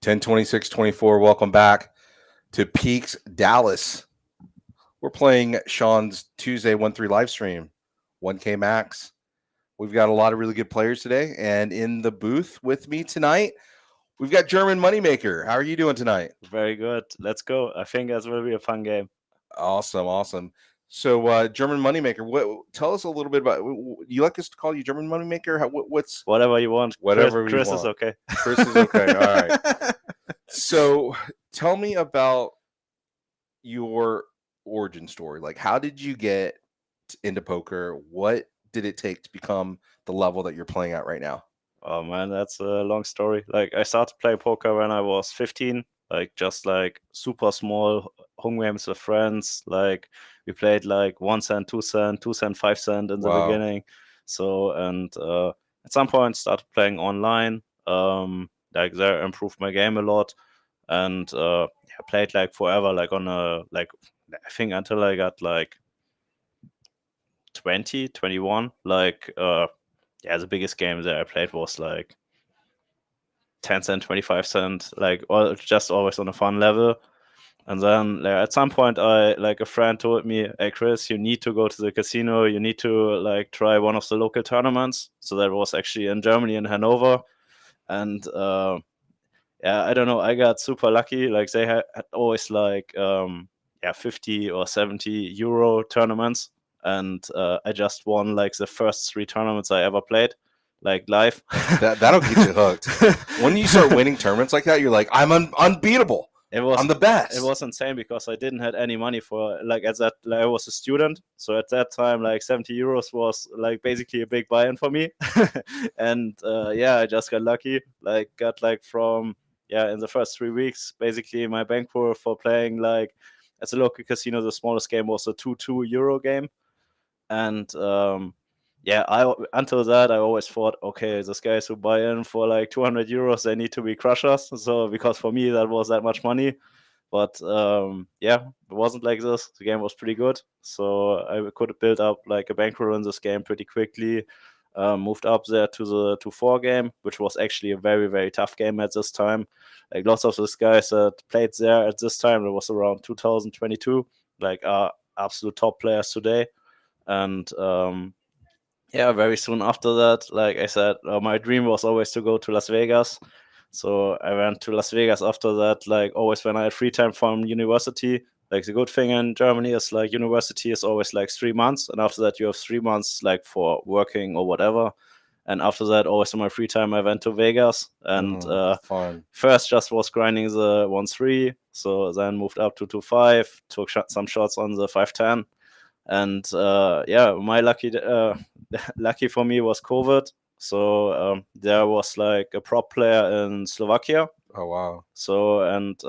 10-26-24. Welcome back to Peaks Dallas. We're playing Shaun's Tuesday 1-3 live stream, 1K Max. We've got a lot of really good players today, and in the booth with me tonight, we've got German Moneymaker. How are you doing tonight? Very good. Let's go. I think this will be a fun game. Awesome. So, German Moneymaker, tell us a little bit about. You like us to call you German Moneymaker? What's whatever you want? Whatever Chris you want. is okay. Chris is okay. All right. So, tell me about your origin story. Like, how did you get into poker? What did it take to become the level that you're playing at right now? Oh man, that's a long story. Like, I started to play poker when I was 15. Like, just like super small home games with friends. Like, we played like 1 cent, 2 cent, 2 cent, 5 cent in the beginning. So, and at some point started playing online. Like, there improved my game a lot, and I played like forever. Like on a I think until I got like 20, 21. Like, the biggest game that I played was like 10 cent, 25 cent, like just always on a fun level. And then at some point, a friend told me, "Hey Chris, you need to go to the casino. You need to like try one of the local tournaments." So that was actually in Germany, in Hanover. And I don't know, I got super lucky. Like, they had always like 50 or 70 euro tournaments. And I just won like the first 3 tournaments I ever played, like live. That'll get you hooked. When you start winning tournaments like that, you're like, I'm unbeatable. I'm the best. It was insane because I didn't have any money for like at that. Like, I was a student, so at that time, like 70 euros was like basically a big buy-in for me. And I just got lucky. Like, got like from in the first 3 weeks, basically my bankroll for playing like at the local casino. The smallest game was a 2 euro game, and until that I always thought, okay, these guys who buy in for like 200 euros, they need to be crushers. So because for me that was that much money. But it wasn't like this. The game was pretty good, so I could build up like a bankroll in this game pretty quickly. Moved up there to the 2-4 game, which was actually a very, very tough game at this time. Like, lots of those guys that played there at this time, it was around 2022, like are absolute top players today. And very soon after that, like I said, my dream was always to go to Las Vegas. So I went to Las Vegas after that, like always when I had free time from university. Like, the good thing in Germany is like university is always like 3 months, and after that you have 3 months like for working or whatever. And after that, always in my free time, I went to Vegas, and fun. First just was grinding the 1-3, so then moved up to 2-5, took some shots on the 5-10. And my lucky for me was COVID. So there was like a prop player in Slovakia. Oh wow! So, and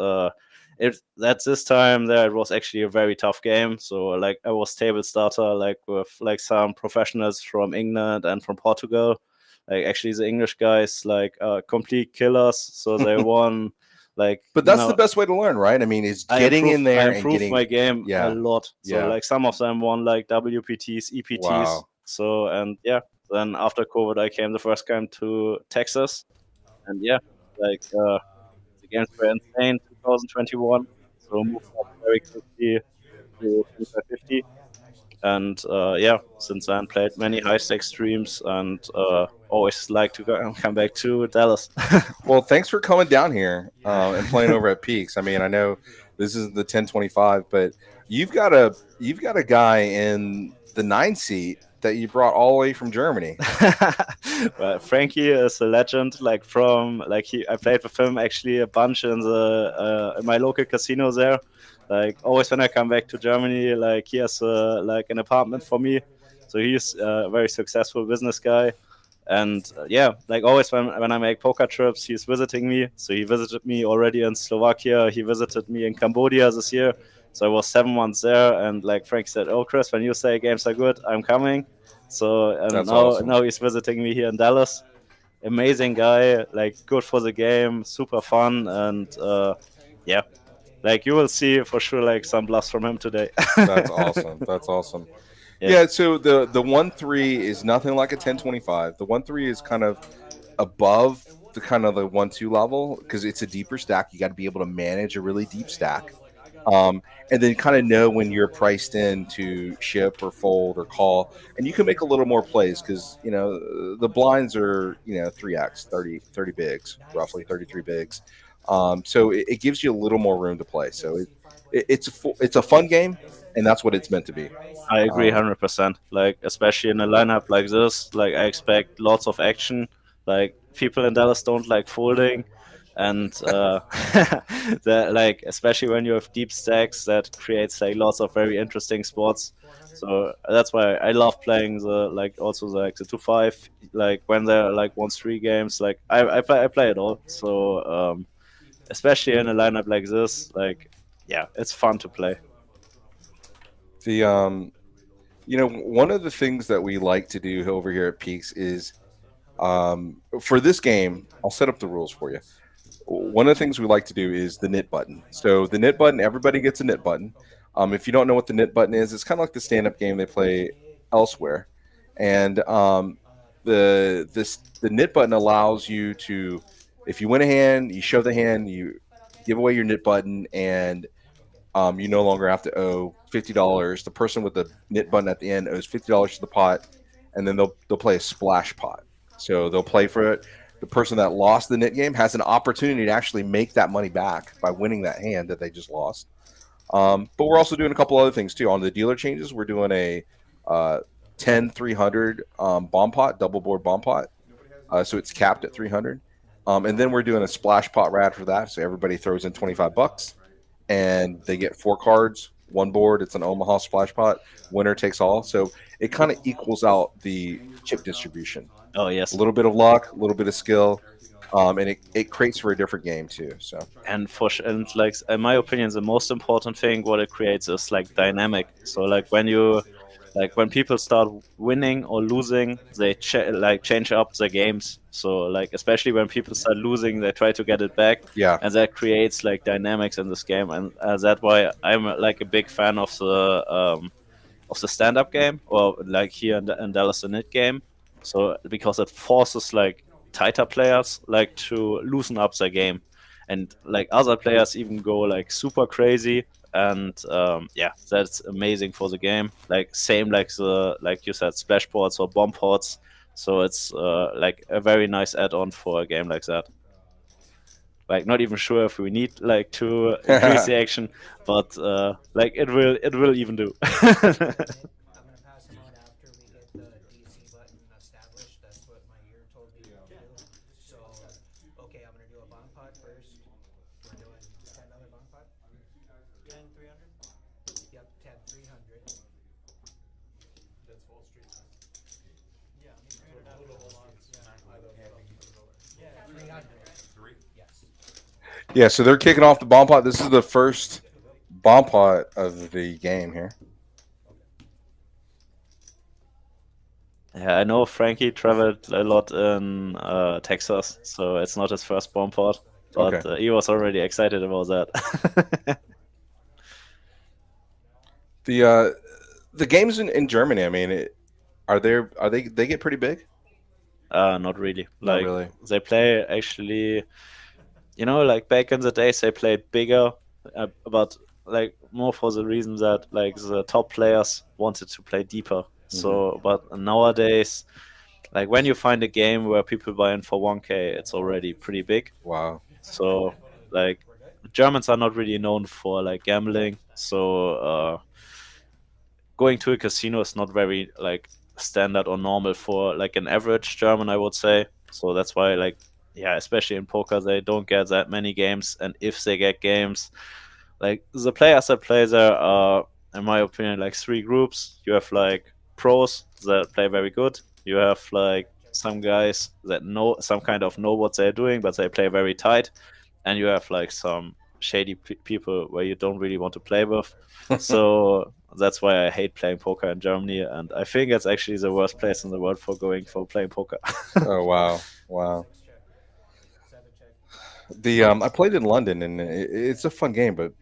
at this time there, it was actually a very tough game. So like, I was table starter like with like some professionals from England and from Portugal. Like, actually the English guys like complete killers. So they won. Like, but that's the best way to learn, right? I mean, is getting in there and getting my game a lot. So like, some of them won like WPTs, EPTs. Wow. So, and then after COVID, I came the first time to Texas, and like the games were insane. 2021, so moved up very quickly to 2550. And since then played many high stakes streams, and always like to come back to Dallas. Well, thanks for coming down here and playing over at Peaks. I mean, I know this is the 1025, but you've got a guy in the 9 seat that you brought all the way from Germany. Well, Frankie is a legend. Like, I played with him actually a bunch in my local casino there. Like, always when I come back to Germany, like, he has like an apartment for me. So he's a very successful business guy. And like, always when I make poker trips, he's visiting me. So he visited me already in Slovakia. He visited me in Cambodia this year. So I was 7 months there. And like, Frank said, "Oh, Chris, when you say games are good, I'm coming." So now he's visiting me here in Dallas. Amazing guy, like, good for the game, super fun, and like, you will see for sure like some bluffs from him today. That's awesome. Yeah, so the 1-3 is nothing like a 1025. The 1-3 is kind of above the kind of the 1-2 level because it's a deeper stack. You got to be able to manage a really deep stack, um, and then kind of know when you're priced in to ship or fold or call, and you can make a little more plays because the blinds are 3x 30 bigs, roughly 33 bigs. So it gives you a little more room to play. So it's a fun game, and that's what it's meant to be. I agree Um, 100%. Like, especially in a lineup like this, like, I expect lots of action. Like, people in Dallas don't like folding. And that, like, especially when you have deep stacks, that creates like lots of very interesting spots. So that's why I love playing the, like, also the, like, the 2-5, like when they're like 1-3 games. Like, I play it all. So especially in a lineup like this, like, yeah, it's fun to play. the one of the things that we like to do over here at Peaks is for this game, I'll set up the rules for you. One of the things we like to do is the knit button. So the knit button, everybody gets a knit button. If you don't know what the knit button is, it's kind of like the stand-up game they play elsewhere, and the knit button allows you to, if you win a hand, you show the hand, you give away your knit button, and you no longer have to owe $50. The person with the knit button at the end owes $50 to the pot, and then they'll play a splash pot. So they'll play for it. The person that lost the knit game has an opportunity to actually make that money back by winning that hand that they just lost. But we're also doing a couple other things too. On the dealer changes, we're doing a 10 300 bomb pot, double board bomb pot. So it's capped at 300. And then we're doing a splash pot rad for that. So everybody throws in 25 bucks and they get 4 cards, one board. It's an Omaha splash pot. Winner takes all. So it kind of equals out the chip distribution. Oh A yes. little bit of luck, a little bit of skill, and it creates for a different game too. So And like, in my opinion, the most important thing what it creates is like dynamic. So like when people start winning or losing, they like change up the games. So like, especially when people start losing, they try to get it back, yeah, and that creates like dynamics in this game. And that's why I'm like a big fan of the stand-up game, or like here in Dallas the Knit game. So because it forces like tighter players like to loosen up their game, and like other players even go like super crazy. And yeah, that's amazing for the game. Like same like the, like you said, splash ports or bomb ports. So it's like a very nice add-on for a game like that. Like, not even sure if we need like to increase the action, but like it will even do. yeah. So they're kicking off the bomb pot. This is the first bomb pot of the game here. Yeah, I know Frankie traveled a lot in Texas, so it's not his first bomb pot, Okay. but he was already excited about that. The games in Germany. I mean, they get pretty big? Not really. Not Like, really. they play actually, like back in the days they played bigger, but like more for the reason that like the top players wanted to play deeper. Hmm. So, but nowadays, like when you find a game where people buy in for 1K, it's already pretty big. Wow. So, like, Germans are not really known for like gambling. So, going to a casino is not very like standard or normal for like an average German, I would say. So that's why, like, yeah, especially in poker, they don't get that many games, and if they get games, like the players that play there are, in my opinion, like three groups. You have like pros that play very good. You have like some guys that know what they're doing, but they play very tight, and you have like some shady people where you don't really want to play with. So that's why I hate playing poker in Germany, and I think it's actually the worst place in the world for going for playing poker. Oh wow, wow. I played in London and it's a fun game, but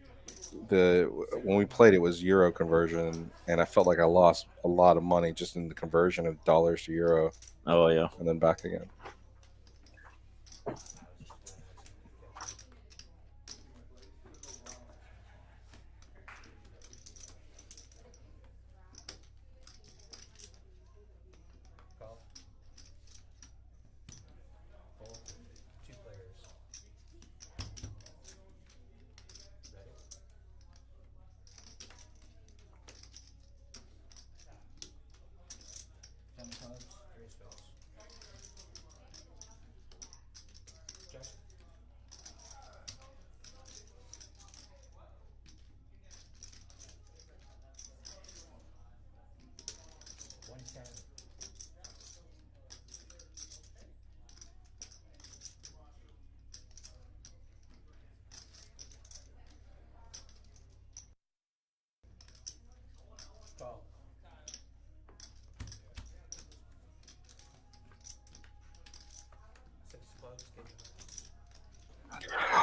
the when we played it was euro conversion, and I felt like I lost a lot of money just in the conversion of dollars to euro Oh yeah. and then back again.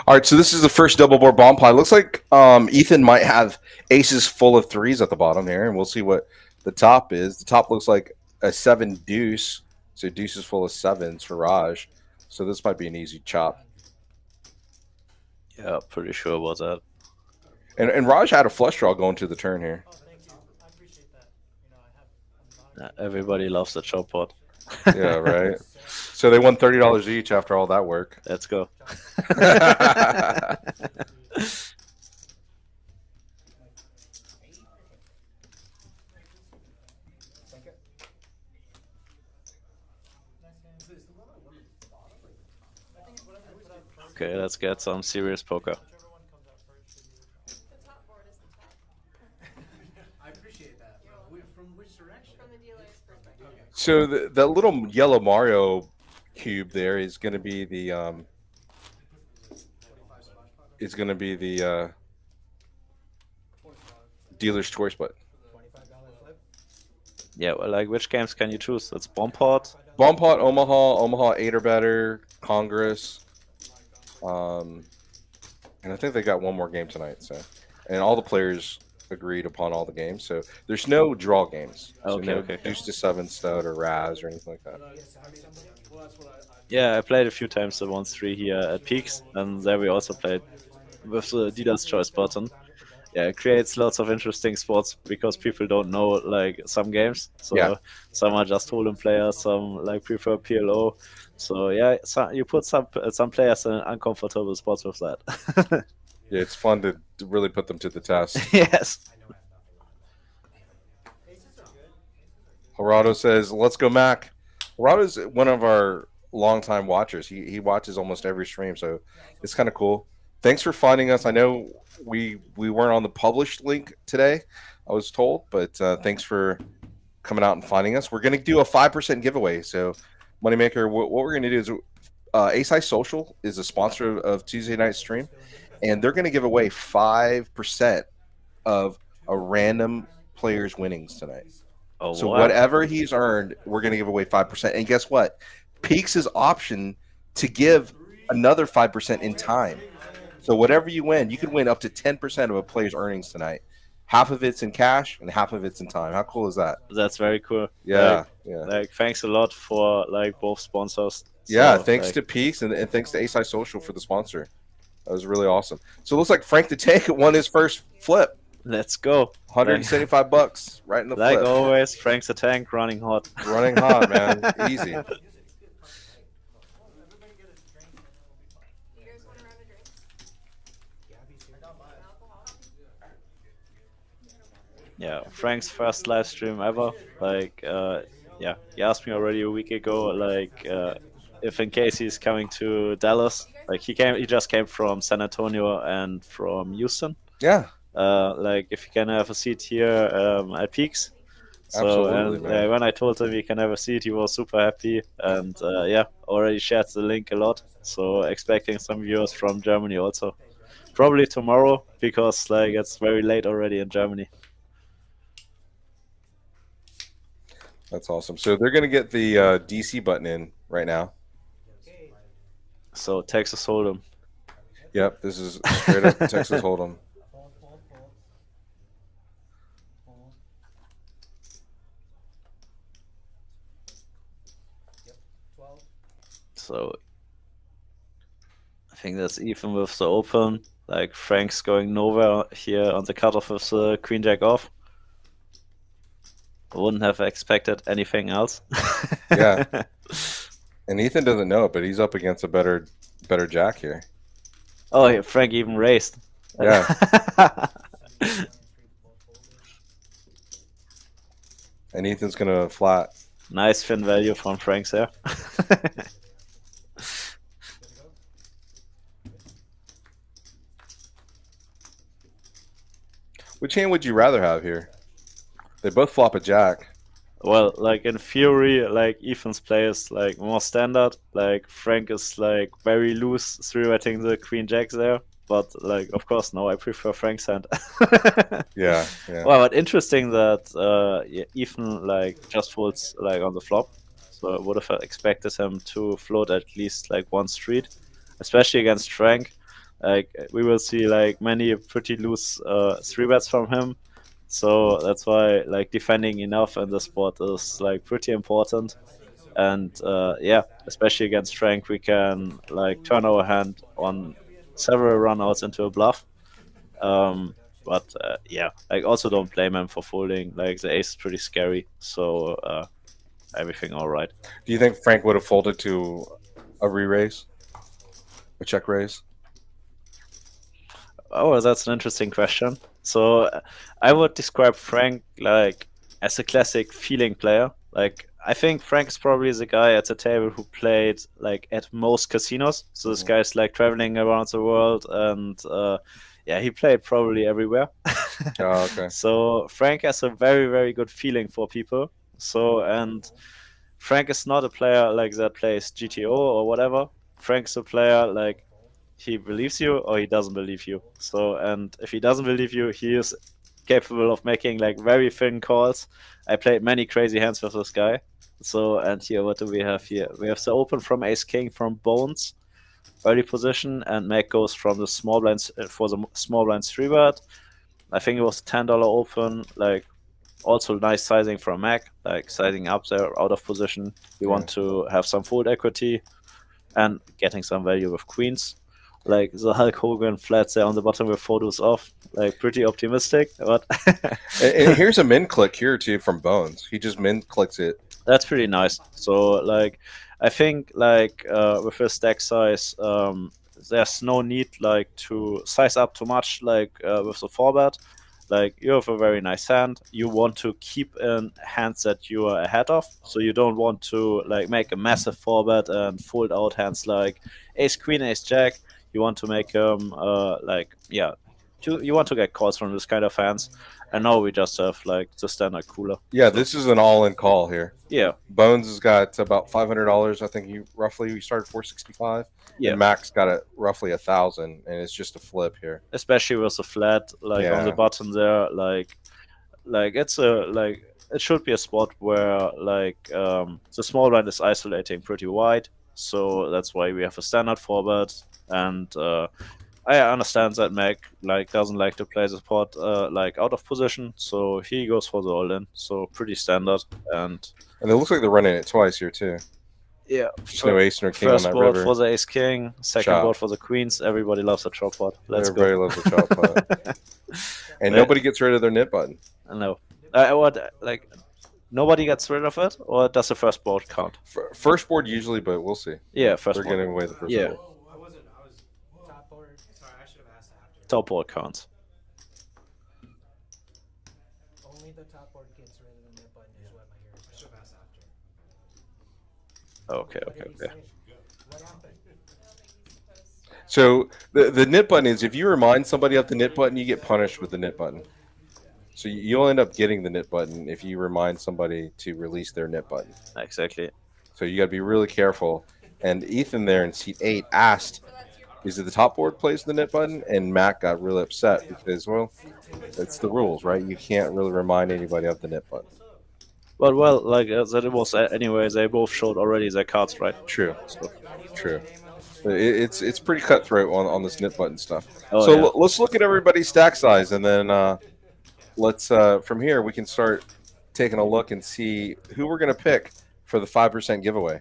All right, so this is the first double board bomb play. Looks like Ethan might have aces full of threes at the bottom here, and we'll see what the top is. The top looks like a 7 deuce, so deuce is full of sevens for Raj. So this might be an easy chop. Yeah, pretty sure about that. And Raj had a flush draw going to the turn here. Everybody loves the chop pot. Yeah, right. So they won $30 each after all that work. Let's go. Okay, let's get some serious poker. So the little yellow Mario cube there is going to be the dealer's choice button. Yeah, well, like which games can you choose? It's Bomb Pot. Bomb Pot, Omaha 8 or better, Congress, and I think they got one more game tonight. So, and all the players agreed upon all the games. So there's no draw games. So Okay, no okay. deuce to 7 stud or Raz or anything like that. Yeah, I played a few times the 1-3 here at Peaks, and there we also played with the dealer's choice button. Yeah, it creates lots of interesting spots because people don't know like some games. So Yeah. some are just hold'em players, some like prefer PLO. So yeah, you put some players in uncomfortable spots with that. Yeah, it's fun to really put them to the test. Yes. Gerardo says, "Let's go, Mac." Gerardo's one of our longtime watchers. He watches almost every stream, so it's kind of cool. Thanks for finding us. I know we weren't on the published link today, I was told, but thanks for coming out and finding us. We're going to do a 5% giveaway. So, Moneymaker, what we're going to do is Ace High Social is a sponsor of Tuesday night stream, and they're going to give away 5% of a random player's winnings tonight. Oh, So wow. whatever he's earned, we're going to give away 5%. And guess what? Peaks' option to give another 5% in time. So whatever you win, you can win up to 10% of a player's earnings tonight. Half of it's in cash and half of it's in time. How cool is that? That's very cool. Yeah, Like thanks a lot for like both sponsors. Yeah, So, thanks like, to Peaks and thanks to Ace High Social for the sponsor. That was really awesome. So it looks like Frank the Tank won his first flip. Let's go. $175 right in the Like flip. always, Frank's the Tank running hot. Running hot, man. Easy. Yeah, Frank's first live stream ever. Like, yeah, he asked me already a week ago, like, if in case he's coming to Dallas. Like, he just came from San Antonio and from Houston. Yeah. Like, if he can have a seat here at Peaks. So, Absolutely, and man. when I told him he can have a seat, he was super happy. And yeah, already shared the link a lot. So, expecting some viewers from Germany also. Probably tomorrow because like it's very late already in Germany. That's awesome. So they're going to get the DC button in right now. So Texas Hold'em. Yep, this is straight up Texas Hold'em. So think that's even with the open. Like Frank's going nowhere here on the cutoff with the queen jack off. I wouldn't have expected anything else. Yeah. And Ethan doesn't know it, but he's up against a better jack here. Oh, yeah, Frank even raised. Yeah. And Ethan's gonna flat. Nice fin value from Frank there. Which hand would you rather have here? They both flop a jack. Well, like in theory, like Ethan's play is like more standard. Like Frank is like very loose three betting the queen jacks there. But like of course no, I prefer Frank's hand. Yeah, yeah. Well, but interesting that yeah, Ethan like just folds like on the flop. So I would have expected him to float at least like one street, especially against Frank. Like we will see like many pretty loose three bets from him. So that's why like defending enough in the spot is like pretty important. And yeah, especially against Frank, we can like turn our hand on several runouts into a bluff. But yeah, I also don't blame him for folding. Like the ace is pretty scary, so everything all right. Do you think Frank would have folded to a re-raise? A check raise? Oh, that's an interesting question. So I would describe Frank like as a classic feeling player. Like I think Frank's probably the guy at the table who played like at most casinos. So this guy's like traveling around the world, and yeah, he played probably everywhere. Oh, okay. So Frank has a very very good feeling for people. So and Frank is not a player like that plays GTO or whatever. Frank's a player like he believes you or he doesn't believe you. So, and if he doesn't believe you, he is capable of making like very thin calls. I played many crazy hands with this guy. So, and here, what do we have here? We have the open from Ace King from Bones, early position, and Mac goes from the small blinds for the small blinds three bet. I think it was $10 open, like also nice sizing from Mac, like sizing up there out of position. You want to have some fold equity and getting some value with queens. Like the Hulk Hogan flats there on the bottom with photos off, like pretty optimistic. But And here's a min click here too from Bones. He just min clicks it. that's pretty nice. So like I think like with his stack size, there's no need like to size up too much like with the four bet. Like you have a very nice hand. You want to keep in hands that you are ahead of, so you don't want to like make a massive four bet and fold out hands like ace queen, ace jack. You want to make them like yeah, you want to get calls from this kind of hands. And now we just have like the standard cooler. Yeah, So, this is an all-in call here. yeah, Bones has got about $500. I think he started 465. yeah. And Mac's got it roughly 1,000, and it's just a flip here. Especially with the flat like on the Yeah. bottom there, like it's a like it should be a spot where like the small blind is isolating pretty wide, so that's why we have a standard forward. And I understand that Mac like doesn't like to play the spot like out of position, so he goes for the all in. So pretty standard. And And it looks like they're running it twice here too. yeah, There's no ace nor king on first that board river. for the ace king, second Chop. board for the queens. Everybody loves a chop pot. Let's Everybody go. loves the chop pot. And Yeah. nobody gets rid of their nit button. No, what like nobody gets rid of it, or does the first board count? First board usually, but we'll see. Yeah, first They're board. giving away the first Yeah. board. Top board counts. Only the top board gets rid of the nip button is what my ears. I should have asked after. Okay, What okay, did he okay. say? What happened? So the nit button is if you remind somebody of the nit button, you get punished with the nit button. So you'll end up getting the nit button if you remind somebody to release their nit button. Exactly. So you got to be really careful. And Ethan there in seat 8 asked, "Is it the top board plays the nit button?" And Mac got really upset because, well, it's the rules, right? You can't really remind anybody of the nit button. Well, like that it was anyway. They both showed already their cards, right? True, true. It's pretty cutthroat on this nit button stuff. Oh, So yeah. let's look at everybody's stack size, and then let's from here we can start taking a look and see who we're going to pick for the 5% giveaway.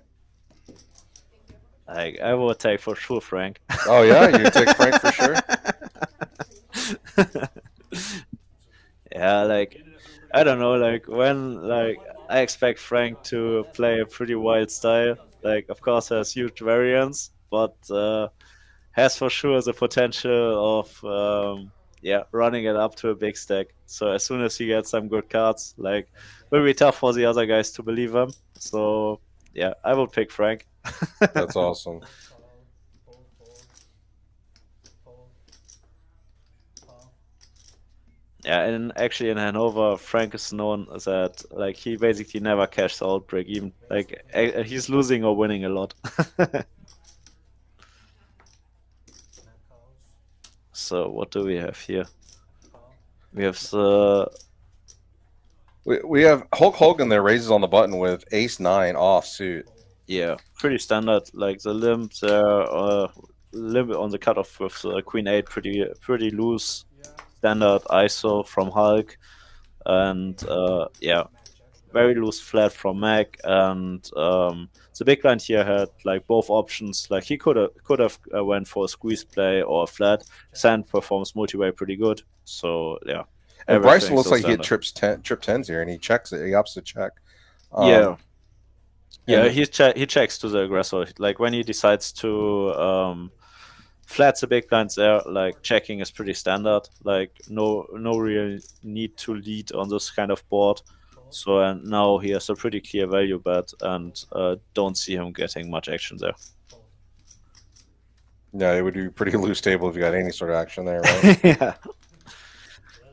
Like I would take for sure Frank. Oh yeah, you take Frank for sure. Yeah, like I don't know, like when like I expect Frank to play a pretty wild style. Like of course has huge variance, but has for sure the potential of yeah, running it up to a big stack. So as soon as he gets some good cards, like will be tough for the other guys to believe him. So yeah, I would pick Frank. That's awesome. Fold, fold, call. Yeah, and actually in Hanover, Frank is known that like he basically never cashes out break even. Like he's losing or winning a lot. Matt calls. So what do we have here? Call. We have the We have Hulk Hogan there raises on the button with Ace 9 off suit. yeah, pretty standard. Like the limp there, limp on the cutoff with Queen 8, pretty loose. Standard ISO from Hulk, and yeah, Matt checks. very loose flat from Mac, and the big blind here had like both options. Like he could have went for a squeeze play or a flat. Sand performs multi-way pretty good, so yeah. And Bryson everything's looks so like he hit standard. trip tens here, and he checks it. He opts to check. Yeah, yeah. And He checks to the aggressor. Like when he decides to flat the big blinds there, like checking is pretty standard. Like no real need to lead on this kind of board. Fold. So and now he has a pretty clear value bet, and don't see him getting much action there. Fold. yeah, it would be pretty loose table if you got any sort of action there, right? Yeah,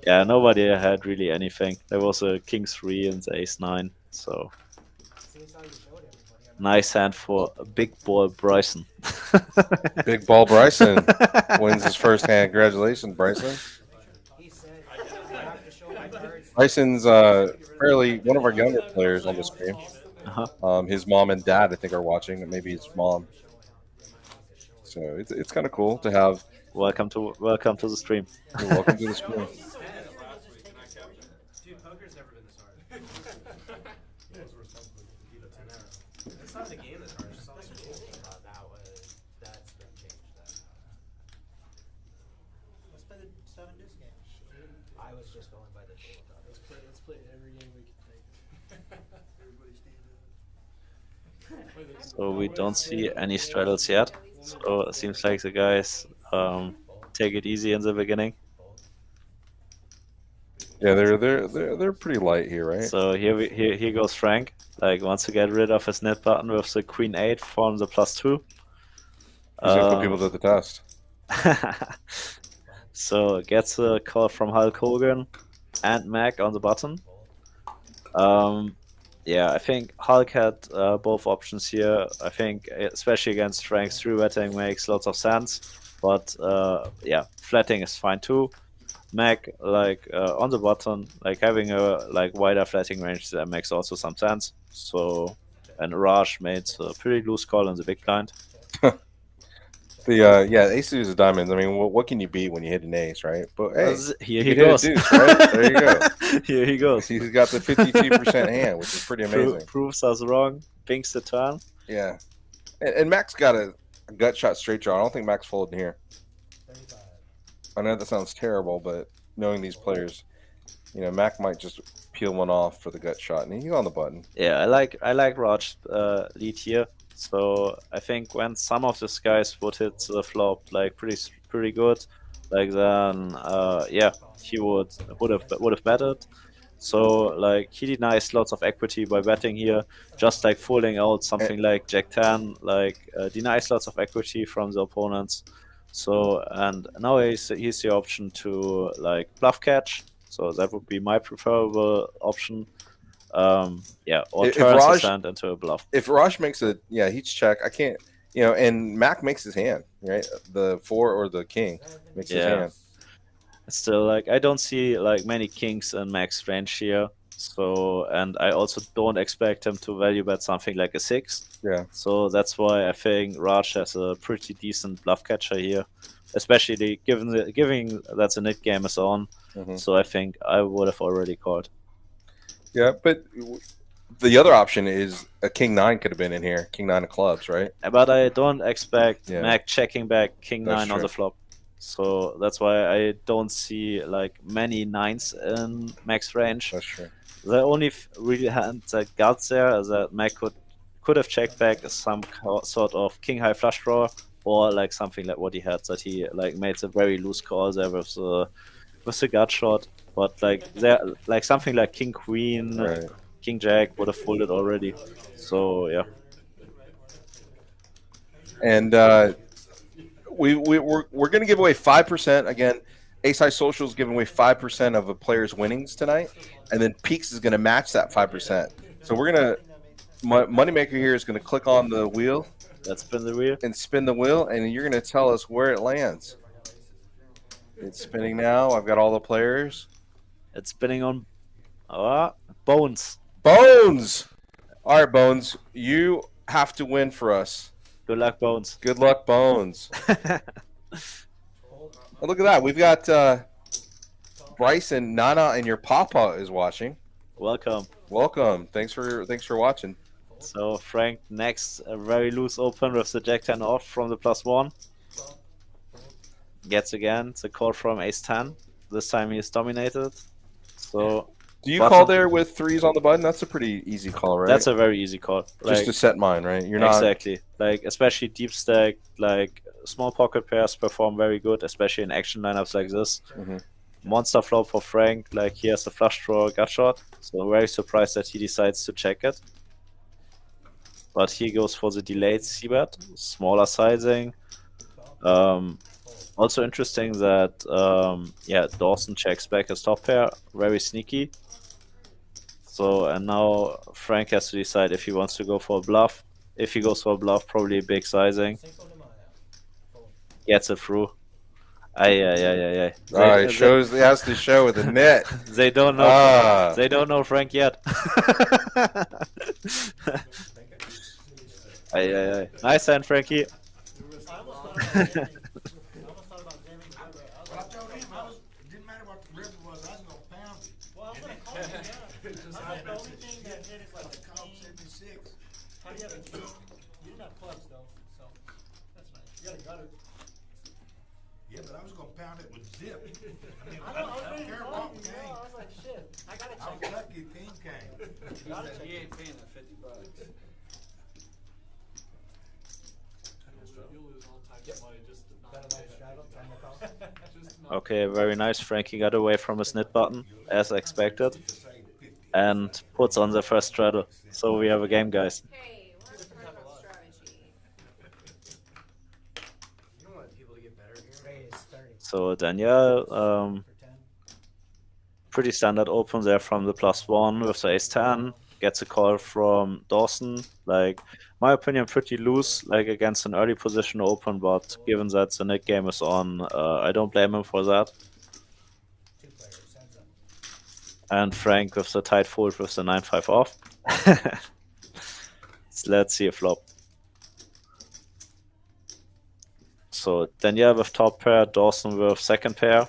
yeah. Nobody had really anything. There was a king 3 and the ace 9. So See, it's how you showed everybody. I'm nice hand for big ball Bryson. Big ball Bryson wins his first hand. Congratulations, Bryson. He said, I have to show my cards. Bryson's fairly one of our younger players on the stream. Uh-huh. His mom and dad, I think, are watching. Maybe his mom. So it's kind of cool to have. Welcome to the stream. Welcome to the stream. Dude, poker's never been this hard. It's not the game that's hard, it's just all the rules. That's been changed. Let's play the 7 disc game. I was just going by the tabletop. Let's play every game we can think of. Everybody stand up. So we don't see any straddles yet. So it seems like the guys take it easy in the beginning. Yeah, they're pretty light here, right? So here goes Frank. Like wants to get rid of his net button with the queen 8 from the +2. He's gonna put people to the test. So gets a call from Hulk Hogan and Mac on the button. Yeah, I think Hulk had both options here. I think especially against Frank's 3-betting makes lots of sense. But yeah, flatting is fine too. Mac like on the button, like having a like wider flatting range that makes also some sense. So and Raj made a pretty loose call in the big blind. Yeah, ace is a diamond. I mean, what can you beat when you hit an ace, right? But hey, Here you he hit a goes. deuce, right? There you go. Here he goes. He's got the 52% hand, which is pretty amazing. Proves us wrong. Binks the turn. Yeah, and Max got a gut shot straight draw. I don't think Max folded here. 35. I know that sounds terrible, but knowing these players, you know, Mac might just peel one off for the gut shot, and he's on the button. Yeah, I like Raj lead here. So I think when some of these guys would hit the flop like pretty good, like then yeah, he would have betted. So like he denies lots of equity by betting here, just like folding out something like Jack 10, like denies lots of equity from the opponents. So and now he's the option to like bluff catch. So that would be my preferable option. Yeah, or If turns Raj- his hand into a bluff. If Raj makes a he's check. I can't, you know, and Mac makes his hand, right? The 4 or the king makes his Yeah. hand. Still, like I don't see like many kings in max range here. So and I also don't expect him to value bet something like a 6. Yeah. So that's why I think Raj has a pretty decent bluff catcher here, especially given that the net game is on. Mhm. So I think I would have already called. Yeah, but the other option is a king nine could have been in here. King nine of clubs, right? But I don't expect Yeah. Mac checking back king That's 9 on true. the flop. So that's why I don't see like many nines in Mac's range. That's true. The only really hand that got there is that Mac could have checked back some sort of king high flush draw, or like something like what he had, that he like made a very loose call there with the gut shot. But like there, like something like king queen, Right. king jack would have folded already. So yeah. And we're going to give away 5% again. Ace High Social is giving away 5% of a player's winnings tonight, and then Peaks is going to match that 5%. So we're going to Moneymaker here is going to click on the wheel. Let's spin the wheel and spin the wheel, and you're going to tell us where it lands. It's spinning now. I've got all the players. It's spinning on Bones. Bones. All right, Bones. You have to win for us. Good luck, Bones. Good luck, Bones. Oh, look at that. We've got Bryson, Nana, and your papa is watching. Welcome. Welcome. Thanks for watching. So Frank next, a very loose open with the Jack 10 off from the +1. Gets again the call from Ace 10. This time he is dominated. So do you call there with threes on the button? That's a pretty easy call, right? That's a very easy call. Just to set mine, right? You're not exactly like, especially deep stack, like small pocket pairs perform very good, especially in action lineups like this. Mm-hmm. Monster flop for Frank, like he has a flush draw gut shot, so very surprised that he decides to check it. But he goes for the delayed c-bet, smaller sizing. Also interesting that Dawson checks back his top pair, very sneaky. So, and now Frank has to decide if he wants to go for a bluff. If he goes for a bluff, probably big sizing. Gets it through. Aye. He has to show with the net. They don't know. They don't know Frank yet. Aye. Nice hand, Frankie. Yeah, but I was gonna pound it with zip. I mean, I don't care what came. I was like, shit, I gotta I was check it. lucky king came. You ain't paying that $50. You'll lose all types of money just to not pay that $50. Just not Okay, very nice. Frankie got away from his knit button, as expected, and puts on the first straddle. So we have a game, guys. Hey, what's the strategy? You don't want people to get better here. Raise 30 So Danielle, for 10. pretty standard open there from the +1 with the ace 10. Gets a call from Dawson. Like, my opinion, pretty loose, like against an early position open, but given that the Nick game is on, I don't blame him for that. 2 players, hands up. And Frank with the tight fold with the 9-5 off. So let's see a flop. So Danielle with top pair, Dawson with second pair.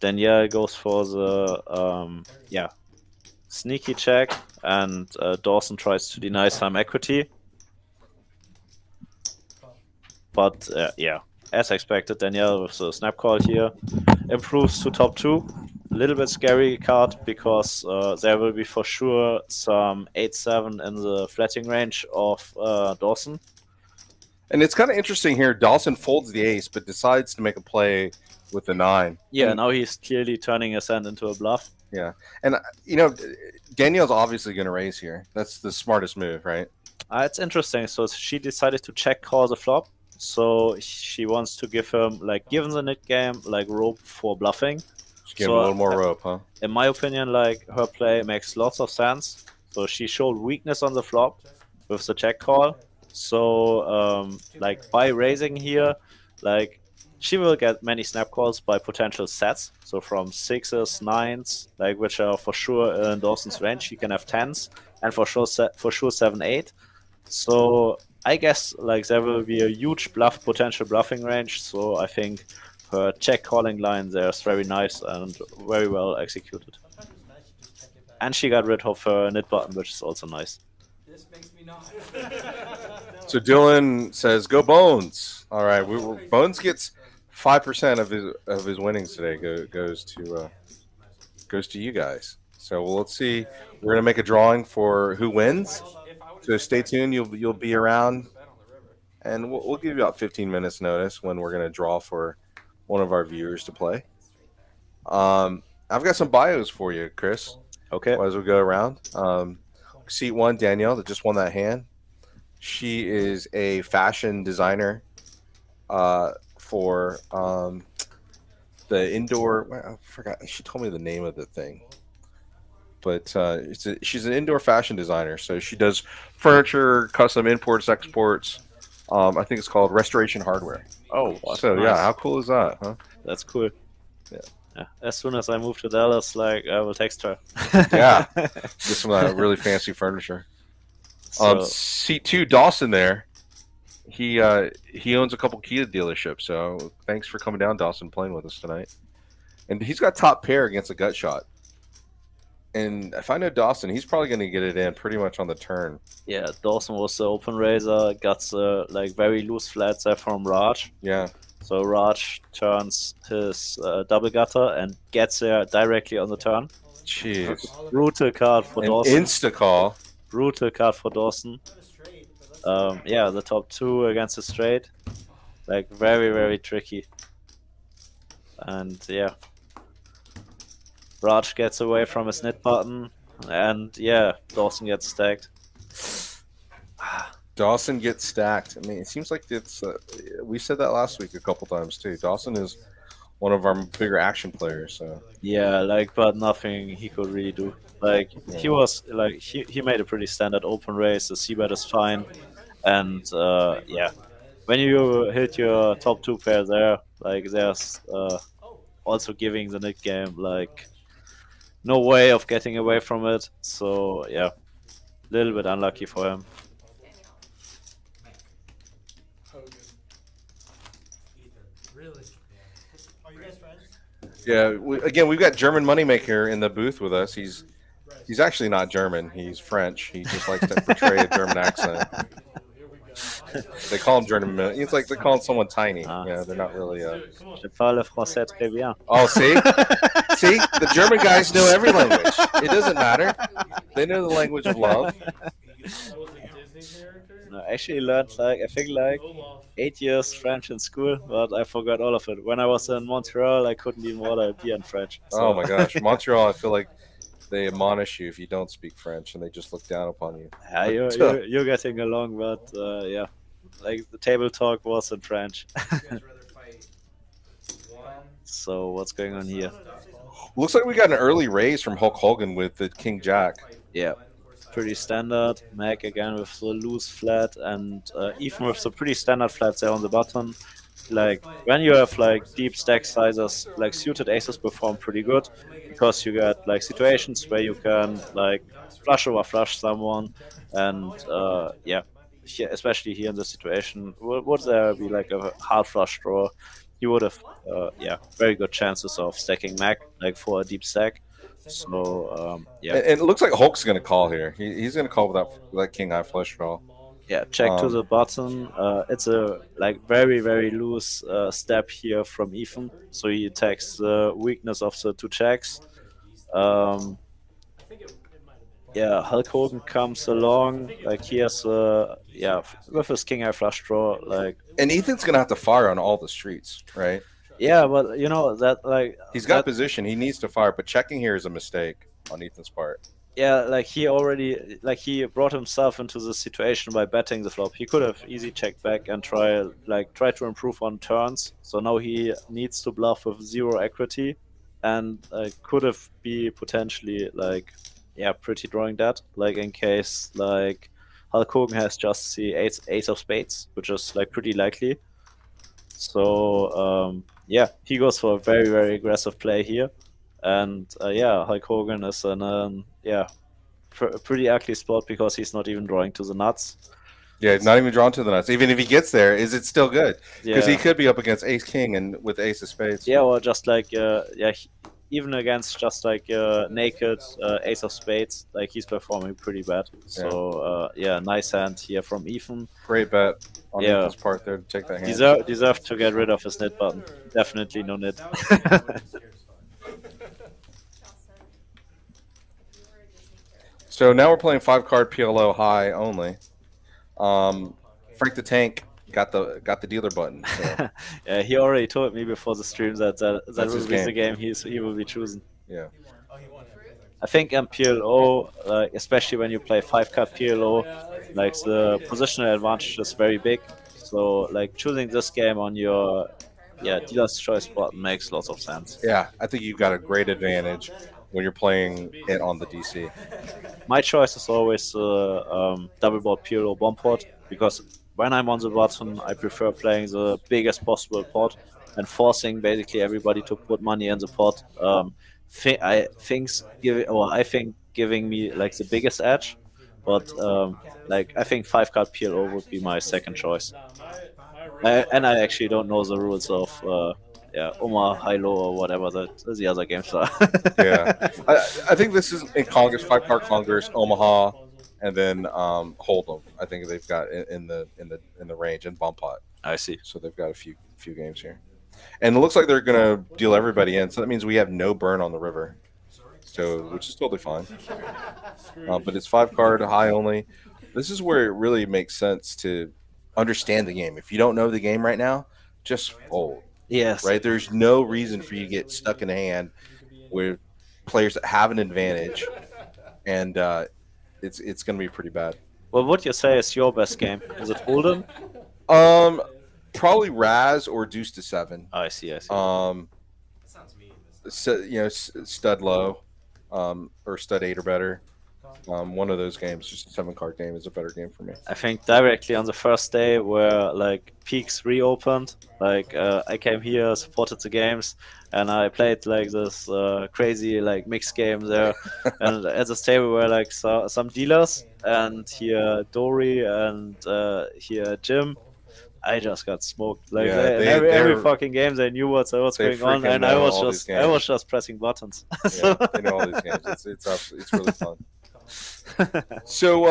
Danielle goes for the sneaky check, and Dawson tries to deny some equity. But as expected, Danielle with the snap call here improves to top 2. A little bit scary card because there will be for sure some 8-7 in the flatting range of Dawson. And it's kind of interesting here. Dawson folds the ace, but decides to make a play with the 9. Yeah, now he's clearly turning his hand into a bluff. Yeah, and Danielle's obviously going to raise here. That's the smartest move, right? It's interesting. So she decided to check call the flop. So she wants to give him, like, given the nit game, like rope for bluffing. Just give him a little more rope, huh? In my opinion, like, her play makes lots of sense. So she showed weakness on the flop with the check call. So like, by raising here, like, she will get many snap calls by potential sets. So from 6s, 9s, like, which are for sure in Dawson's range. She can have 10s, and for sure 7, 8. So I guess, like, there will be a huge potential bluffing range. So I think her check calling line there is very nice and very well executed. Sometimes it's nice to just check it back. And she got rid of her knit button, which is also nice. This makes me not. So Dylan says, "Go Bones!" All right, Bones gets 5% of his winnings today. Goes to you guys. So let's see. We're gonna make a drawing for who wins. So stay tuned. You'll be around, and we'll give you about 15 minutes notice when we're gonna draw for one of our viewers to play. I've got some bios for you, Chris. Okay. As we go around. Seat 1, Danielle, that just won that hand. She is a fashion designer for the indoor. I forgot. She told me the name of the thing, but she's an indoor fashion designer. So she does furniture, custom imports, exports. I think it's called Restoration Hardware. Oh, so nice. yeah, how cool is that? Huh? That's cool. Yeah. As soon as I move to Dallas, like I will text her. Yeah. Get some really fancy furniture. So, Seat 2, Dawson there. He owns a couple Kia dealerships, so thanks for coming down, Dawson, playing with us tonight. And he's got top pair against a gut shot. And if I know Dawson, he's probably going to get it in pretty much on the turn. yeah, Dawson was the open raiser, got the like very loose flats there from Raj. Yeah. So Raj turns his double gutter and gets there directly on the turn. Jeez. Brutal card for An Dawson. insta call. Brutal card for Dawson. Yeah, the top 2 against the straight. Like very, very tricky. And yeah. Raj gets away from his knit button. And yeah, Dawson gets stacked. Dawson gets stacked. I mean, it seems like it's. We said that last week a couple times too. Dawson is one of our bigger action players. So Yeah, like, but nothing he could really do. Like, he was like he made a pretty standard open race. The c-bet is fine, and yeah, when you hit your top 2 pair there, like, there's also giving the knit game like no way of getting away from it. So yeah, a little bit unlucky for him. Really? Are you guys friends? yeah, we've got German Moneymaker in the booth with us. He's actually not German. He's French. He just likes to portray a German accent. They call him German. It's like they're calling someone tiny. Yeah, they're not really. Je parle français très bien. Oh, see, the German guys know every language. It doesn't matter. They know the language of love. No, I actually learned like I think like 8 years French in school, but I forgot all of it. When I was in Montreal, I couldn't even order a beer in French. So. Oh my gosh, Montreal! I feel like they admonish you if you don't speak French, and they just look down upon you. Yeah, you're getting along, but yeah, like the table talk was in French. So what's going on here? Looks like we got an early raise from Hulk Hogan with the King Jack. Yeah, pretty standard. Mac again with the loose flat, and even with the pretty standard flats there on the bottom. Like when you have like deep stack sizes, like suited aces perform pretty good because you get like situations where you can like flush over flush someone, and yeah, especially here in this situation, would there be like a hard flush draw, you would have yeah, very good chances of stacking Mac like for a deep stack. So yeah, And it looks like Hulk's going to call here. He's going to call without King High flush draw. yeah, check to the bottom. It's a like very, very loose step here from Ethan, so he attacks the weakness of the 2 checks. Yeah, Hulk Hogan comes along, like he has yeah, with his King High flush draw, like, And Ethan's going to have to fire on all the streets, right? yeah, but you know that like He's got that, position. He needs to fire, but checking here is a mistake on Ethan's part. yeah, like he already like he brought himself into the situation by betting the flop. He could have easy checked back and try to improve on turns. So now he needs to bluff with 0 equity, and could have be potentially like, yeah, pretty drawing that, like in case like Hulk Hogan has just the ace of spades, which is like pretty likely. So yeah, he goes for a very, very aggressive play here. And yeah, Hulk Hogan is in yeah, pretty ugly spot because he's not even drawing to the nuts. Yeah, not even drawn to the nuts. Even if he gets there, is it still good? Because Yeah. he could be up against Ace King and with Ace of Spades. Yeah, or just like yeah, even against just like naked ace of spades, like he's performing pretty bad. So yeah, nice hand here from Ethan. Great bet on Yeah. Ethan's part there to take that hand. Deserve to get rid of his knit button. Definitely no knit. Jocelyn, if you were a Disney character. So now we're playing 5-card PLO high only. Frank the Tank got the dealer button. So, Yeah, he already told me before the stream that That's will his be the game. game he will be choosing. yeah. I think PLO, especially when you play 5-card PLO, like the positional advantage is very big. So like choosing this game on your dealer's choice button makes lots of sense. Yeah, I think you've got a great advantage when you're playing it on the DC. My choice is always double board PLO bomb pot because when I'm on the button, I prefer playing the biggest possible pot and forcing basically everybody to put money in the pot. I think giving me like the biggest edge, but like I think 5-card PLO would be my second choice. And I actually don't know the rules of Omaha, High Low, or whatever the other games are. Yeah, I think this is in Congress, 5-card Congress, Omaha, and then Hold'em. I think they've got in the range and Bomb Pot. I see. So they've got a few games here, and it looks like they're gonna deal everybody in. So that means we have no burn on the river, so which is totally fine. But it's 5-card high only. This is where it really makes sense to understand the game. If you don't know the game right now, just fold. Yes. Right? There's no reason for you to get stuck in a hand with players that have an advantage, and it's going to be pretty bad. Well, what you say is your best game? Is it Hold'em? Probably Raz or Deuce to 7. I see. Stud low, or Stud 8 or better. One of those games, just a 7-card game, is a better game for me. I think directly on the first day where like Peaks reopened, like I came here, supported the games, and I played like this crazy like mixed game there. And at this table were like some dealers, and here Dory and here Jim. I just got smoked. Like every fucking game, they knew what's going on, and I was just pressing buttons. Yeah, they know all these games. It's really fun. So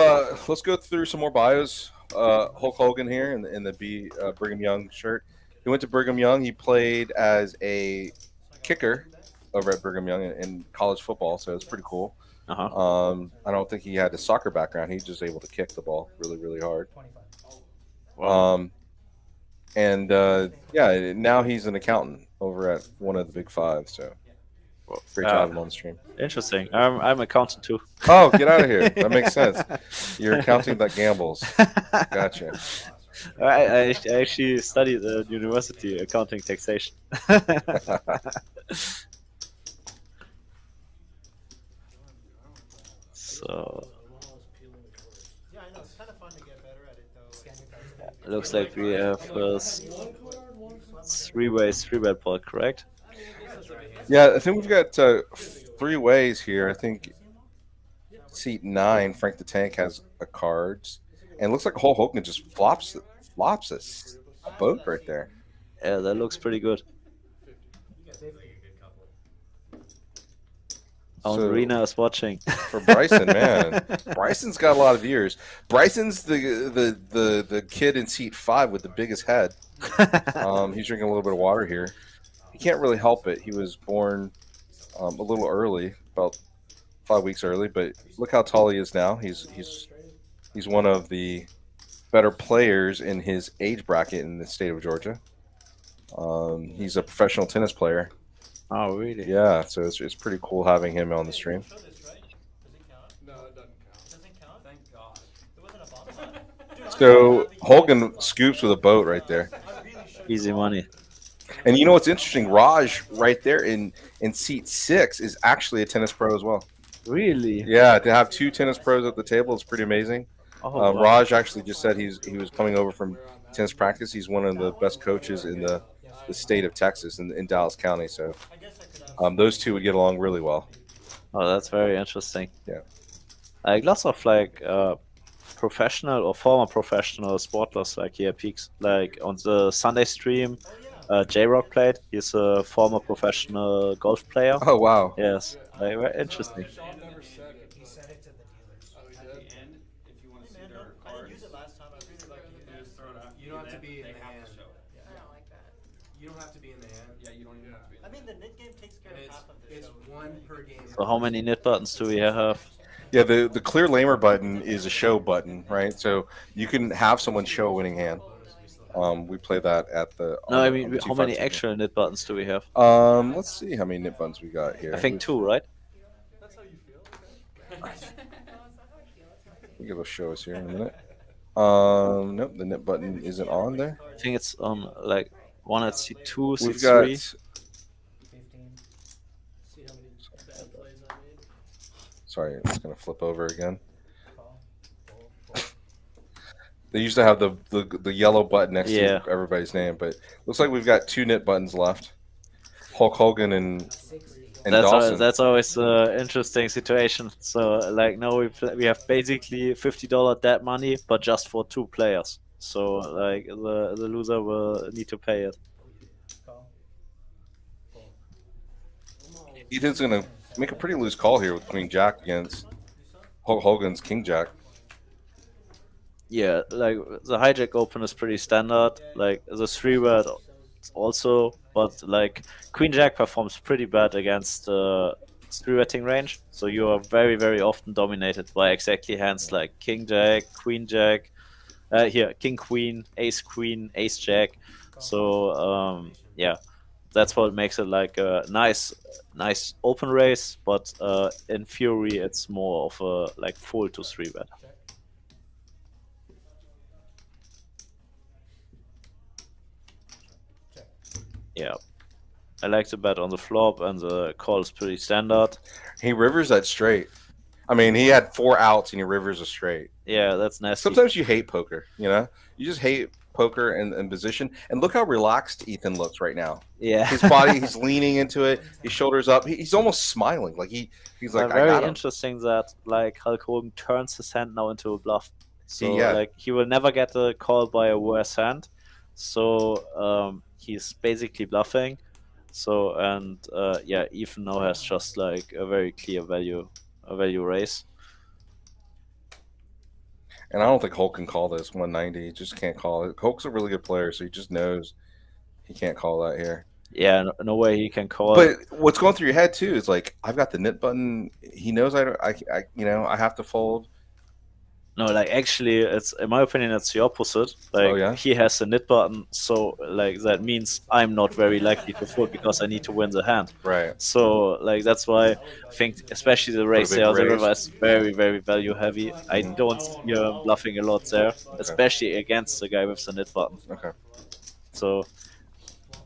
let's go through some more bios. Hulk Hogan here in the Brigham Young shirt. He went to Brigham Young. He played as a kicker over at Brigham Young in college football, so it's pretty cool. Uh-huh. I don't think he had a soccer background. He's just able to kick the ball really, really hard. Wow. Now he's an accountant over at one of the Big Five. So great job him on the stream. Interesting. I'm accountant too. Oh, get out of here! That makes sense. You're accounting that gambles. Gotcha. I actually studied at university accounting taxation. So Yeah, I know. It's kind of fun to get better at it, though. looks like we have three-bet pot, correct? Yeah, I think we've got 3 ways here. I think seat 9, Frank the Tank, has a cards, and it looks like Hulk Hogan just flops us a boat right there. Yeah, that looks pretty good. So- Rena is watching. For Bryson, man, Bryson's got a lot of ears. Bryson's the kid in seat 5 with the biggest head. He's drinking a little bit of water here. He can't really help it. He was born a little early, about 5 weeks early. But look how tall he is now. He's one of the better players in his age bracket in the state of Georgia. He's a professional tennis player. Oh, really? Yeah, so it's pretty cool having him on the stream. No, it doesn't count. Thank God. It wasn't a bomb. So Hogan scoops with a boat right there. Easy money. And you know what's interesting? Raj right there in seat 6 is actually a tennis pro as well. Really? Yeah, to have 2 tennis pros at the table is pretty amazing. Oh, wow. Raj actually just said he was coming over from tennis practice. He's one of the best coaches in the state of Texas in Dallas County. So those two would get along really well. Oh, that's very interesting. Yeah. Like lots of like professional or former professional sportlers like here at Peaks, like on the Sunday stream. J-Rock played. He's a former professional golf player. Oh wow. Yes, like, very interesting. Shaun never said it. He said it to the dealers. Oh, he At did? the end, if you want to see Man, their I didn't cards, use it last time. I really like to use you it. just throw it out. You don't have to and be in they the have hand. to show it. I don't like that. You don't have to be in the hand. Yeah, you don't even have to be. I mean, the knit game takes care And of it's half of the it's show. one per game. So how many knit buttons do we have? Yeah, the clear lamer button is a show button, right? So you can have someone show a winning hand. We play that at the. No, on I the- mean, on the how many 252. actual knit buttons do we have? Let's see how many knit buttons we got here. I think 2, right? That's how you feel? Okay. No, it's not how I feel. It's how I We'll show us here in a minute. Nope, the knit button isn't on there. I think it's on like 1 at C2, We've C3. got 15. See how many bad plays I made? sorry, it's gonna flip over again. Call. Fold. They used to have the yellow button next Yeah. to everybody's name, but looks like we've got 2 knit buttons left. Hulk Hogan and 60. Dawson. That's always an interesting situation. So like now we have basically $50 dead money, but just for 2 players. So like the loser will need to pay it. Call. Ethan's gonna make a pretty loose call here with Queen Jack against Hulk Hogan's King Jack. Yeah, like the hijack open is pretty standard. Like the 3-bet also, but like Queen Jack performs pretty bad against 3-betting range. So you are very often dominated by exactly hands like King Jack, Queen Jack, here King Queen, Ace Queen, Ace Jack. So yeah, that's what makes it like a nice open race. But in theory, it's more of a like fold to 3-bet. Check. Yeah. I like to bet on the flop, and the call is pretty standard. He rivers that straight. I mean, he had 4 outs and he rivers a straight. Yeah, that's nasty. Sometimes you hate poker, you know? You just hate poker and position. And look how relaxed Ethan looks right now. Yeah. His body, he's leaning into it. His shoulders up. He's almost smiling. Like he's like, I very got him. interesting that like Hulk Hogan turns his hand now into a bluff. So Yeah. like he will never get a call by a worse hand. So he's basically bluffing. So and yeah, Ethan now has just like a very clear value raise. And I don't think Hulk can call this 190. He just can't call it. Hulk's a really good player, so he just knows he can't call that here. Yeah, no way he can call. But what's going through your head too is like, I've got the knit button. He knows I have to fold. No, like actually, it's in my opinion, it's the opposite. Like Oh, yeah? he has the knit button, so like that means I'm not very likely to fold because I need to win the hand. Right. So like that's why I think especially the race big there, the raise. river is very value heavy. I don't see him bluffing a lot there, especially against the guy with the knit button. Okay. So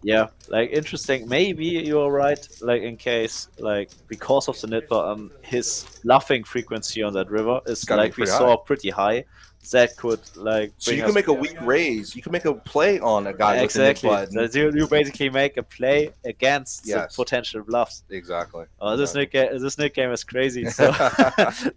yeah, like interesting. Maybe you're right. Like in case like because of the knit button, his bluffing frequency on that river is Gotta be like we pretty saw pretty high. That could like So bring you us can make a weak raise. You can make a play on a guy exactly. with a knit button. So you basically make a play against Yes. the potential bluffs. Exactly. This knit game is crazy. So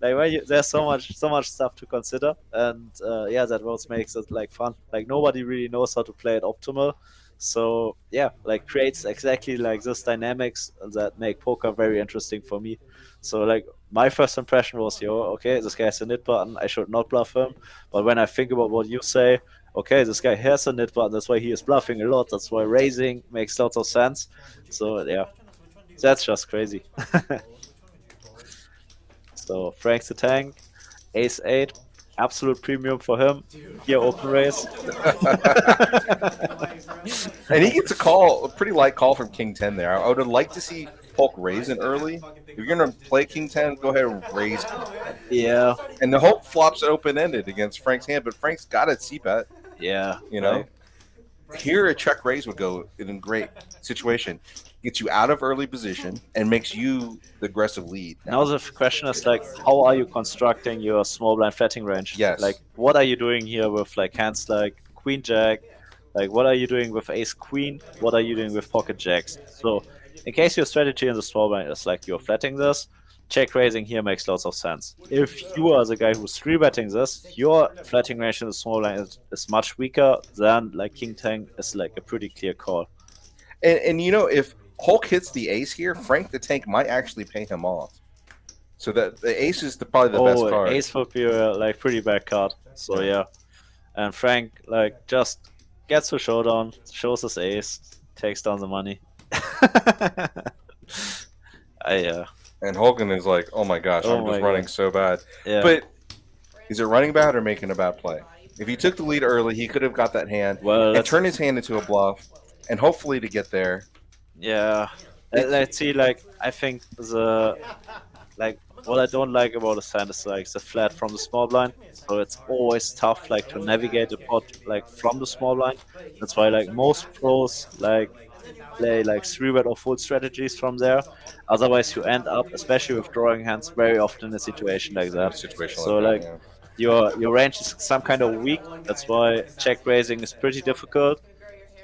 like there's so much stuff to consider, and yeah, that what makes it like fun. Like nobody really knows how to play it optimal. So yeah, like creates exactly like this dynamics that make poker very interesting for me. So like my first impression was, okay, this guy has a knit button, I should not bluff him. But when I think about what you say, okay, this guy has a knit button, that's why he is bluffing a lot, that's why raising makes lots of sense. So yeah, that's just crazy. So Frank's the tank, ace 8, absolute premium for him. Here open raise. And he gets a pretty light call from King 10 there. I would have liked to see Hulk raise it early. If you're going to play King 10, go ahead and raise. Yeah, And the Hulk flops open-ended against Frank's hand, but Frank's got a C-bet, yeah. you know. Here, a check raise would go in a great situation. Gets you out of early position and makes you the aggressive lead. Now the question is like, how are you constructing your small blind flatting range? Yes. Like, what are you doing here with like hands like Queen Jack? Like, what are you doing with Ace Queen? What are you doing with Pocket Jacks? So, in case your strategy in the small blind is like you're flatting this, check raising here makes lots of sense. If you are the guy who's 3-betting this, your flatting range in the small blind is much weaker than like King 10 is like a pretty clear call. And if Hulk hits the ace here, Frank the Tank might actually pay him off. So that the ace is probably the best card. Ace would be like pretty bad card. So Yeah. yeah, and Frank like just gets to showdown, shows his ace, takes down the money. And Hogan is like, oh my gosh, Oh I'm just my running God. so bad. Yeah. But is it running bad or making a bad play? If he took the lead early, he could have got that hand Well, and let's- turned his hand into a bluff, and hopefully to get there. Yeah. Let's see. Like I think what I don't like about the sand is like the flat from the small blind. So it's always tough like to navigate the pot like from the small blind. That's why like most pros like play like 3-bet or full strategies from there. Otherwise you end up, especially with drawing hands, very often in a situation like that. Situation So like like that, yeah. your range is some kind of weak. That's why check raising is pretty difficult.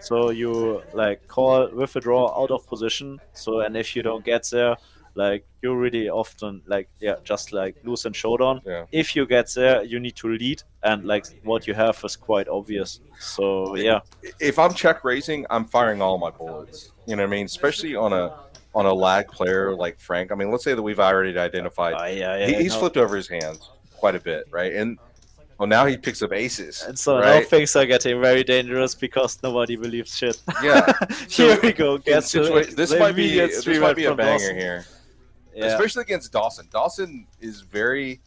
So you like call with a draw out of position. So and if you don't get there, like you really often like just like lose in showdown. Yeah. If you get there, you need to lead, and like what you have is quite obvious. So yeah, If I'm check raising, I'm firing all my bullets. You know what I mean? Especially on a lag player like Frank. I mean, let's say that we've already identified he's no. flipped over his hands quite a bit, right? And well, now he picks up aces. And so now right? things are getting very dangerous because nobody believes shit. Yeah. Here we go. In Gets this might be a banger here, Yeah. especially against Dawson. Dawson is very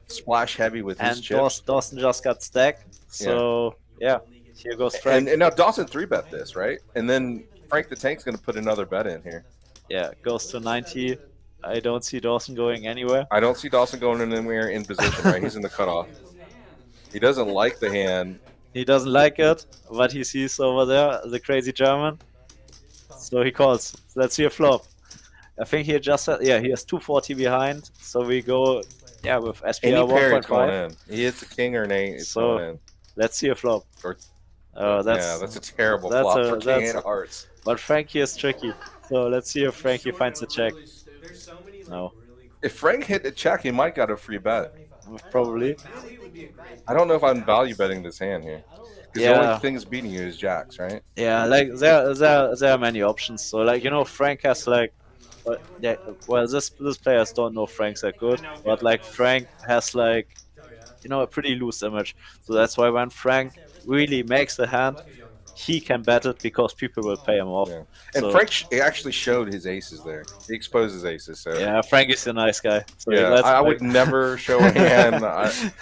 splash heavy with his And chips. Dawson just got stacked. So yeah, here goes Frank. And now Dawson 3-bet this, right? And then Frank the Tank's going to put another bet in here. Yeah, goes to 90. I don't see Dawson going anywhere. I don't see Dawson going anywhere in position, right? He's in the cutoff. He doesn't like the hand. He doesn't like it, but he sees over there the crazy German. So he calls. Let's see a flop. I think he adjusted. Yeah, he has 240 behind. So we go, with Any SPR pair it's going 1.5. in. He hits a king or an 8, it's So- going in. Let's see a flop. Or- That's a terrible that's flop a- for king that's- 8 of hearts. But Frankie is tricky. So let's see if Frankie finds a check. There's so many No, If Frank hit a check, he might got a free bet. probably. I don't know if I'm value betting this hand here. Because the Yeah. only things beating you is jacks, right? Yeah, like there are many options. So like Frank has like, this players don't know Frank's that good, but like Frank has like, a pretty loose image. So that's why when Frank really makes the hand, he can bet it because people will pay him off. Yeah. And So- Frank actually showed his aces there. He exposed his aces. So Yeah, Frank is a nice guy. So yeah, that's I like- would never show a hand,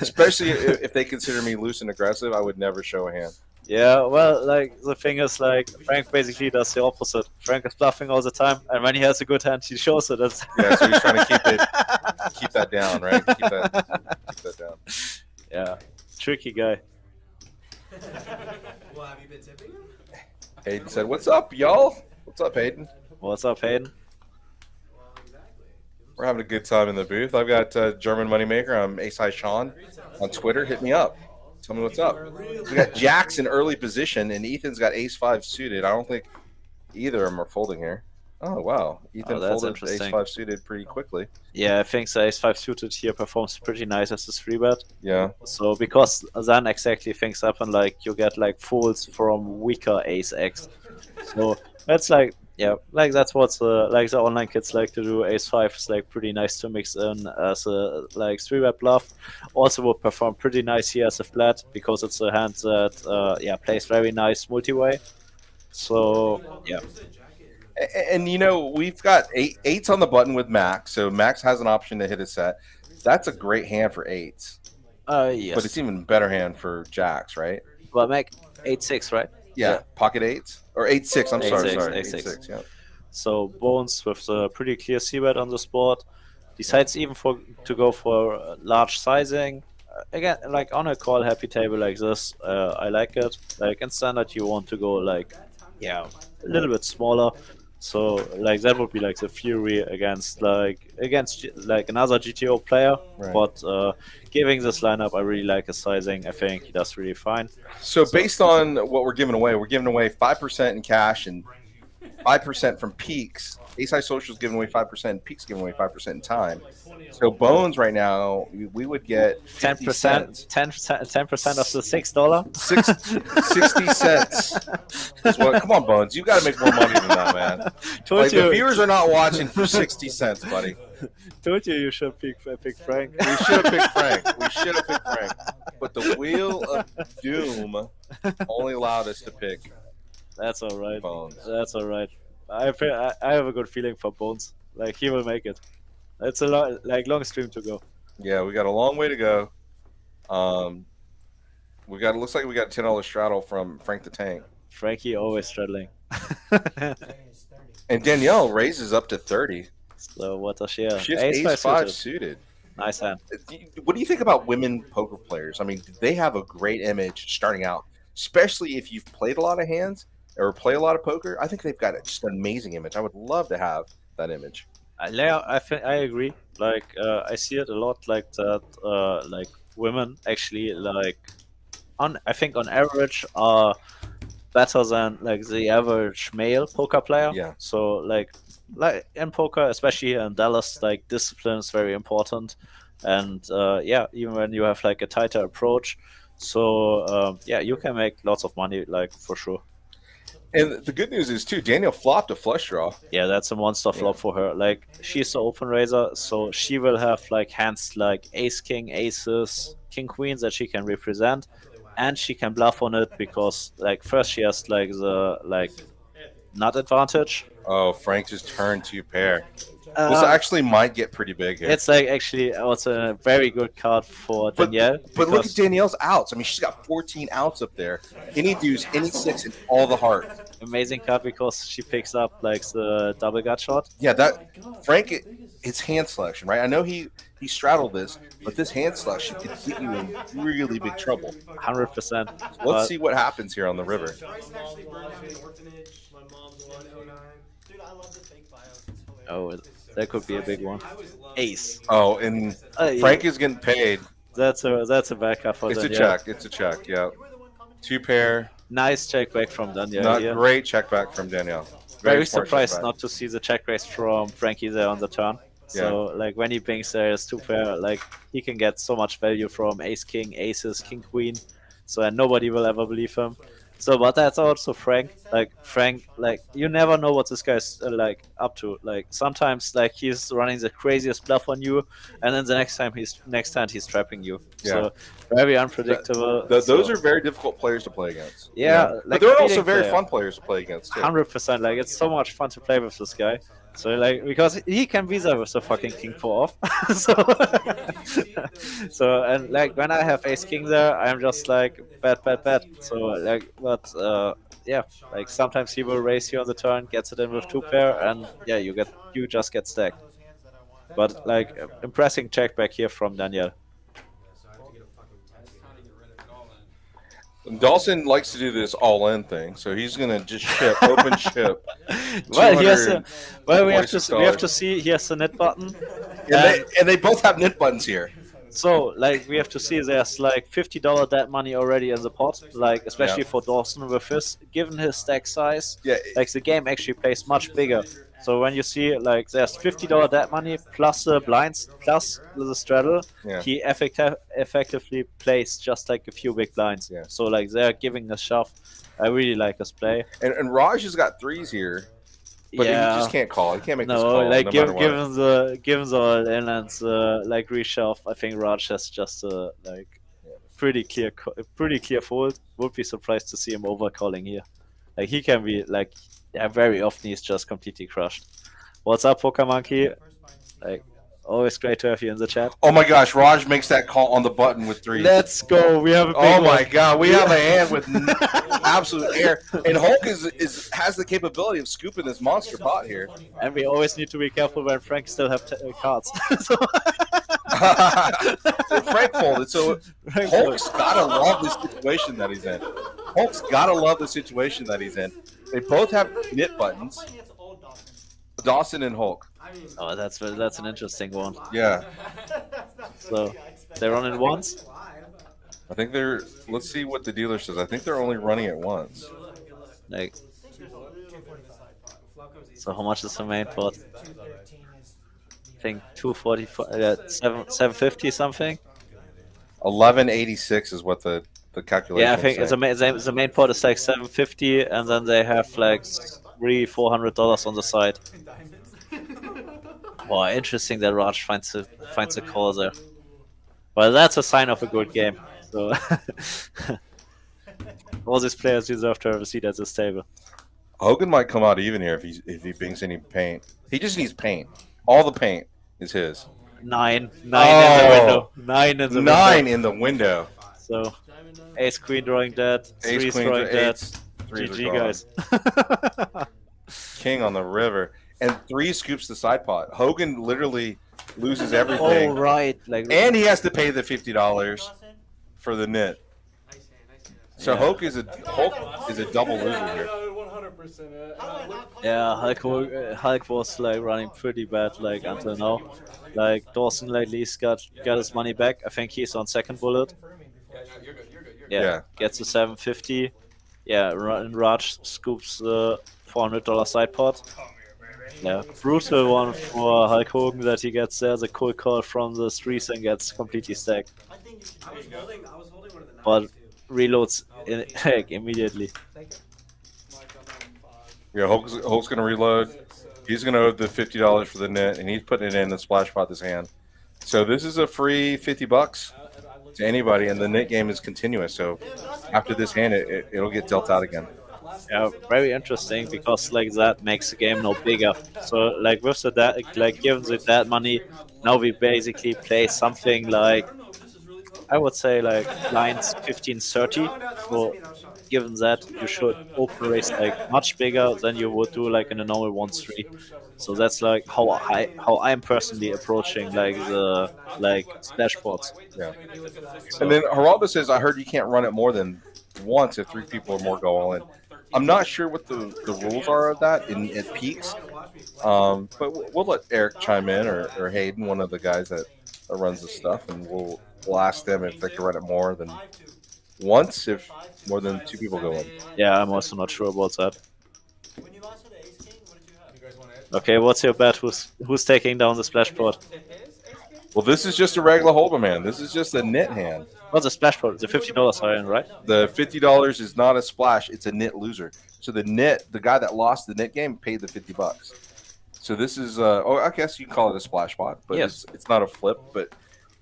especially if they consider me loose and aggressive. I would never show a hand. Yeah, well, like the thing is, like Frank basically does the opposite. Frank is bluffing all the time, and when he has a good hand, he shows it. That's... Yeah, so he's trying to keep that down, right? Keep that down. Yeah, tricky guy. Well, have you been tipping him? Hayden said, "What's up, y'all? What's up, Hayden? What's up, Hayden? Well, exactly. We're having a good time in the booth. I've got German Moneymaker. I'm Ace High Shaun on Twitter. Hit me up. Tell me what's up. We got Jacks in early position, and Ethan's got Ace 5 suited. I don't think either of them are folding here. Oh, wow. Ethan that's folded interesting. Ace 5 suited pretty quickly. Yeah, I think the Ace 5 suited here performs pretty nice as a 3-bet. Yeah. So because then exactly things happen, like you get like folds from weaker Ace X. So that's like, like that's what the online kids like to do. Ace 5 is like pretty nice to mix in as a like 3-bet bluff. Also would perform pretty nice here as a flat because it's a hand that plays very nice multi-way. So yeah. And we've got eights on the button with Max, so Max has an option to hit a set. That's a great hand for eights, Yes. but it's even better hand for jacks, right? Well, make 8-6, right? Yeah, pocket eights or 8-6. I'm sorry, 8-6. 8-6. Yeah. So Bones with the pretty clear c-bet on the spot decides even to go for large sizing. Again, like on a call happy table like this, I like it. Like in standard, you want to go like, a little bit smaller. So like that would be like the Fury against another GTO player. Right. But giving this lineup, I really like his sizing. I think he does really fine. So based on what we're giving away 5% in cash and 5% from Peaks. Ace High Social is giving away 5%. Peaks giving away 5% in time. So Bones right now, we would get 50 cents. 10% of the $6. 60 cents. Is what, come on, Bones. You got to make more money than that, man. Told Like, you, the viewers are not watching for 60 cents, buddy. told you should pick Frank. We should have picked Frank. But the Wheel of Doom only allowed us to pick That's all right. Bones. That's all right. I have a good feeling for Bones. Like he will make it. It's a long stream to go. Yeah, we got a long way to go. Looks like we got $10 straddle from Frank the Tank. Frankie always straddling. And Danielle raises up to 30. So what does she have? She has ace 5 suited. Nice hand. What do you think about women poker players? I mean, they have a great image starting out, especially if you've played a lot of hands or play a lot of poker. I think they've got just an amazing image. I would love to have that image. I agree. Like I see it a lot. Like that. Like women actually I think on average are better than like the average male poker player. Yeah. So like in poker, especially in Dallas, like discipline is very important, and even when you have like a tighter approach, so you can make lots of money, like for sure. And the good news is too, Danielle flopped a flush draw. Yeah, that's a monster flop for her. Like she's the open raiser, so she will have like hands like ace king, aces, king queens that she can represent, and she can bluff on it because like first she has like the nut advantage. Oh, Frank just turned 2 pair. This actually might get pretty big here. It's like actually also a very good card for Danielle. But look at Danielle's outs. I mean, she's got 14 outs up there. Any deuce, any 6, and all the heart. Amazing card because she picks up like the double gut shot. Yeah, that Frank, his hand selection, right? I know he straddled this, but this hand selection could get you in really big trouble. 100%. Let's see what happens here on the river. Bryson actually burned down the orphanage. My mom's in one. 09. Dude, I love the fake bios. It's hilarious. Oh, that could be a big one. Ace. Oh, and Frank is getting paid. That's a bad card for It's a Danielle. check. It's a check. Yeah. 2 pair. Nice check back from Danielle Not here. great check back from Danielle. Very smart surprised check back. not to see the check raise from Frankie there on the turn. So like when he banks there is 2 pair, like he can get so much value from ace king, aces, king queen. So and nobody will ever believe him. So but that's also Frank. Like you never know what this guy's like up to. Like sometimes like he's running the craziest bluff on you, and then the next time he's trapping you. Yeah. So very unpredictable. Those are very difficult players to play against. Yeah, but like they're also feeding very player. fun players to play against too. 100%. Like it's so much fun to play with this guy. So like because he can be there with the fucking king 4 off. so and like when I have ace king there, I'm just like bet. So like but like sometimes he will raise you on the turn, gets it in with 2 pair, and you just get stacked. But like impressing check back here from Danielle. Dawson likes to do this all-in thing, so he's gonna just ship, open ship. Well, we have $246. to see. He has the knit button, And they both have knit buttons here. so like we have to see. There's like $50 dead money already in the pot. Like especially for Dawson with his given his stack size. Yeah. Like the game actually plays much bigger. So when you see like there's $50 dead money plus the blinds plus the straddle, Yeah. he effectively plays just like a few big blinds. Yeah. So like they're giving a shove. I really like his play. And Raj has got 3s here, but he just can't call. He can't make this No, call. like no matter what. given the all in and like reshove, I think Raj has just a pretty clear fold. Would be surprised to see him overcalling here. Like he can be like very often he's just completely crushed. What's up, Poker Monkey? Like always great to have you in the chat. Oh my gosh, Raj makes that call on the button with 3s. Let's go. We have a big Oh my one. god, we have a hand with absolute air. And Hulk has the capability of scooping this monster pot here. And we always need to be careful when Frank still have cards. So Frank folded, so Frank Hulk's gotta love this situation that he's in. Hulk's gotta love the situation that he's in. They both have knit buttons. Dawson and Hulk. Oh, that's an interesting one. Yeah. So they're running once. I think they're. Let's see what the dealer says. I think they're only running it once. Like So how much is the main pot? 213 is the I think amount. 245, 750 something. 1186 is what the calculation. Yeah, I think the main pot is like 750, and then they have like $300-400 on the side. Wow, interesting that Raj finds a call there. Well, that's a sign of a good game. So all these players deserve to have a seat at this table. Hogan might come out even here if he brings any paint. He just needs paint. All the paint is his. Nine in the Oh. window. 9 in the Nine window. in the window. So ace queen drawing dead, Ace, threes queen, drawing dead. eights, threes are GG gone. guys. King on the river. And 3 scoops the side pot. Hogan literally loses everything. Oh right, like And he has to pay the $50 for the knit. So Yeah. Hulk is a double loser here. 100%. yeah, Hulk was like running pretty bad like until now. Like Dawson like at least got his money back. I think he's on second bullet. Yeah, gets the 750. Yeah, and Raj scoops the $400 side pot. Yeah, brutal one for Hulk Hogan that he gets there. The cold call from the streets and gets completely stacked. I was holding one of the nines But too. reloads like, immediately. Yeah, Hulk's gonna reload. He's gonna owe the $50 for the knit, and he's putting it in the splash pot this hand. So this is a free $50 to anybody, and the knit game is continuous. So after this hand, it'll get dealt out again. Yeah, very interesting because like that makes the game no bigger. So like with the like given the that money, now we basically play something like I would say like lines 15-30. So given that you should open raise like much bigger than you would do like in a normal 1-3. So that's like how I'm personally approaching like the splash pots. Yeah. So, And then Geraldo says, I heard you can't run it more than once if 3 people or more go all in. I'm not sure what the rules are of that at peaks, but we'll let Eric chime in or Hayden, one of the guys that runs the stuff, and we'll ask them if they can run it more than once if more than 2 people go in. yeah, I'm also not sure about that. When you lost to the ace king, what did you have? Okay, what's your bet? Who's taking down the splash pot? Well, this is just a regular Hold'em hand. This is just a knit hand. What's the splash pot? The $50 iron, right? The $50 is not a splash; it's a knit loser. So the guy that lost the knit game, paid the $50. So this is, I guess you call it a splash pot, but Yes. it's not a flip. But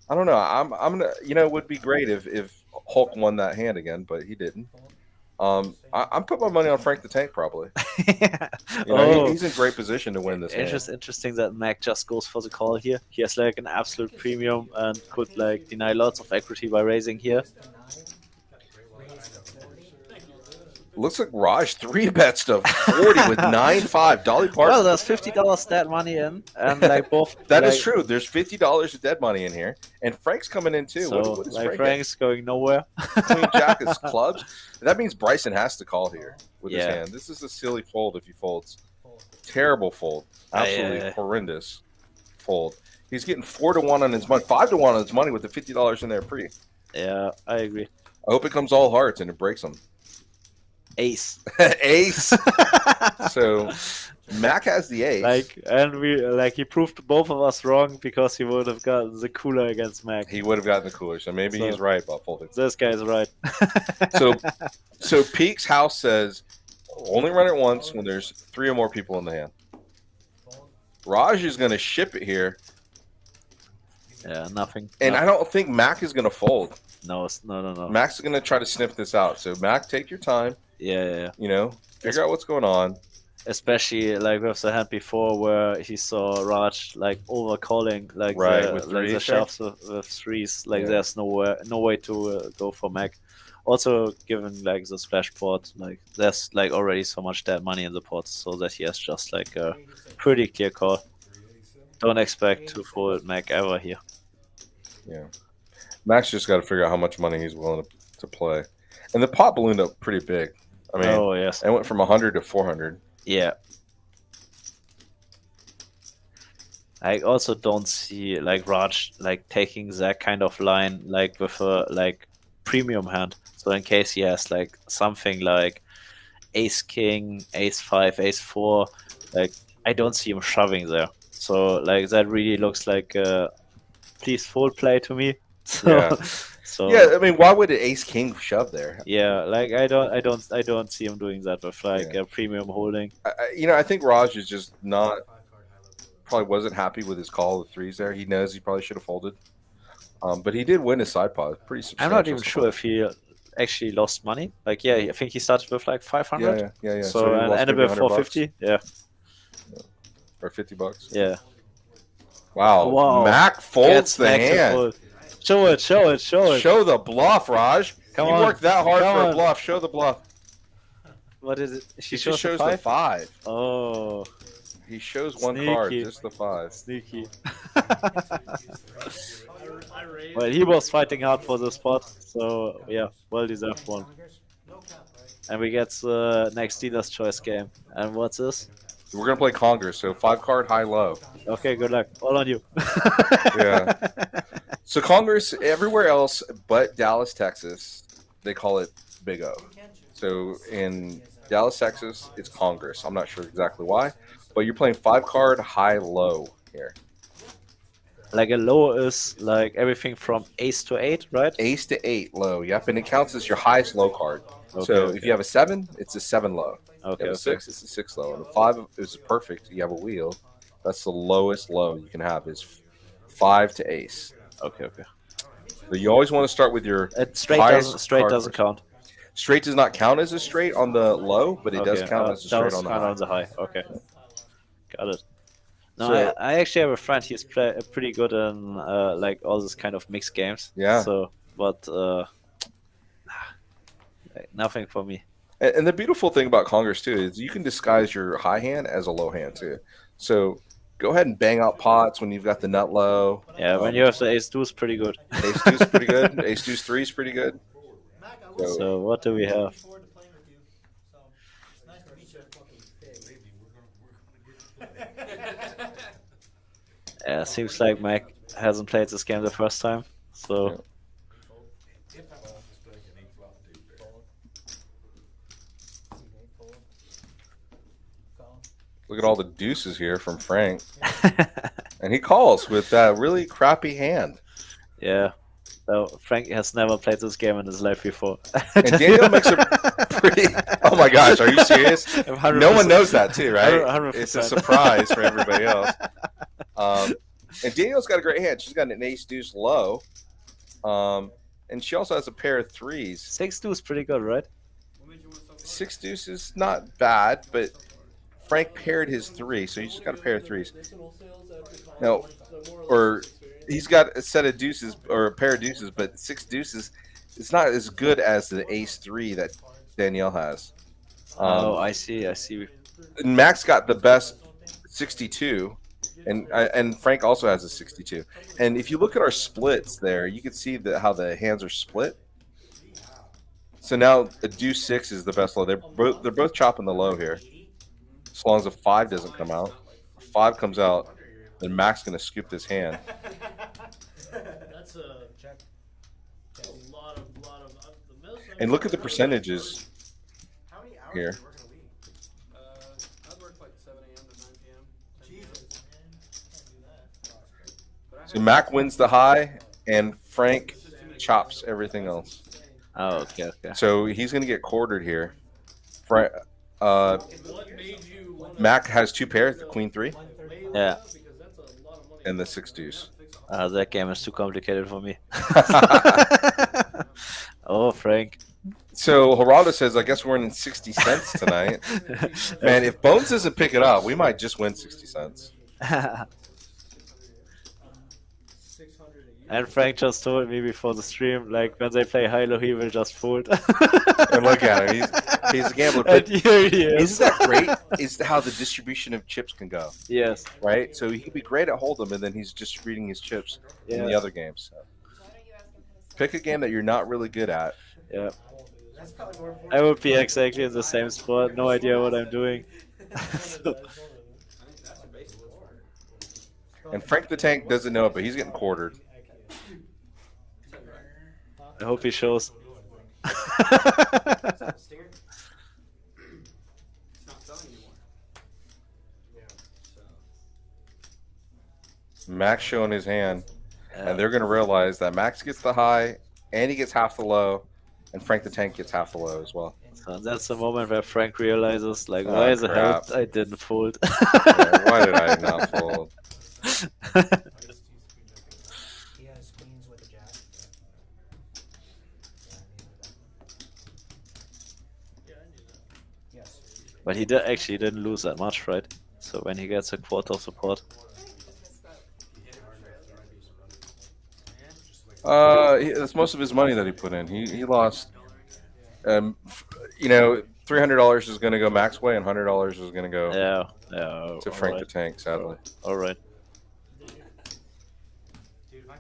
I don't know. I'm gonna, it would be great if Hulk won that hand again, but he didn't. I'm putting my money on Frank the Tank probably. He's in great position to win this hand. Interesting that Mac just goes for the call here. He has like an absolute premium and could like deny lots of equity by raising here. Looks like Raj 3-bets to 40 with 9-5. Dolly Parton. Well, there's $50 dead money in, and like both. That like, is true. There's $50 of dead money in here, and Frank's coming in too. So what is like Frank Frank's going nowhere. at? Queen Jack is clubs. That means Bryson has to call here with his Yeah. hand. This is a silly fold if he folds. Terrible fold. Absolutely horrendous fold. He's getting 4-1 on his money, 5-1 on his money with the $50 in there free. Yeah, I agree. I hope it comes all hearts and it breaks him. Ace. Ace. So Mac has the ace. He proved both of us wrong because he would have gotten the cooler against Mac. He would have gotten the cooler, so maybe he's right about folding. This guy's right. So Peak's house says only run it once when there's 3 or more people in the hand. Raj is going to ship it here, Yeah, nothing. and I don't think Mac is going to fold. No. Mac's going to try to sniff this out. So Mac, take your time. Yeah. Figure out what's going on. Especially like with the hand before where he saw Raj like over calling like With the threes shoves with threes. Like Yeah. there's no way to go for Mac. Also, given like the splash pot, like there's like already so much dead money in the pot, so that he has just like a pretty clear call. Don't expect to fold Mac ever here. Yeah. Mac's just got to figure out how much money he's willing to play. And the pot ballooned up pretty big. I mean, Oh yes, it went from 100 to 400. yeah. I also don't see like Raj like taking that kind of line like with a like premium hand. So in case he has like something like Ace King, Ace 5, Ace 4, like I don't see him shoving there. So like that really looks like please fold play to me. So Yeah. so Yeah, I mean, why would an ace king shove there? yeah, like I don't see him doing that with like Yeah. a premium holding. I think Raj is just not probably wasn't happy with his call with threes there. He knows he probably should have folded. But he did win his side pot. Pretty I'm substantial. not even sure if he actually lost money. Like yeah, I think he started with like 500. Yeah. So he and lost ended maybe with 100 bucks 450. Yeah, or $50. yeah. Wow. Wow. Mac folds Gets the Mac to hand. fold. Show it. Show the bluff, Raj. Come you on. worked that hard Come for on. a bluff. Show the bluff. What is it? She He shows just shows the the five. 5. Oh, He shows one card, Sneaky. just the 5. sneaky. I raised. Well, he was fighting hard for the spot, so yeah, well deserved one. And we get the next dealer's choice game. And what's this? We're gonna play Congress, so 5 card high low. Okay, good luck. All on you. Yeah. So Congress, everywhere else but Dallas, Texas, they call it Big O. So in Dallas, Texas, it's Congress. I'm not sure exactly why, but you're playing 5 card high low here. Like a low is like everything from ace to 8, right? Ace to 8 low. Yep, and it counts as your highest low card. Okay, so okay. if you have a 7, it's a 7 low. Okay, You have a okay. 6, it's a 6 low. And a 5 is perfect. You have a wheel. That's the lowest low you can have is 5 to ace. Okay, okay. So you always want to start with your Straight highest doesn't card doesn't first. count. Straight does not count as a straight on the low, but it does Okay, count as a straight does on the count high. on the high. Okay, got it. No, So- I actually have a friend. He's pretty good in like all this kind of mixed games. Yeah. So, but nothing for me. And the beautiful thing about Congress too is you can disguise your high hand as a low hand too. So go ahead and bang out pots when you've got the nut low. Yeah, when you have the ace deuce, pretty good. Ace deuce pretty good. Ace deuce 3 is pretty good. Mac, I will So- So what do we have? looking forward to playing with you. So it's nice to meet you. Yeah, seems like Mike hasn't played this game the first time. So Look at all the deuces here from Frank. And he calls with that really crappy hand. yeah. So Frank has never played this game in his life before. And Daniel makes a pretty. Oh my gosh, are you serious? 100%. No one knows that too, right? 100%. It's a surprise for everybody else. And Daniel's got a great hand. She's got an ace deuce low. And she also has a pair of threes. 6 deuce, pretty good, right? 6 deuce is not bad, but Frank paired his 3, so he's just got a pair of threes. No, or he's got a set of deuces or a pair of deuces, but 6 deuces it's not as good as the ace 3 that Danielle has. Oh, I see. And Max got the best 62, and Frank also has a 62. And if you look at our splits there, you can see how the hands are split. So now a deuce 6 is the best low. They're both chopping the low here. As long as a 5 doesn't come out. If 5 comes out, then Max gonna scoop this hand. That's a check. A lot of the most. And look at the percentages How many hours here. do you work in a week? I work like 7 a.m. to 9 p.m. Jesus, man. Can't do that. So Mac wins the high, and Frank chops everything else. Oh, okay. So he's gonna get quartered here. What made you want to Mac has 2 pairs, the queen 3 Yeah. because that's a lot of money. and the 6 deuce. That game is too complicated for me. Oh, Frank. So Geraldo says, I guess we're in 60 cents tonight. Man, if Bones doesn't pick it up, we might just win 60 cents. And Frank just told me before the stream, like when they play high-low, he will just fold. And look at him. He's a gambler. And But here he is. isn't that great? Is how the distribution of chips can go, Yes. right? So he could be great at Hold'em, and then he's distributing his chips in the Yeah. other games. So Why don't you ask him how to pick a game that you're not really good at. Yeah. That's probably more important. I would be exactly in the same spot. No idea what I'm doing. So, And Frank the Tank doesn't know it, but he's getting quartered. I hope he shows. Stinger? It's not selling anymore. Max showing his hand, Yeah. and they're going to realize that Max gets the high, and he gets half the low, and Frank the Tank gets half the low as well. So that's the moment where Frank realizes, like, Oh, why the hell crap. I didn't fold. Yeah, why did I not fold? He has queens with a jack. Yes. But he actually didn't lose that much, right? So when he gets a quarter of support. That's most of his money that he put in. He lost. $300 is going to go Max way, and $100 is going to go Yeah. to Frank the Tank. Sadly. All right.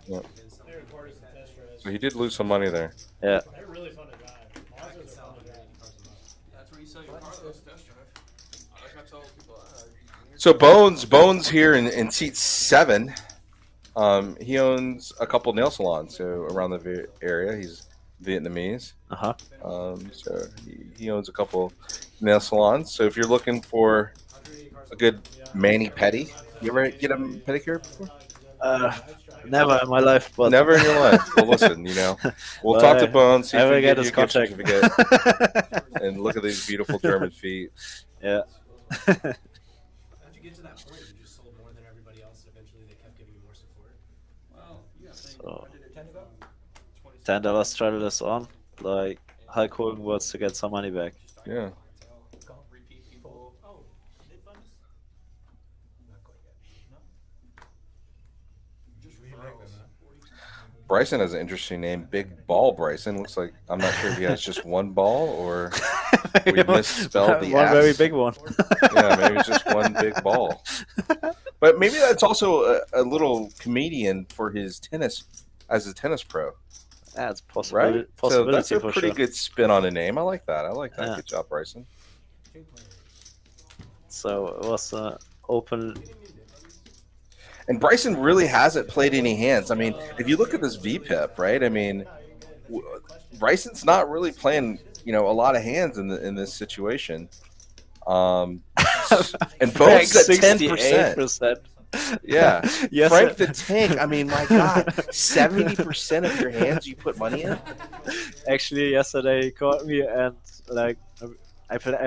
Yeah. So he did lose some money there. Yeah. They're really fun to drive. Mazdas are fun to drive. That's where you sell your car, those test drive. I like I tell people, So Bones here in seat 7. He owns a couple nail salons so around the area. He's Vietnamese. Uh-huh. So he owns a couple nail salons. So if you're looking for a good mani-pedi, you ever get a pedicure before? Never in my life, but Never in your life. Well, listen, we'll Well, talk to Bones, see I if will we get get his you a gift contact. certificate, and look at these beautiful German feet. Yeah. How'd you get to that point? You just sold more than everybody else, and eventually they kept giving you more support. well, yeah, So $10 $10 try this on. Like Hulk Hogan wants to get some money back. Yeah. repeat people. Oh, Not quite yet. No. just Bryson has an interesting name, Big Ball Bryson. Looks like I'm not sure if he has just one ball or we misspelled the one S. very big one. Yeah, maybe it's just one big ball. But maybe that's also a little comedian for his tennis as a tennis pro, That's right? So possibility that's a for pretty sure. good spin on a name. I like that. Yeah. Good job, Bryson. So it was open. And Bryson really hasn't played any hands. I mean, if you look at this VPIP, right? I mean, Bryson's not really playing, a lot of hands in this situation. And Bones at 10%. Yeah. Yes, Frank the Tank. I mean, my God, 70% of your hands you put money in. Actually, yesterday he called me and I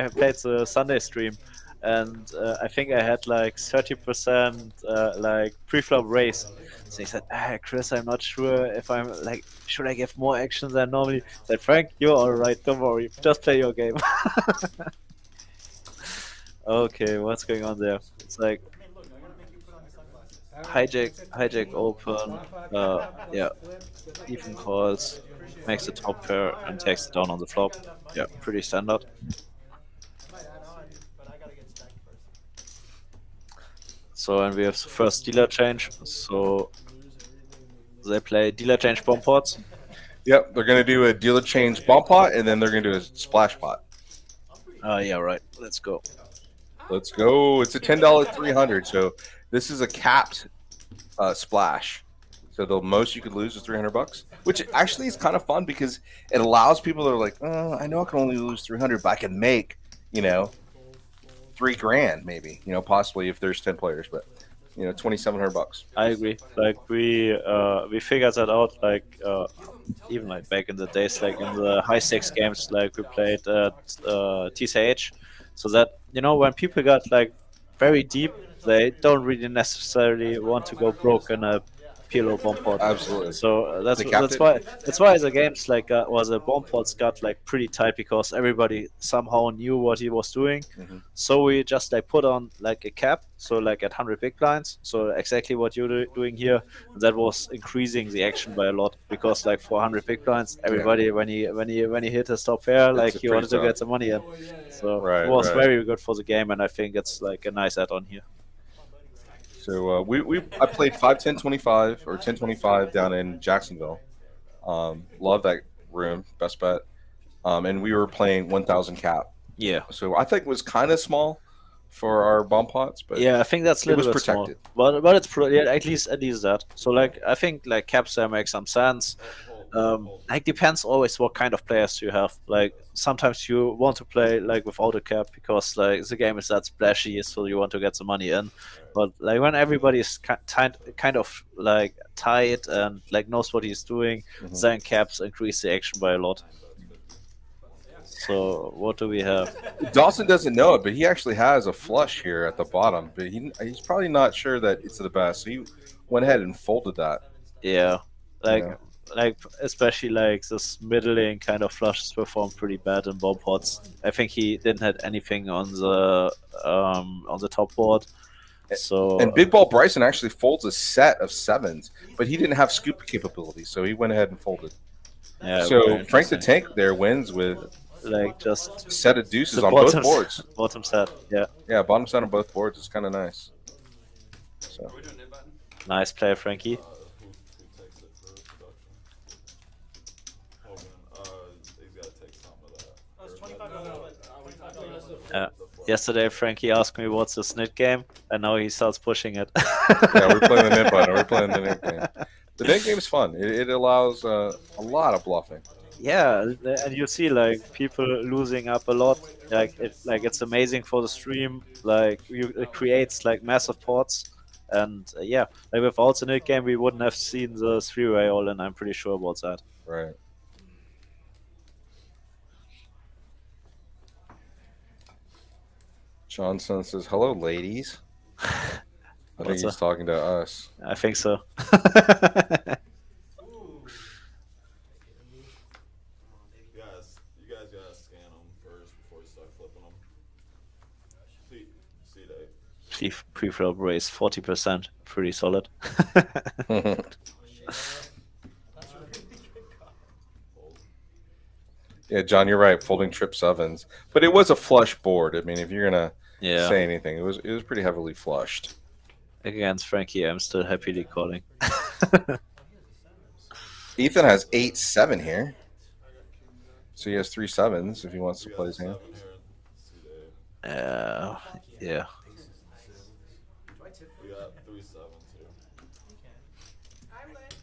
played the Sunday stream, and I think I had like 30% like pre-flop raise. So he said, Chris, I'm not sure if I'm like, should I give more action than normally? I said, Frank, you're all right. Don't worry. Just play your game. Okay, what's going on there? It's like hijack open. Yeah, even calls, makes the top pair and takes it down on the flop. Yeah, pretty standard. So and we have the first dealer change. So they play dealer change bomb pots. Yep, they're going to do a dealer change bomb pot, and then they're going to do a splash pot. Yeah, right. Let's go. Let's go. It's a $10 300. So this is a capped splash. So the most you could lose is $300, which actually is kind of fun because it allows people that are like, oh, I know I can only lose 300, but I can make, $3,000 maybe, possibly if there's 10 players, but $2,700. I agree. Like we figured that out. Like even like back in the days, like in the high stakes games, like we played at TCH. So that when people got like very deep, they don't really necessarily want to go broke in a PLO bomb pot. Absolutely. So They capped that's why the games like was a bomb pots got like pretty tight because everybody somehow knew what he was doing. Mm-hmm. So we just like put on like a cap, so like at 100 big blinds. So exactly what you're doing here, and that was increasing the action by a lot because like for 100 big blinds, everybody when he hit his top pair, like he wanted to get some money in. So it was very good for the game, and I think it's like a nice add-on here. So I played 5-10-25 or 10-25 down in Jacksonville. Love that room, best bet. And we were playing 1,000 cap. Yeah. So I think it was kind of small for our bomb pots, but yeah, I think that's a little bit protected. small. But it's at least that. So like I think like caps there make some sense. Like depends always what kind of players you have. Like sometimes you want to play like without a cap because like the game is that splashy, so you want to get the money in. But like when everybody is kind of like tight and like knows what he's doing, then caps increase the action by a lot. So what do we have? Dawson doesn't know it, but he actually has a flush here at the bottom. But he's probably not sure that it's the best. So he went ahead and folded that. Yeah, like Yeah. like especially like this middling kind of flushes performed pretty bad in bomb pots. I think he didn't have anything on the top board. So And Big Ball Bryson actually folds a set of sevens, but he didn't have scoop capability, so he went ahead and folded. yeah, So very Frank the interesting. Tank there wins with Like just a set of deuces the on both boards. bottom set. Yeah, Yeah, bottom set on both boards is kind of nice. So nice play, Frankie. Oh, it's $25. Yeah. Yesterday, Frankie asked me what's the snit game, and now he starts pushing it. yeah, we're playing the net button. We're playing the net game. The net game is fun. It allows a lot of bluffing. Yeah, and you see like people losing up a lot. Like it's amazing for the stream. Like it creates like massive pots, and yeah, like without the net game, we wouldn't have seen the three-way all in. I'm pretty sure about that. Right. Johnson says, "Hello, ladies." I think What's he's up? talking to us. I think so. You guys gotta scan them first before you start flipping them. See they. Pre-flop raise 40%, pretty solid. Yeah, John, you're right. Folding trip sevens, but it was a flush board. I mean, if you're gonna Yeah. say anything, it was pretty heavily flushed. Against Frankie, I'm still happily calling. Ethan has 8-7 here, so he has 3 sevens if he wants to play his hand. Yeah. We got 3 sevens here. I would. Get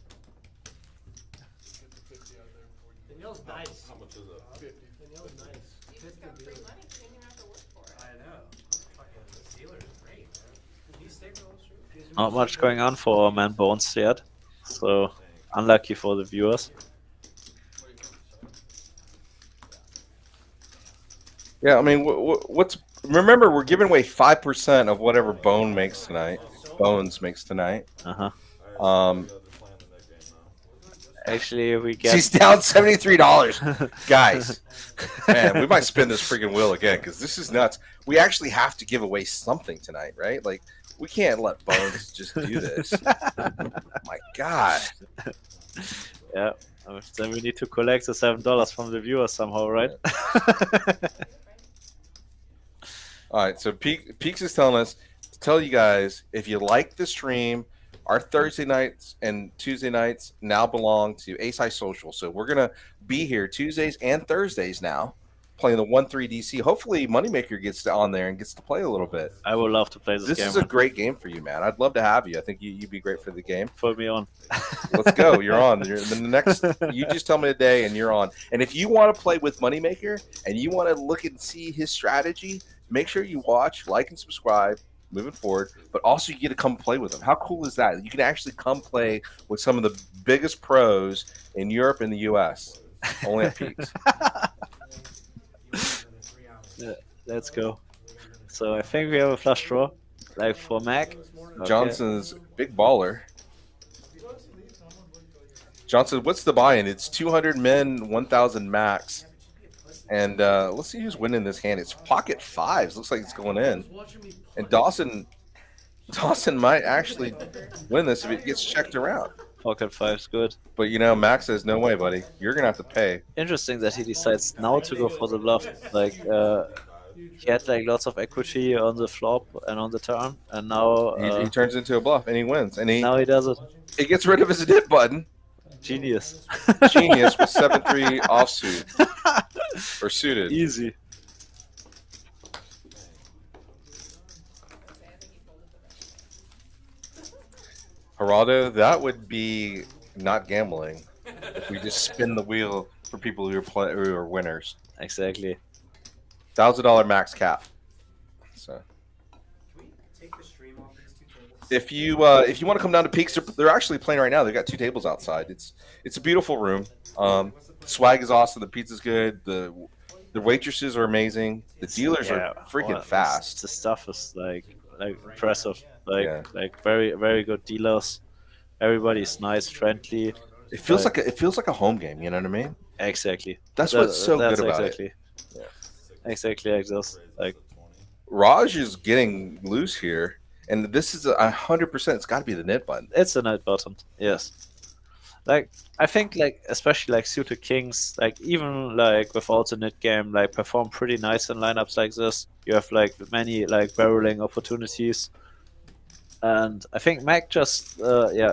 the 50 out of there before you. Danielle's nice. How much is it? 50. Danielle's nice. You just got free money. You didn't even have to work for it. I know. Fucking the Steelers is great, man. Did he stay for those shoes? Not much going on for Man Bones yet, so unlucky for the viewers. Yeah, I mean, what's remember we're giving away 5% of whatever Bones makes tonight. Uh-huh. Um, They're playing the net game now. Actually, we get She's down $73, guys. Man, we might spin this freaking wheel again because this is nuts. We actually have to give away something tonight, right? Like, we can't let Bones just do this. My God. yeah. Then we need to collect the $7 from the viewers somehow, right? All right, so Peaks is telling us to tell you guys if you like the stream, our Thursday nights and Tuesday nights now belong to Ace High Social. So we're gonna be here Tuesdays and Thursdays now, playing the 1-3 DC. Hopefully, Moneymaker gets on there and gets to play a little bit. I would love to play this This game. is a great game for you, man. I'd love to have you. I think you'd be great for the game. Put me on. Let's go. You're on. The next. You just tell me a day, and you're on. And if you want to play with Moneymaker and you want to look and see his strategy, make sure you watch, like, and subscribe. Moving forward, but also you get to come play with him. How cool is that? You can actually come play with some of the biggest pros in Europe and the U.S. Only at Peaks. Yeah, let's go. So I think we have a flush draw, like for Mac. Okay. Johnson's big baller. Johnson, what's the buy-in? It's 200 min, 1,000 max. And let's see who's winning this hand. It's pocket fives. Looks like it's going in. And Dawson might actually win this if it gets checked around. Pocket five's good. But, you know, Max says, no way, buddy. You're going to have to pay. Interesting that he decides now to go for the bluff. Like he had like lots of equity on the flop and on the turn, and now He turns into a bluff, and he wins. And now he does it. he gets rid of his dip button. Genius. Genius with 7-3 offsuit. Or suited. Easy. Geraldo, that would be not gambling. We just spin the wheel for people who are winners. Exactly. $1,000 max cap. So Can we take the stream off these two tables? if you want to come down to Peaks, they're actually playing right now. They've got 2 tables outside. It's a beautiful room. Swag is awesome. The pizza's good. The waitresses are amazing. The dealers are freaking well, fast. The stuff is like impressive. Like Yeah. like very very good dealers. Everybody's nice, friendly. It feels like a home game. You know what I mean? Exactly. That's what's so that's good about exactly. it. Yeah. Exactly like this. Like Raj is getting loose here, and this is 100%. It's got to be the knit button. it's a night button. Yes. Like I think like especially like suited kings, like even like without the knit game, like perform pretty nice in lineups like this. You have like many like barreling opportunities. And I think Mac just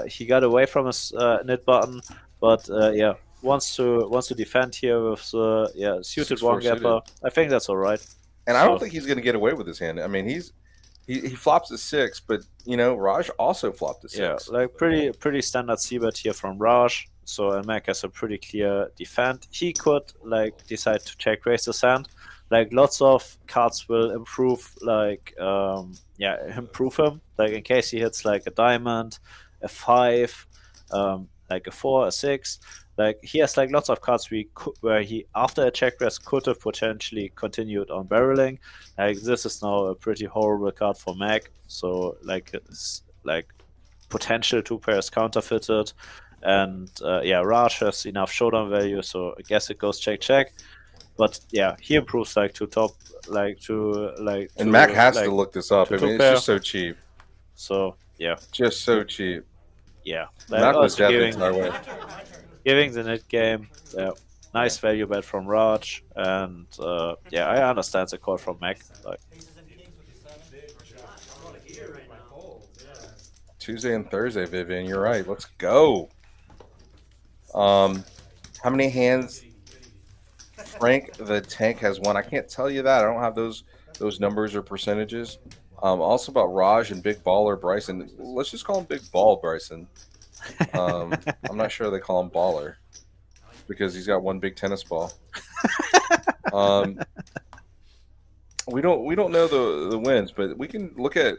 he got away from his knit button, but wants to defend here with the suited 6-4 one gapper. I think that's all right. And I don't So- think he's going to get away with his hand. I mean, he flops a 6, but Raj also flopped a 6. Yeah, like pretty standard c-bet here from Raj. So and Mac has a pretty clear defend. He could like decide to check raise his hand. Like lots of cards will improve improve him. Like in case he hits like a diamond, a 5, like a 4, a 6. Like he has like lots of cards where he after a check raise could have potentially continued on barreling. Like this is now a pretty horrible card for Mac. So like it's like potential 2 pairs counterfeited, and Raj has enough showdown value, so I guess it goes check. But yeah, he improves like to top And Mac has like, to look this up. I to mean, it's pair. just so cheap. So yeah, Just so cheap. yeah. Like, Mac was also definitely our way. giving the net game. Yeah, nice value bet from Raj, and I understand the call from Mac. Like Tuesday and Thursday, Vivian. You're right. Let's go. How many hands Frank the Tank has won? I can't tell you that. I don't have those numbers or percentages. Also about Raj and Big Baller Bryson. Let's just call him Big Ball Bryson. I'm not sure they call him Baller because he's got one big tennis ball. We don't know the wins, but we can look at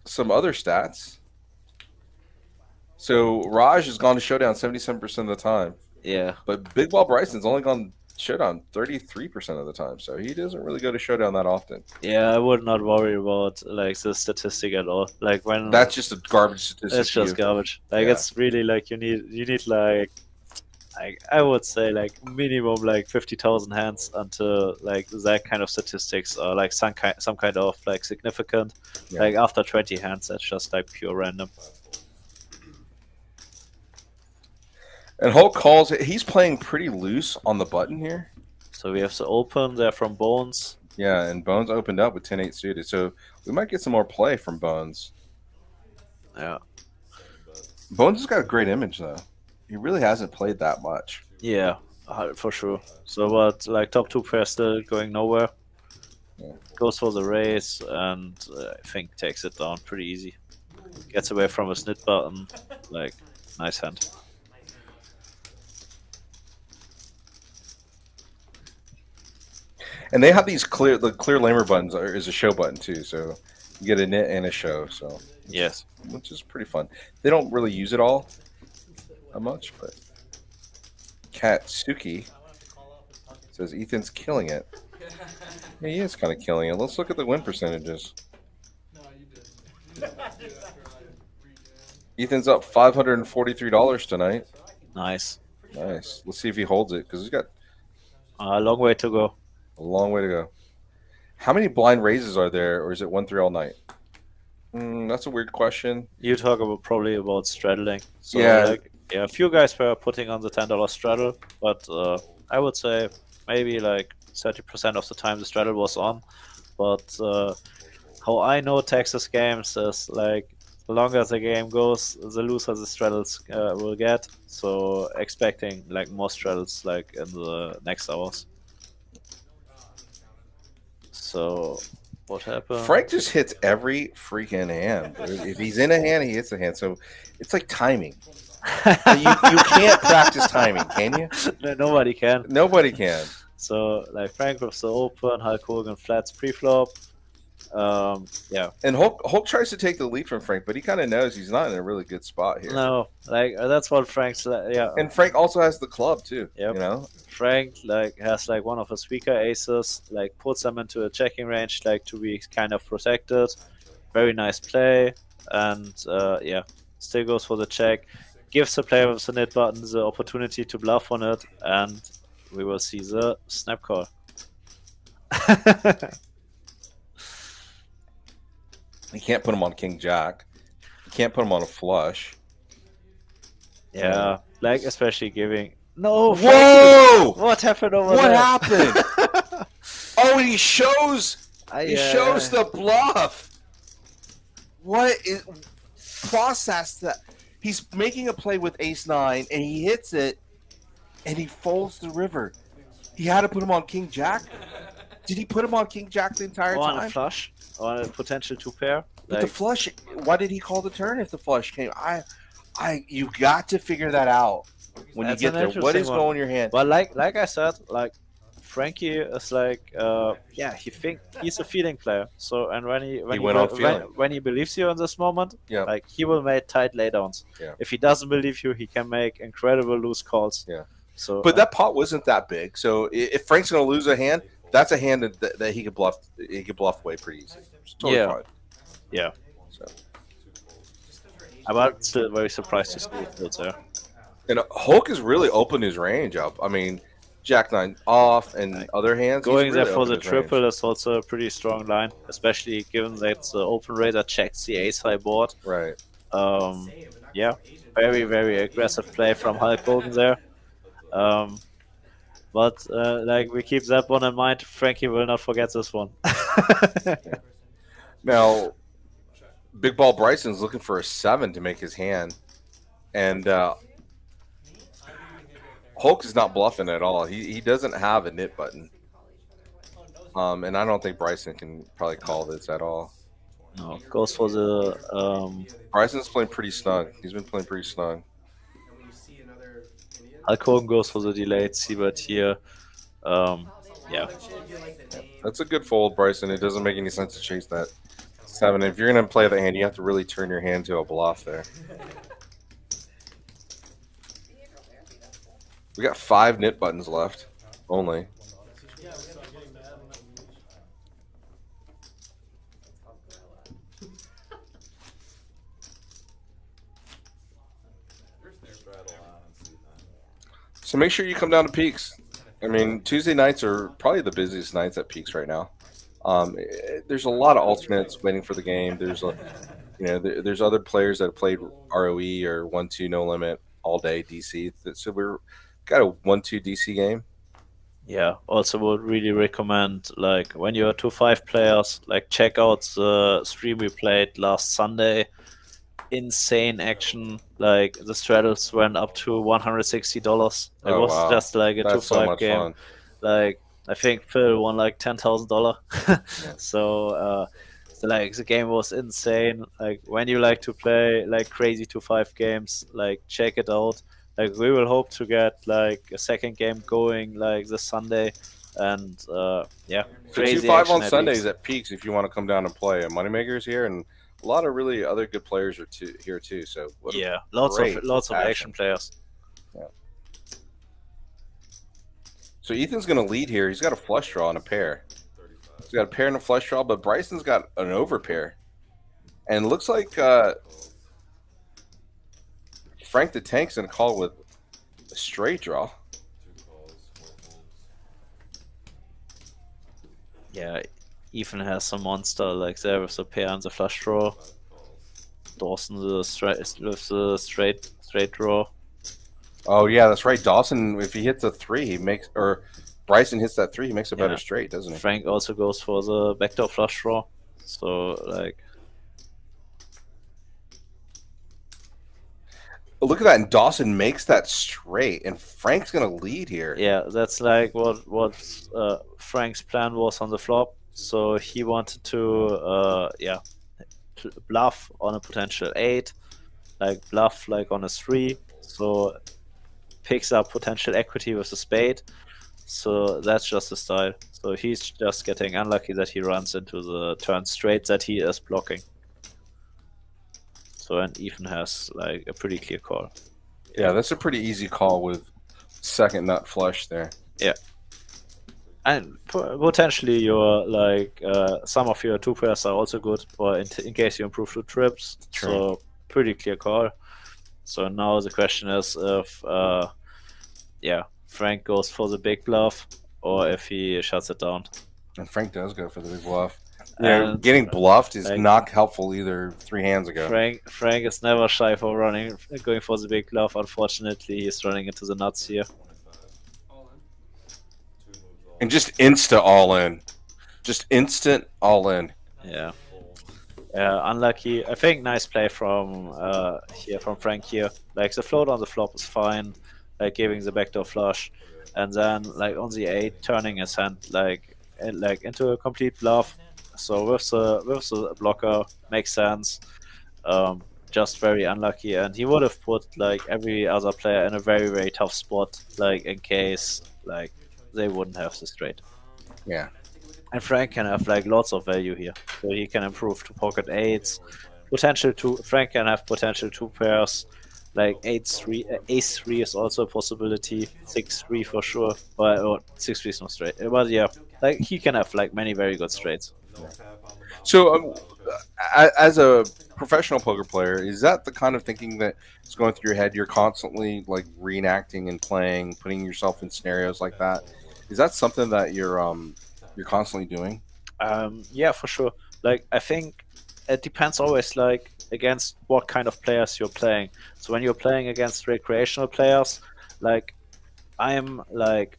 some other stats. So Raj has gone to showdown 77% of the time, yeah, but Big Ball Bryson's only gone showdown 33% of the time. So he doesn't really go to showdown that often. I would not worry about like the statistic at all. Like when That's just a garbage statistic. it's just garbage. Like Yeah. it's really like you need like I would say like minimum like 50,000 hands until like that kind of statistics are like some kind of like significant. Yeah. Like after 20 hands, that's just like pure random. And Hulk calls. He's playing pretty loose on the button here. So we have the open there from Bones. Yeah, and Bones opened up with 10-8 suited. So we might get some more play from Bones. Yeah. Bones has got a great image, though. He really hasn't played that much. Yeah, for sure. So but like top 2 pairs still going nowhere. Yeah. Goes for the race and I think takes it down pretty easy. Gets away from a snit button. Like nice hand. And they have these clear lamer buttons is a show button too, so you get a knit and a show, so Yes. which is pretty fun. They don't really use it all that much, but Katsuki says Ethan's killing it. Yeah, he is kind of killing it. Let's look at the win percentages. No, you didn't. Ethan's up $543 tonight. Nice. Nice. Let's see if he holds it because he's got A long way to go. a long way to go. How many blind raises are there, or is it 1-3 all night? That's a weird question. You talk about probably about straddling. So Yeah. like, a few guys were putting on the $10 straddle, but I would say maybe like 30% of the time the straddle was on. But how I know Texas games is like the longer the game goes, the looser the straddles will get. So expecting like more straddles like in the next hours. So what happened? Frank just hits every freaking hand. If he's in a hand, he hits a hand. So it's like timing. You can't practice timing, can you? No, nobody can. Nobody can. So like Frank with the open, Hulk Hogan flats pre-flop. Yeah. And Hulk tries to take the lead from Frank, but he kind of knows he's not in a really good spot here. No, like that's what Frank's yeah. And Frank also has the club too. Yep. You know, Frank like has like one of his weaker aces, like puts them into a checking range, like to be kind of protected. Very nice play, and yeah, still goes for the check. Gives the player with the nit button the opportunity to bluff on it, and we will see the snap call. you can't put him on King Jack. You can't put him on a flush. Yeah, like especially giving. No, Whoa! what happened over What there? happened? Oh, and he shows. He Yeah. shows the bluff. What is process that? He's making a play with Ace 9, and he hits it, and he folds the river. He had to put him on King Jack. Did he put him on King Jack the entire on time? a flush, on a potential two pair. But the flush. Why did he call the turn if the flush came? You got to figure that out when That's you get an there. What interesting is one. going in your hand? But like I said, like Frankie is like yeah, he's a feeling player. So and when he went on feeling. when he believes you in this moment, Yeah. like he will make tight laydowns. Yeah. If he doesn't believe you, he can make incredible loose calls. Yeah. So But that pot wasn't that big. So if Frank's going to lose a hand, that's a hand that he could bluff. He could bluff away pretty easy. It's totally Yeah. fine. yeah, So. I'm still very surprised to see it there. And Hulk has really opened his range up. I mean, Jack 9 off and other hands. he's Going really there for opened the his range. triple is also a pretty strong line, especially given that the open raiser checks the ace high board. Right. Yeah, very, very aggressive play from Hulk Hogan there. But like we keep that one in mind, Frankie will not forget this one. Now, Big Ball Bryson's looking for a 7 to make his hand. And Hulk is not bluffing at all. He doesn't have a nit button. And I don't think Bryson can probably call this at all. No, goes for the Bryson's playing pretty snug. He's been playing pretty snug. And when you see another Indian, Hulk Hogan goes for the delayed C-bet here. Yeah, That's a good fold, Bryson. It doesn't make any sense to chase that 7. If you're going to play that hand, you have to really turn your hand to a bluff there. We got 5 nit buttons left, only. So make sure you come down to Peaks. I mean, Tuesday nights are probably the busiest nights at Peaks right now. There's a lot of alternates waiting for the game. There's there's other players that have played ROE or 1-2 no limit all day DC. So we're got a 1-2 DC game. yeah. Also, would really recommend like when you're 2-5 players, like check out the stream we played last Sunday. Insane action! Like the straddles went up to $160. It Oh, was wow. just like a That's so 2-5 much game. fun. Like I think Phil won like $10,000. So like the game was insane. Like when you like to play like crazy 2-5 games, like check it out. Like we will hope to get like a second game going like this Sunday, and yeah, So crazy 2-5 action on at Sundays least. at Peaks if you want to come down and play. Moneymaker's here, and a lot of really other good players are here too. So what a Yeah, lots great of action. action players. So Ethan's going to lead here. He's got a flush draw and a pair. He's got a pair and a flush draw, but Bryson's got an overpair. And it looks like Frank the Tank's going to call with a straight draw. Yeah, Ethan has some monster like there with the pair and the flush draw. Dawson with the straight draw. Oh, yeah, that's right. Dawson, if he hits a 3, he makes, or Bryson hits that 3, he makes a better Yeah. straight, doesn't he? Frank also goes for the backdoor flush draw. So like Look at that, and Dawson makes that straight, and Frank's going to lead here. yeah, that's like what Frank's plan was on the flop. So he wanted to bluff on a potential 8, like bluff like on a 3, so picks up potential equity with the spade. So that's just the style. So he's just getting unlucky that he runs into the turn straight that he is blocking. So and even has like a pretty clear call. Yeah, that's a pretty easy call with second nut flush there. Yeah. And potentially your like some of your two pairs are also good, or in case you improve to trips. True. So pretty clear call. So now the question is if Frank goes for the big bluff or if he shuts it down. And Frank does go for the big bluff. Yeah, And, getting bluffed is like, not helpful either 3 hands ago. Frank is never shy for going for the big bluff. Unfortunately, he's running into the nuts here. 25. All in. 2 moves all. And just instant all in. Just instant all in. Yeah. Unlucky. I think nice play from Frank here. Like the float on the flop is fine, like giving the backdoor flush, and then like on the 8 turning his hand like into a complete bluff. So with the blocker makes sense. Just very unlucky, and he would have put like every other player in a very very tough spot, like in case like they wouldn't have the straight. Yeah. And Frank can have like lots of value here, so he can improve to pocket 8s. Frank can have potential 2 pairs, like 8-3, ace-3 is also a possibility, 6-3 for sure, but 6-3 is not straight. But yeah, like he can have like many very good straights. No tap on the bottom. So, as a professional poker player, is that the kind of thinking that is going through your head? You're constantly like reenacting and playing, putting yourself in scenarios like that. Is that something that you're constantly doing? Yeah, for sure. Like I think it depends always like against what kind of players you're playing. So when you're playing against recreational players, like I'm like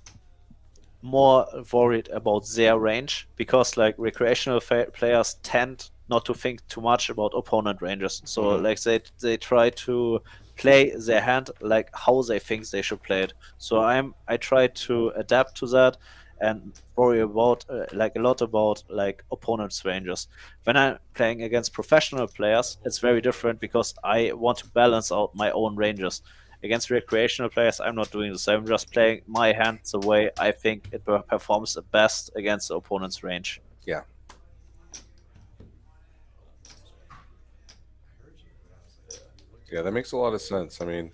more worried about their range because like recreational players tend not to think too much about opponent ranges. So Mhm. like they try to play their hand like how they think they should play it. So I try to adapt to that and worry about like a lot about like opponents' ranges. When I'm playing against professional players, it's very different because I want to balance out my own ranges. Against recreational players, I'm not doing this. I'm just playing my hand the way I think it performs the best against the opponent's range. Yeah. Yeah, that makes a lot of sense. I mean,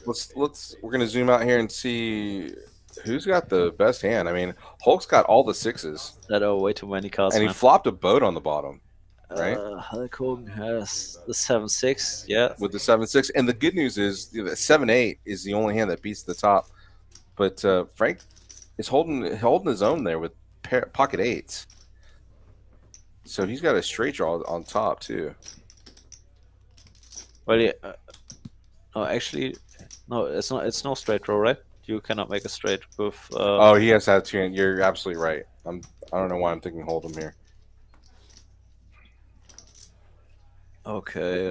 we're gonna zoom out here and see who's got the best hand. I mean, Hulk's got all the 6s, That are way too many cards, and he man. flopped a boat on the bottom, right? Hulk Hogan has the 7-6, yeah. With the 7-6. And the good news is the 7-8 is the only hand that beats the top. But Frank is holding his own there with pocket 8s. So he's got a straight draw on top too. Well, yeah. No, actually, no. It's not. It's no straight draw, right? You cannot make a straight with. Oh, he has to have 2 hands. You're absolutely right. I don't know why I'm thinking hold'em here. Okay.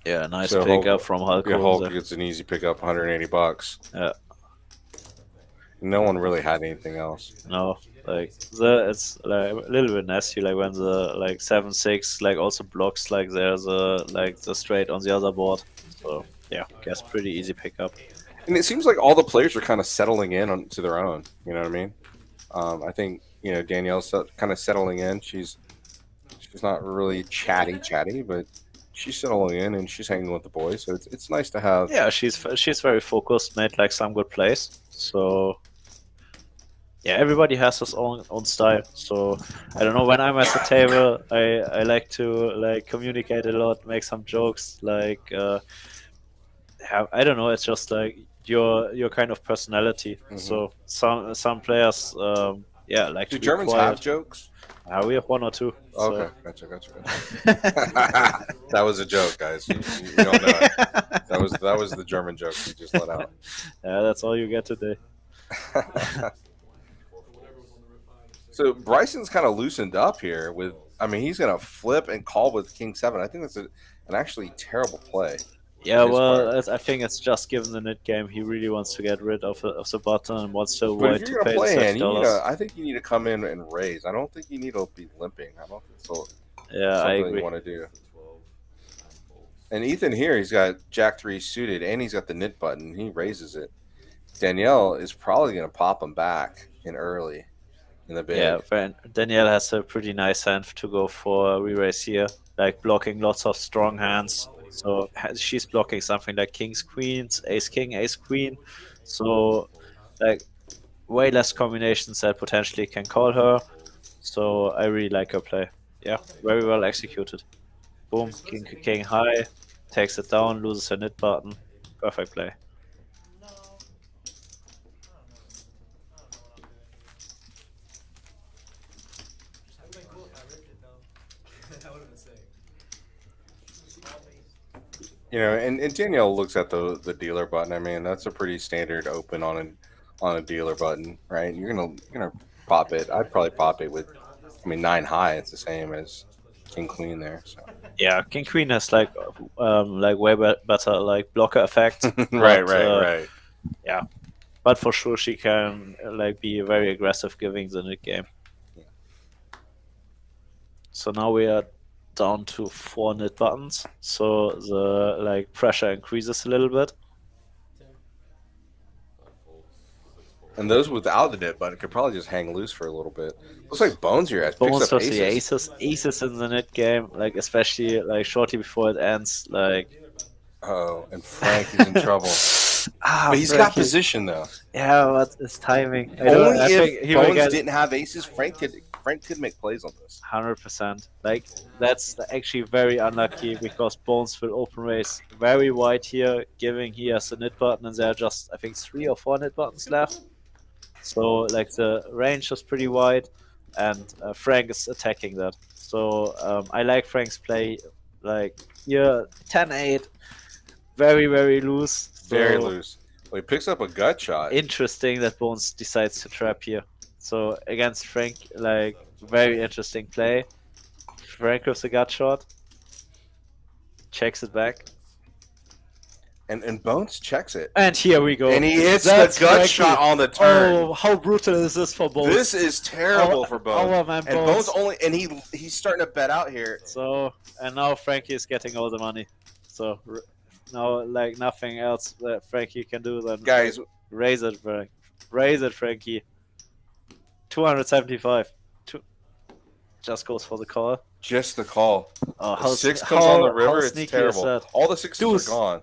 Yeah, nice So pick Hulk- up from Hulk. Yeah, Hogan Hulk there. gets an easy pickup, $180. Yeah. No one really had anything else. No, like it's like a little bit nasty. Like when the like 7-6 like also blocks like there's a like the straight on the other board. So yeah, guess pretty easy pickup. And it seems like all the players are kind of settling in to their own. You know what I mean? I think Danielle's kind of settling in. She's not really chatty, but she's settling in and she's hanging with the boys. So it's nice to have. Yeah, she's very focused, made like some good plays. So yeah, everybody has his own style. So I don't know, when I'm at the table, I like to like communicate a lot, make some jokes. Like I don't know, it's just like your kind of personality. Mhm. So some players like Do to be Germans quiet. have jokes? We have 1 or 2. So. Okay, gotcha. That was a joke, guys. You don't know it. That was the German joke you just let out. Yeah, that's all you get today. So Bryson's kind of loosened up here with. I mean, he's gonna flip and call with King 7. I think that's an actually terrible play. Yeah, his well, part. I think it's just given the net game. He really wants to get rid of the button and wants to But avoid if to you're pay gonna the play in, $6. I think you need to come in and raise. I don't think you need to be limping. I don't think so. Yeah, I something agree. you want to do. 12, 9 folds. And Ethan here, he's got Jack 3 suited, and he's got the knit button. He raises it. Danielle is probably going to pop him back in early in the Yeah, big. Danielle has a pretty nice hand to go for a re-raise here, like blocking lots of strong hands. So she's blocking something like kings, queens, ace king, ace queen. So like way less combinations that potentially can call her. So I really like her play. Yeah, very well executed. Boom, king king high, takes it down, loses her knit button. Perfect play. No. I don't know. I don't know what I'm doing here. It would have been cool if I ripped it though. That would have been sick. And Danielle looks at the dealer button. I mean, that's a pretty standard open on a dealer button, right? You're gonna pop it. I'd probably pop it with, 9 high. It's the same as king queen there. So Yeah, king queen has like way better like blocker effect. right. Yeah, but for sure she can like be very aggressive giving the knit game. Yeah. So now we are down to 4 knit buttons, so the like pressure increases a little bit. 5 folds, 6 folds. And those without the knit button could probably just hang loose for a little bit. Looks like Bones here has picks Bones up versus the aces. aces in the knit game, like especially like shortly before it ends, like Oh, and Frank is in trouble. But he's got Frankie. position though. Yeah, but it's timing. Only I think if he will Bones get didn't have aces, Frank could make plays on this. 100%. Like that's actually very unlucky because Bones will open race very wide here, giving he has a knit button, and there are just I think 3 or 4 knit buttons left. So like the range is pretty wide, and Frank is attacking that. So I like Frank's play. Like here, 10-8, very loose. So Very loose. Well, he picks up a gut shot. interesting that Bones decides to trap here. So against Frank, like very interesting play. Frank with the gut shot, checks it back, And Bones checks it. and here we go. And he hits That's the gut Frankie. shot on the turn. Oh, how brutal is this for Bones? This is terrible for Bones. Our man And Bones only he's starting to bet out here. So and now Frankie is getting all the money. So now like nothing else that Frankie can do than Guys, raise it, Frank. Raise it, Frankie. 275. Just goes for the call. just the call. Oh, The 6 comes on the river, it's sneaky is terrible. that? All the 6s Deuce. are gone.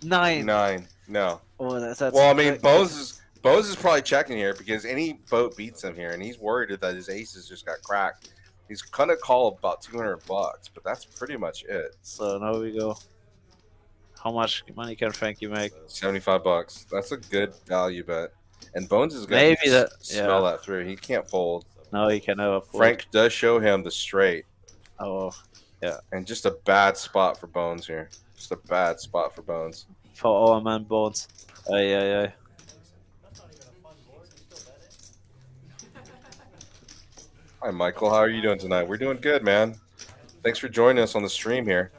9. 9. No. Oh, that's Well, I mean, Bones is probably checking here because any boat beats him here, and he's worried that his aces just got cracked. He's gonna call about $200, but that's pretty much it. So now we go. How much money can Frankie make? $75. That's a good value bet. And Bones is gonna Maybe that- smell yeah. that through. He can't fold. No, he can never fold. Frank does show him the straight, Oh, and just a bad spot for Bones here. Just a bad spot for Bones. for our man Bones. Aye. That's not even a fun board. You still bet it? Hi, Michael. How are you doing tonight? We're doing good, man. Thanks for joining us on the stream here.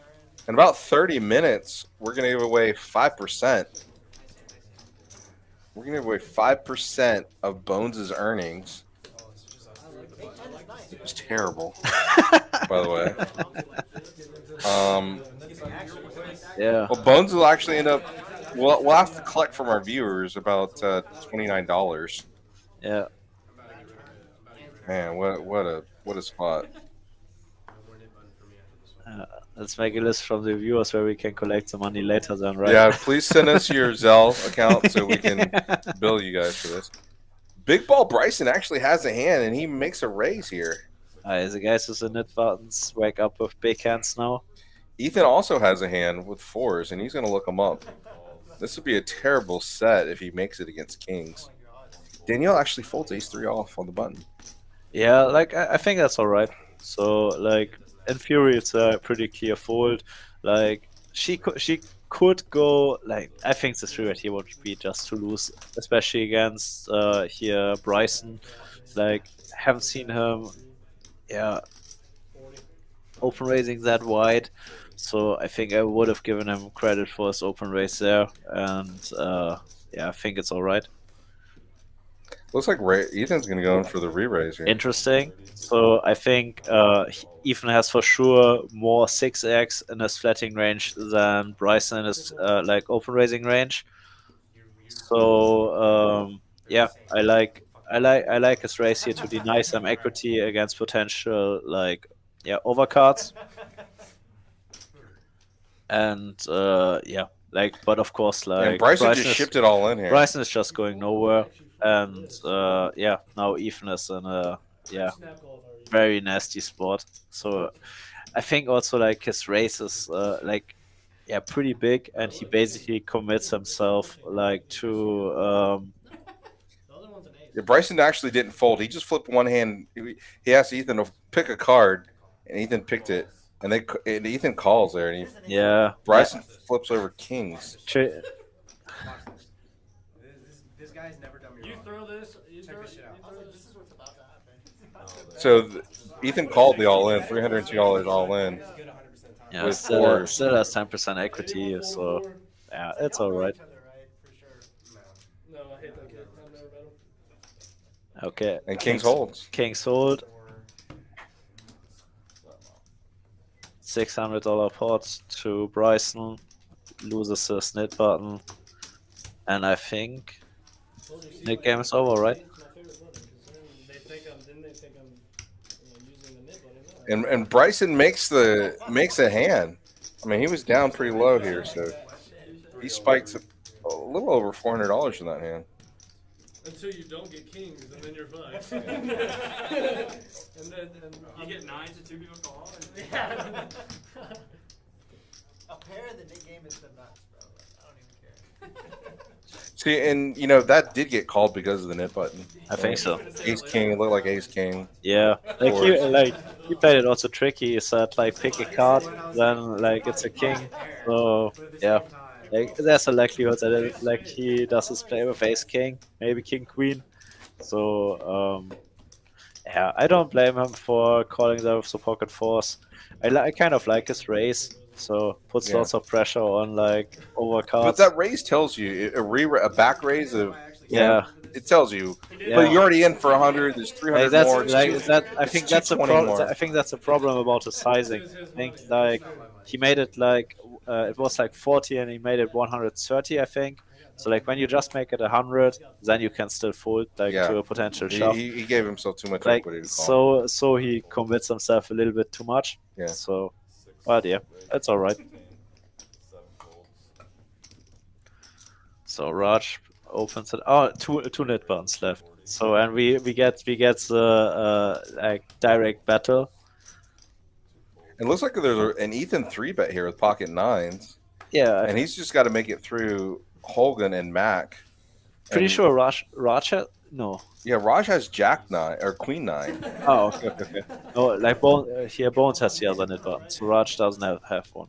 In about 30 minutes, we're going to give away 5%. We're going to give away 5% of Bones' earnings. It was terrible, by the way. Yeah. Well, Bones will actually end up. We'll have to collect from our viewers about $29. Yeah. Man, what a spot. No more knit button for me after this one. Let's make a list from the viewers where we can collect the money later then, right? Yeah, please send us your Zelle account so we can bill you guys for this. Big Ball Bryson actually has a hand, and he makes a raise here. The guys with the knit buttons wake up with big hands now. Ethan also has a hand with 4s, and he's going to look them up. This would be a terrible set if he makes it against kings. Danielle actually folds ace-3 off on the button. Yeah, like I think that's all right. So like in theory, it's a pretty clear fold. Like she could go like I think the 3-bet here would be just to lose, especially against here Bryson. Like haven't seen him, open raising that wide. So I think I would have given him credit for his open raise there, and I think it's all right. Looks like Ethan's going to go in for the re-raise here. Interesting. So I think Ethan has for sure more 6x in his flatting range than Bryson in his like open raising range. So yeah, I like his race here to deny some equity against potential like overcards. And yeah, like, but of course, like, and Bryson just shipped it all in here. Bryson is just going nowhere, and yeah, now Ethan is in a very nasty spot. So I think also like his race is like pretty big, and he basically commits himself like to Yeah, Bryson actually didn't fold. He just flipped one hand. He asked Ethan to pick a card, and Ethan picked it. And Ethan calls there, and Bryson flips over kings. This guy's never done me wrong. You throw this. Check this shit out. This is what's about to happen. So Ethan called the all in, $302 all in. This is good 100% time. Yeah, With still fours. has 10% equity, so yeah, it's all right. No. No, I hate that kid. I've never met him. Okay. And kings holds. Kings hold. $600 pot to Bryson. Loses the snit button. And I think the game is over, right? It's my favorite button because they think I'm using the nit button. No, And Bryson makes a hand. I mean, he was down pretty low here, so he spikes a little over $400 in that hand. until you don't get kings, and then you're fucked. and You get 9 to 2 people call. A pair of the Nick game is the nuts, bro. Like, I don't even care. See, and that did get called because of the nit button. I think so. Ace king, it looked like ace king. Yeah, he played it also tricky. He said like pick a card, then like it's a king. So yeah, like there's a likelihood that he does his play with ace king, maybe king queen. So yeah, I don't blame him for calling that with the pocket fours. I kind of like his raise. So puts lots of pressure on like overcards. But that raise tells you a back raise of it tells you. Yeah. But you're already in for 100. There's 300 more. I think that's a problem. I think that's a problem about the sizing. I think like he made it like it was like 40 and he made it 130. I think. So like when you just make it 100, then you can still fold like to a potential shove. He gave himself too much like equity to call. so he commits himself a little bit too much. Yeah. So, but yeah, that's all right. 7 folds. So Raj opens it. Oh, two net buttons left. So and we get the like direct battle. It looks like there's an Ethan 3-bet here with pocket nines. Yeah, And he's just got to make it through Holgan and Mac. pretty And- sure Raj had, no. Yeah, Raj has Jack 9 or Queen 9. Oh, okay. No, like here Bones has the other net button, so Raj doesn't have one.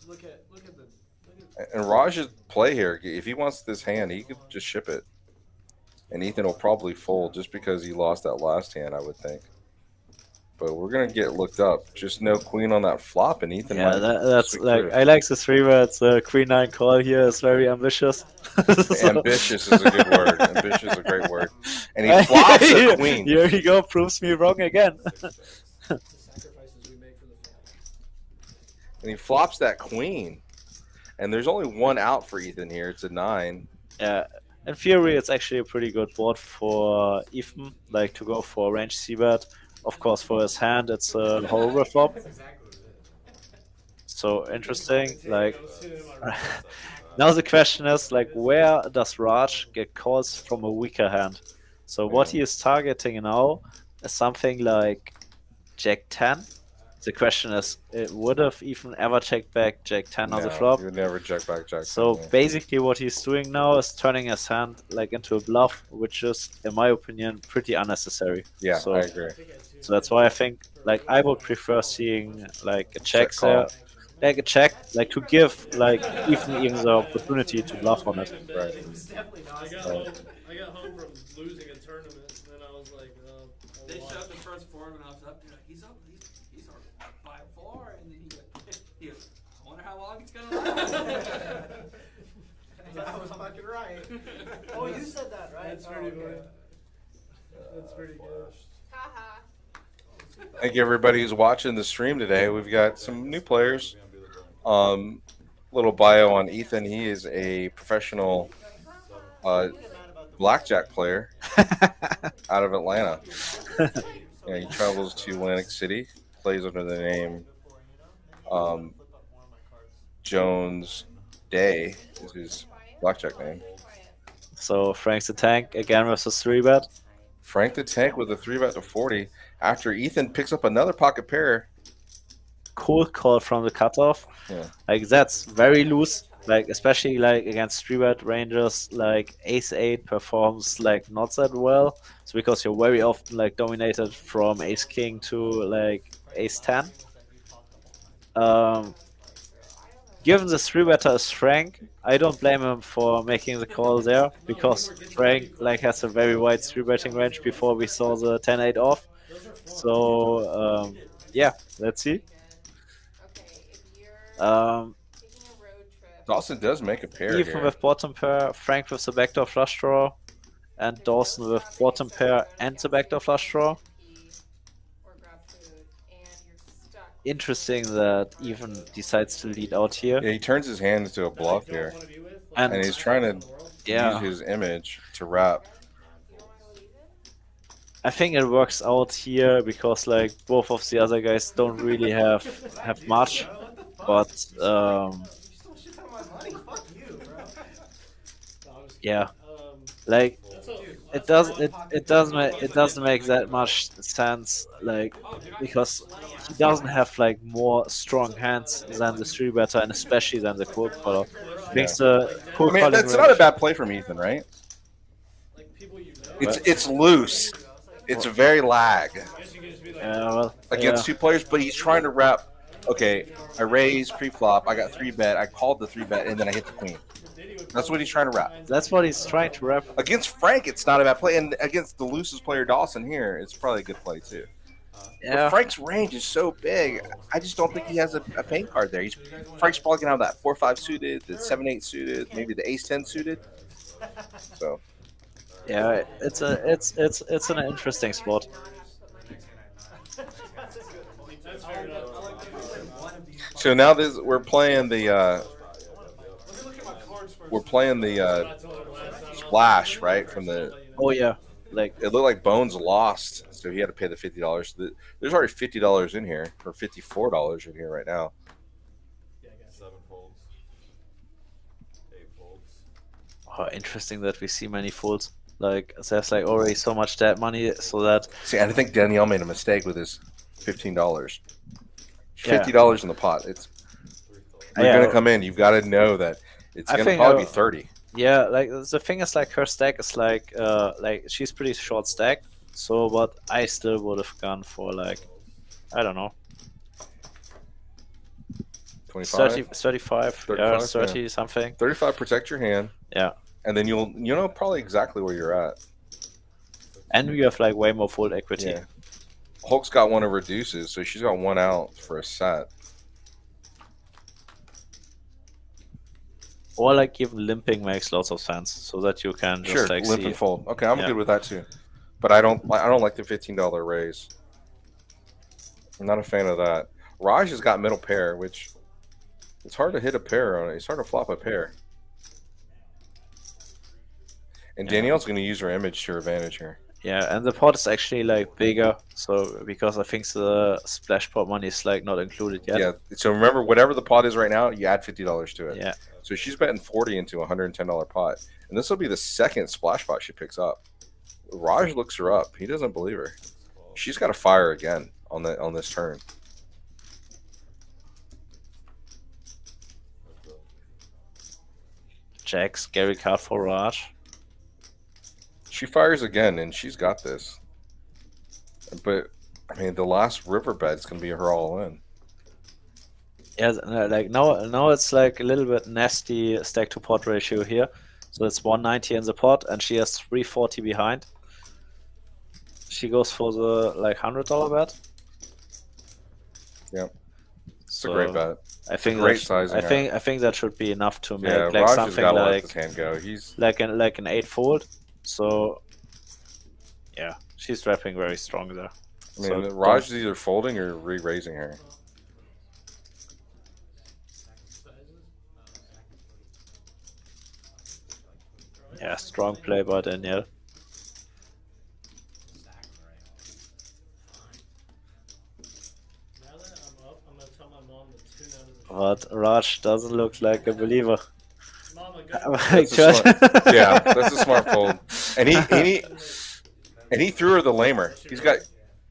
look at And Raj's play here, if he wants this hand, he could just ship it. And Ethan will probably fold just because he lost that last hand, I would think. But we're going to get looked up. Just no queen on that flop, and Ethan Yeah, might that's sweep like through. I like the 3-bet Queen 9 call here. It's very ambitious. So- Ambitious is a good word. Ambitious is a great word. And he flops the queen. Here you go, proves me wrong again. the sacrifices we make for the family. And he flops that queen. And there's only one out for Ethan here. It's a 9. Yeah, in theory, it's actually a pretty good board for Ethan, like to go for range c-bet. Of course, for his hand, it's a whole flop. So interesting. Like now the question is like, where does Raj get calls from a weaker hand? So what he is targeting now is something like Jack 10. The question is, would have Ethan ever checked back Jack 10 on the flop? You would never check back Jack. So 10, basically what he's doing now is turning his hand like into a bluff, which is, in my opinion, pretty unnecessary. yeah, so, I agree. So that's why I think like I would prefer seeing like a check Check call. there. Like a check, like to give like even the opportunity to bluff on it. Right. I got home from losing a tournament, and I was like, They shoved the first form and I was up there. He's up. He's up by 4, and then he goes, I wonder how long it's gonna last. I was fucking right. Oh, you said that, right? That's Oh, pretty okay. funny. That's pretty good. Haha. Thank you, everybody who's watching the stream today. We've got some new players. Little bio on Ethan. He is a professional blackjack player out of Atlanta. Yeah, he travels to Atlantic City, plays under the name Jones Day is his blackjack name. So Frank's the tank again with the 3-bet. Frank the Tank with a 3-bet to 40 after Ethan picks up another pocket pair. Cool call from the cutoff. Yeah. Like that's very loose. Like especially like against 3-bet ranges, like Ace-8 performs like not that well. It's because you're very often like dominated from Ace-King to like Ace-10. Given the 3-better is Frank, I don't blame him for making the call there because Frank like has a very wide 3-betting range before we saw the 10-8 off. So yeah, let's see. Okay, if you're taking a road trip. Dawson does make a pair Even here. with bottom pair, Frank with the backdoor flush draw, and Dawson with bottom pair and the backdoor flush draw. Or grab food, and you're stuck. Interesting that Even decides to lead out here. Yeah, he turns his hand into a bluff here, And and he's trying to yeah, use his image to wrap. You don't want to leave it? I think it works out here because like both of the other guys don't really have much, but You stole shit out of my money. Fuck you, bro. yeah, like it doesn't make that much sense, like because he doesn't have like more strong hands than the 3-better and especially than the cold caller. Makes the cold I mean, calling that's not a range- bad play from Ethan, right? It's loose. It's a very lag well, against two players, but he's trying to wrap. Okay, I raised pre-flop. I got 3-bet. I called the 3-bet, and then I hit the queen. That's what he's trying to wrap. that's what he's trying to wrap. Against Frank, it's not a bad play, and against the loosest player Dawson here, it's probably a good play too. Yeah, But Frank's range is so big. I just don't think he has a paint card there. Frank's probably gonna have that 4-5 suited, the 7-8 suited, maybe the Ace-10 suited. So yeah, it's an interesting spot. So now we're playing the splash, right? From the Oh yeah, like it looked like Bones lost, so he had to pay the $50. There's already $50 in here, or $54 in here right now. 7 folds. 8 folds. oh, interesting that we see many folds. Like there's like already so much dead money, so that See, I think Danielle made a mistake with his $15. Yeah. $50 in the pot. It's 3 folds. you're Yeah. gonna come in. You've got to know that it's I gonna think probably be 30. yeah, like the thing is like her stack is like she's pretty short stack. So, but I still would have gone for like I don't know 25, 35, 35, 30 something. 35. Protect your hand, Yeah, and then you'll know probably exactly where you're at. and we have like way more fold equity. Yeah. Hulk's got one of her deuces, so she's got one out for a set. Or like even limping makes lots of sense, so that you can just Sure, like limp see. and fold. Okay, I'm Yeah. good with that too. But I don't like the $15 raise. I'm not a fan of that. Raj has got middle pair, which it's hard to hit a pair on it. It's hard to flop a pair. And Yeah. Danielle's going to use her image to her advantage here. Yeah, and the pot is actually like bigger, so because I think the splash pot money is like not included yet. Yeah. So remember, whatever the pot is right now, you add $50 to it. Yeah. So she's betting 40 into a $110 pot, and this will be the second splash pot she picks up. Raj looks her up. He doesn't believe her. She's got to fire again on this turn. Jack, scary card for Raj. She fires again, and she's got this. But I mean, the last riverbed's gonna be her all in. Yeah, like now it's like a little bit nasty stack to pot ratio here. So it's 190 in the pot, and she has 340 behind. She goes for the like $100 bet. Yep, it's So, a great bet. I think great that sizing I think that should be enough to make Yeah, like Raj has something got to let like this hand go. He's like an 8 fold. So yeah, She's wrapping very strong there. I mean, So Raj is either folding or re-raising her. yeah, strong play by Danielle. Now that I'm up, I'm gonna tell my mom to tune out of the But Raj doesn't look like a believer. Mama, Like, That's a smart, yeah, that's a smart fold. And he threw her the lamer. He's got.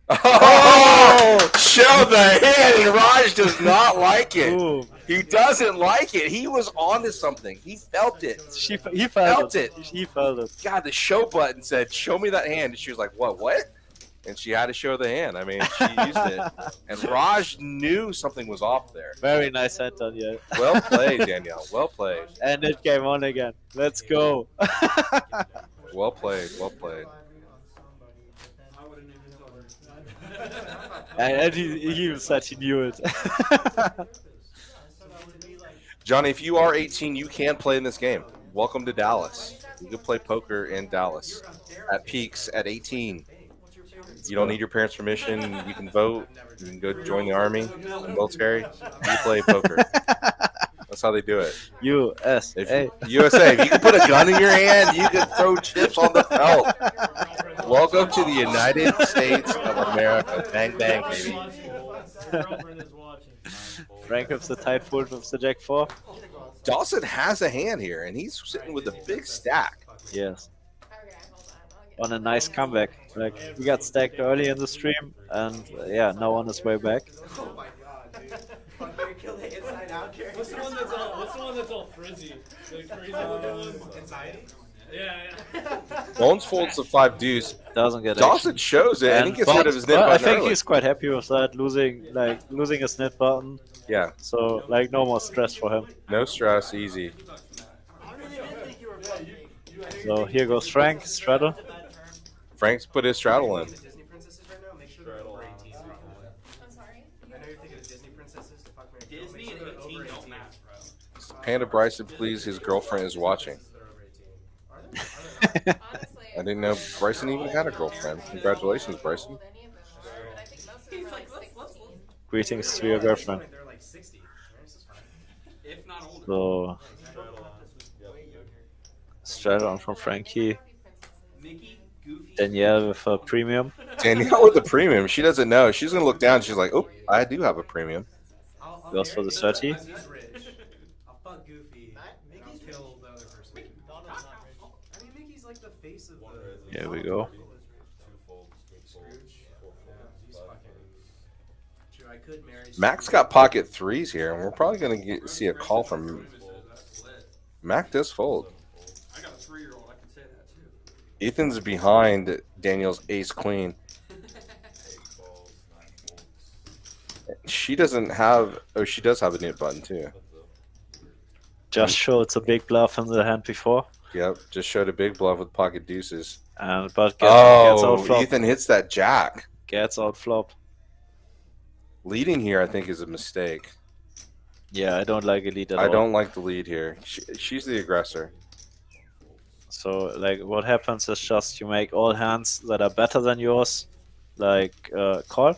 Oh, show the hand, and Raj does not like it. Boom. He doesn't like it. He was onto something. He felt it. He felt it. He felt it. God, the show button said, "Show me that hand," and she was like, "What?" And she had to show the hand. I mean, she used it, and Raj knew something was off there. Very nice hand, Danielle. Well played, Danielle. Well played. And it came on again. Let's go. Well played. Well played. I would have named his daughter. And he even said he knew it. Johnny, if you are 18, you can play in this game. Welcome to Dallas. You can play poker in Dallas at Peaks at 18. You don't need your parents' permission. You can vote. You can go join the army, the military. You play poker. That's how they do it. USA. USA. If you can put a gun in your hand, you can throw chips on the felt. Welcome to the United States of America. Bang, bang, baby. girlfriend is watching. Frank with the tight fold with the Jack 4. Dawson has a hand here, and he's sitting with a big stack. Yes. Okay, hold on. On a nice comeback. Like, we got stacked early in the stream, and yeah, now on his way back. Oh my god, dude. Fucking kill the inside out character. What's the one that's all frizzy? The crazy looking one? Anxiety? Yeah. Bones folds the 5 deuce. Doesn't get Dawson action. shows it, and he gets rid of his nit but I button think early. he's quite happy with that, losing his nit button. Yeah, So like no more stress for him. no stress, easy. So here goes Frank, straddle. Frank's put his straddle in. Disney princesses right now? Make sure they're over 18. I'm sorry. I know you're thinking of Disney princesses to fuck Mary Kill. Disney Make sure and they're 18 over don't 18. match, bro. Panda Bryson, please. His girlfriend is watching. They're over 18. Are they? Are they not? Honestly, I didn't know Bryson even had a girlfriend. Congratulations, Bryson. any of them are, but I think most of them He's are like, like let's 16. Greetings to your girlfriend. They're like 60. This is fine. If not older. So straddle on from Frankie. Mickey, Goofy. Danielle with a premium. Danielle with the premium. She doesn't know. She's going to look down. She's like, oh, I do have a premium. I'll Goes for the marry 30. Goofy. He's rich. I'll fuck Goofy. And I'll kill the other person. I mean, Mickey's like the face of the. Here we go. He's fucking. True, I could marry. Max got pocket threes here, and we're probably going to see a call from That's lit. Mac. Does fold. I got a 3-year-old. I can say that too. Ethan's behind Daniel's ace queen. She doesn't have. Oh, she does have a nit button too. Just showed a big bluff in the hand before. Yep, just showed a big bluff with pocket deuces. But gets Oh, out flop. Ethan hits that jack. Gets out flop. Leading here, I think, is a mistake. Yeah, I don't like elite at all. I don't like the lead here. She's the aggressor. So like what happens is just you make all hands that are better than yours, like call,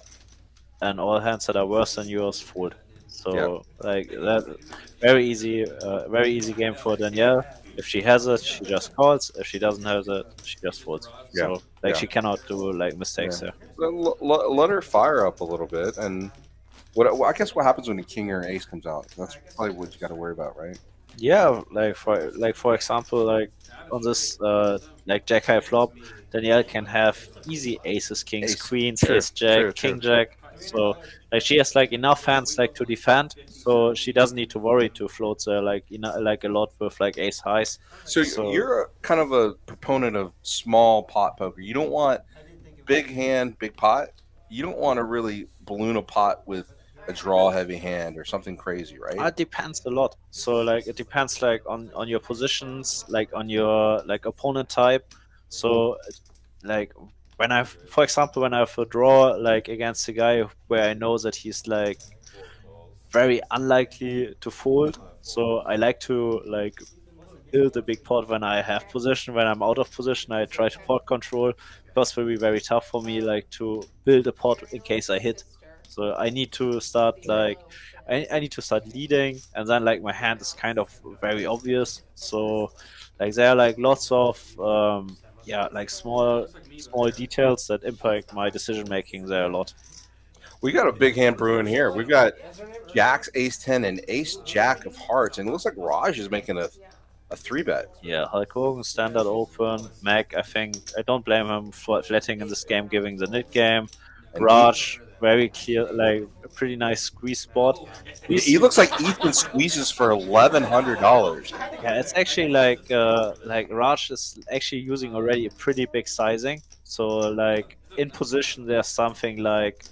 and all hands that are worse than yours fold. So like that, very easy game for Danielle. If she has it, she just calls. If she doesn't have it, she just folds. Yeah, So like yeah. she cannot do like mistakes there. Let her fire up a little bit, and I guess what happens when the king or ace comes out? That's probably what you got to worry about, right? Yeah, like for example, like on this like jack high flop, Danielle can have easy aces, kings, Ace. queens, True, ace jack, true, king true. jack. So like she has like enough hands like to defend, so she doesn't need to worry to float like like a lot with like ace highs. So, So- you're kind of a proponent of small pot poker. You don't want big hand, big pot. You don't want to really balloon a pot with a draw heavy hand or something crazy, right? It depends a lot. So like it depends like on your positions, like on your like opponent type. So like for example when I have a draw like against a guy where I know that he's like very unlikely to fold, so I like to like build a big pot when I have position. When I'm out of position, I try to pot control because it will be very tough for me like to build a pot in case I hit. So I need to start like I need to start leading, and then like my hand is kind of very obvious. So like there are like lots of yeah, like small details that impact my decision making there a lot. We got a big hand brewing here. We've got Jacks, Ace 10, and Ace Jack of Hearts, and it looks like Raj is making a 3-bet. Yeah, Hulk Hogan standard open. Mac, I think I don't blame him for flatting in this game, giving the mid game. And Raj, very clear, like a pretty nice squeeze spot. He looks like Ethan squeezes for $1,100. Yeah, it's actually like Raj is actually using already a pretty big sizing. So like in position, there's something like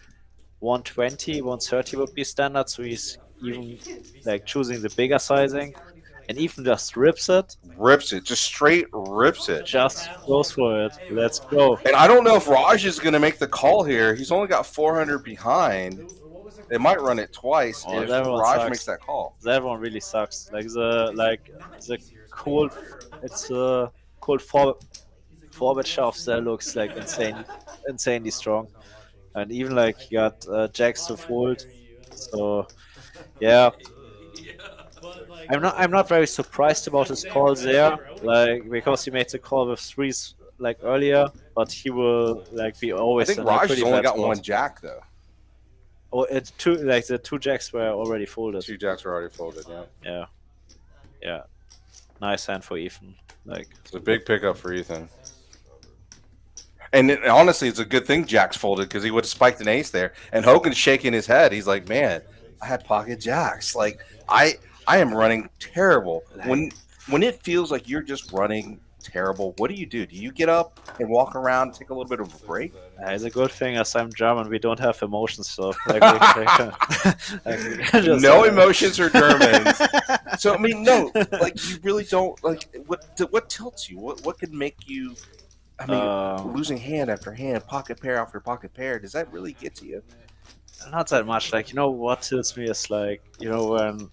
120, 130 would be standard. So he's even like choosing the bigger sizing, and even just rips it. Rips it, just straight rips it. Just goes for it. Let's go. And I don't know if Raj is going to make the call here. He's only got 400 behind. They might run it twice Oh, if that one Raj sucks. makes that call. That one really sucks. Like the cold, it's a cold forward shove there looks like insanely strong, and even like he got jacks to fold. So yeah, I'm not very surprised about his call there, like because he made the call with threes like earlier, but he will like be I always think in a Raj has pretty only bad got spot. one Jack, though. Oh, it's two, like the two jacks were already folded. 2 Jacks were already folded, yeah. Yeah. Nice hand for Ethan. Like It's a big pickup for Ethan. And honestly, it's a good thing Jack's folded because he would have spiked an ace there. And Hogan's shaking his head. He's like, man, I had pocket Jacks. Like, I am running terrible. When it feels like you're just running terrible, what do? Do you get up and walk around and take a little bit of a break? it's a good thing as I'm German, we don't have emotions, so like, we can No emotions or Germans. So I mean, no, like you really don't like what tilts you? What could make you? I mean, losing hand after hand, pocket pair after pocket pair. Does that really get to you? Not that much. Like, you know what tilts me is like, you know, when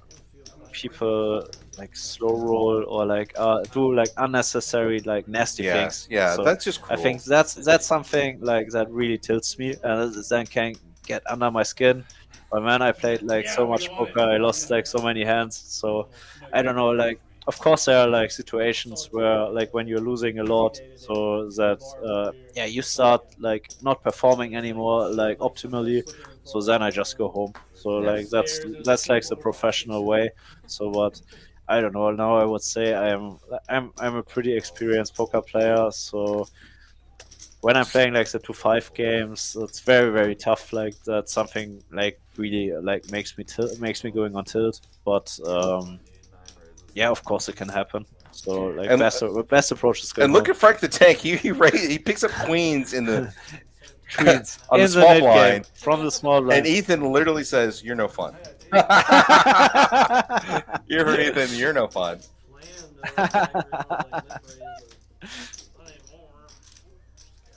people like slow roll or like do like unnecessary like nasty things. Yeah, So that's just cruel. I think that's something like that really tilts me, and it then can get under my skin. But man, I played like so much poker, I lost like so many hands. So I don't know. Like, of course, there are like situations where like when you're losing a lot, so that yeah, you start like not performing anymore like optimally. So then I just go home. So like that's like the professional way. So what? I don't know. Now I would say I'm a pretty experienced poker player. So when I'm playing like the 2-5 games, it's very tough. Like that's something like really like makes me going on tilt. But yeah, of course it can happen. So like And- best approach is going. And look at Frank the Tank. He picks up queens in the Queens on the in small mid game, blind, from the small and blind. Ethan literally says, "You're no fun." You heard Ethan. You're no fun.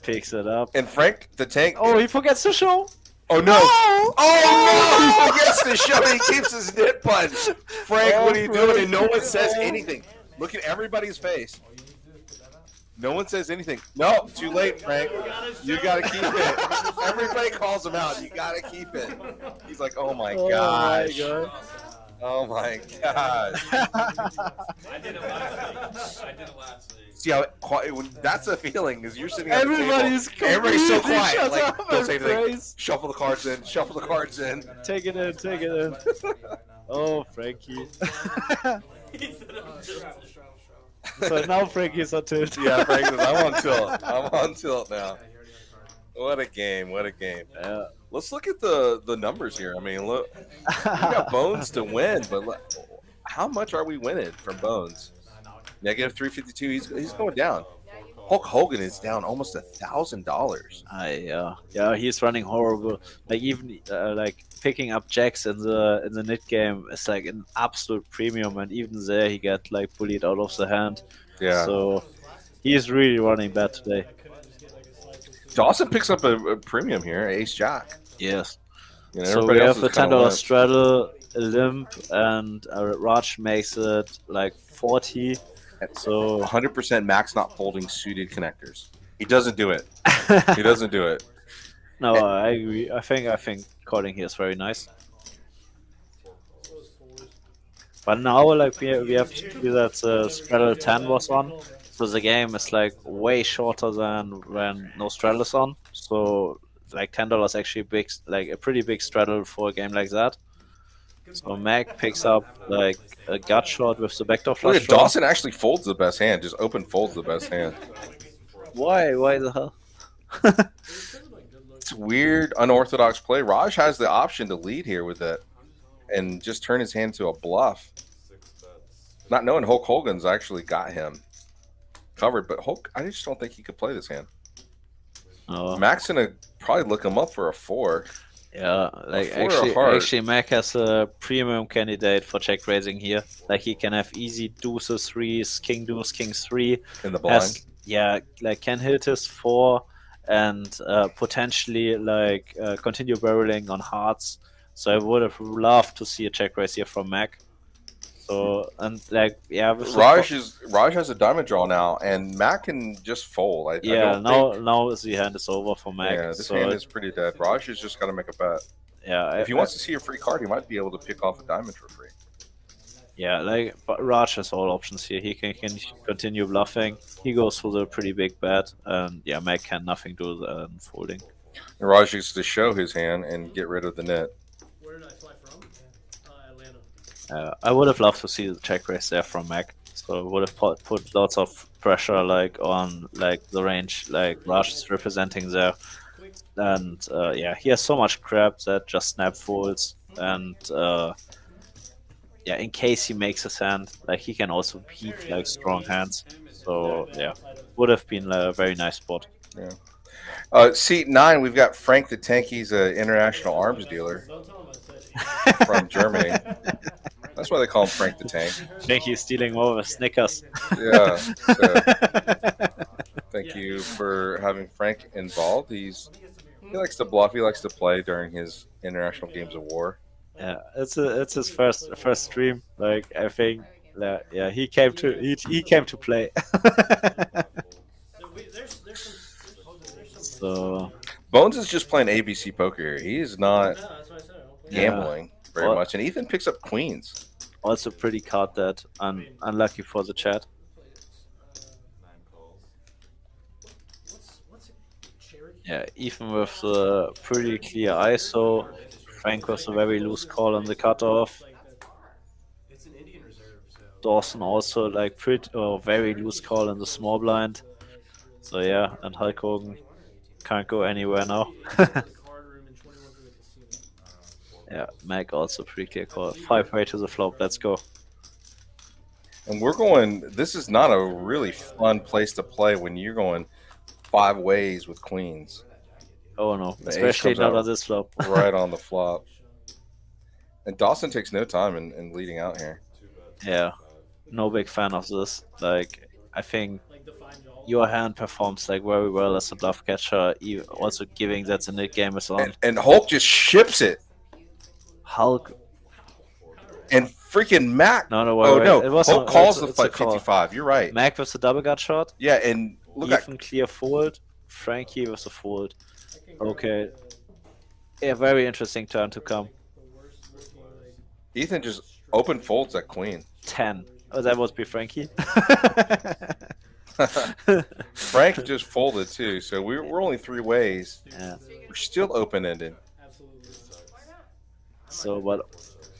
Picks it up. And Frank the Tank. Oh, he forgets to show. Oh no! Oh no! He forgets to show. He keeps his nit punch. Frank, what are you doing? And no one says anything. Look at everybody's face. No one says anything. No, too late, Frank. You gotta keep it. Everybody calls him out. You gotta keep it. He's like, oh my gosh. Oh my gosh. I did it last week. See how that's the feeling is you're sitting at the Everybody's table. Everybody's so completely quiet. shut Like up don't and say anything. praise. Shuffle the cards in. Shuffle the cards in. Take it in. Oh, Frankie. So now Frankie's on tilt. Yeah, Frank says, I'm on tilt. I'm on tilt now. What a game. What a game. Yeah. Let's look at the numbers here. I mean, look, we got Bones to win, but how much are we winning from Bones? Negative 352. He's going down. Hulk Hogan is down almost $1,000. Yeah, he's running horrible. Like even like picking up jacks in the nit game is like an absolute premium, and even there he got like bullied out of the hand. Yeah. So he's really running bad today. Dawson picks up a premium here, Ace Jack. Yes. You know, So everybody we else have a is kinda $10 limp. straddle, a limp, and Raj makes it like 40. So 100% Max not folding suited connectors. He doesn't do it. He doesn't do it. no, I agree. I think calling here is very nice. But now, like we have to see that straddle 10 was on, so the game is like way shorter than when no straddle is on. So like $10 actually big, like a pretty big straddle for a game like that. So Mac picks up like a gut shot with the backdoor Look flush at draw. Dawson actually folds the best hand. Just open folds the best hand. Why? Why the hell? It's weird, unorthodox play. Raj has the option to lead here with it and just turn his hand to a bluff. 6 bets. Not knowing Hulk Hogan's actually got him covered, but Hulk, I just don't think he could play this hand. Oh. Mac's gonna probably look him up for a 4. Yeah, like four or a heart. actually Mac has a premium candidate for check raising here. Like he can have easy deuces, threes, king deuce, king 3. In the blind. Yeah, like can hit his 4 and potentially like continue barreling on hearts. So I would have loved to see a check raise here from Mac. So and like yeah, with the Raj has a diamond draw now, and Mac can just fold. I yeah, don't now think, now the hand is over for Mac. yeah, this so hand is pretty dead. Raj has just got to make a bet. yeah, If he wants to see a free card, he might be able to pick off a diamond for free. yeah, like but Raj has all options here. He can continue bluffing. He goes for the pretty big bet, and yeah, Mac can nothing do than folding. And Raj needs to show his hand and get rid of the net. Where did I fly from? Atlanta. I would have loved to see the check raise there from Mac. So I would have put lots of pressure like on like the range like Raj is representing there. And yeah, he has so much crap that just snap folds. And yeah, in case he makes his hand, like he can also beat like strong hands. So yeah, would have been a very nice spot. Seat 9, we've got Frank the Tank. He's an international arms dealer from Germany. That's why they call him Frank the Tank. I think he's stealing more of a Snickers. Yeah. So thank you for having Frank involved. He likes to bluff. He likes to play during his international games of war. Yeah, it's his first stream. Like I think that yeah, he came to play. So Bones is just playing ABC poker here. He is not gambling very Well- much. And Ethan picks up queens. also pretty card that unlucky for the chat. 9 calls. Yeah, even with the pretty clear ISO, Frank was a very loose call on the cutoff. It's an Indian reserve, so. Dawson also like pretty very loose call in the small blind. So yeah, and Hulk Hogan can't go anywhere now. Yeah, Mac also pretty clear call. 5-way to the flop. Let's go. And we're going, this is not a really fun place to play when you're going 5 ways with queens. Oh no, The ace especially comes not out on this flop. right on the flop. And Dawson takes no time in leading out here. 2 bets. Yeah, no big fan of this. Like, I think your hand performs like very well as a bluff catcher. Also giving that the mid game is on. And Hulk just ships it. Hulk. And freaking Mac. No, Oh, wait. no. It was Hulk calls the 55. You're right. Mac with the double gut shot. Yeah, and look at Even clear fold. Frankie with the fold. Okay. Yeah, very interesting turn to come. Ethan just open folds that queen. 10. Oh, that would be Frankie. Frank just folded too, so we're only 3 ways. Yeah. We're still open-ended. So, but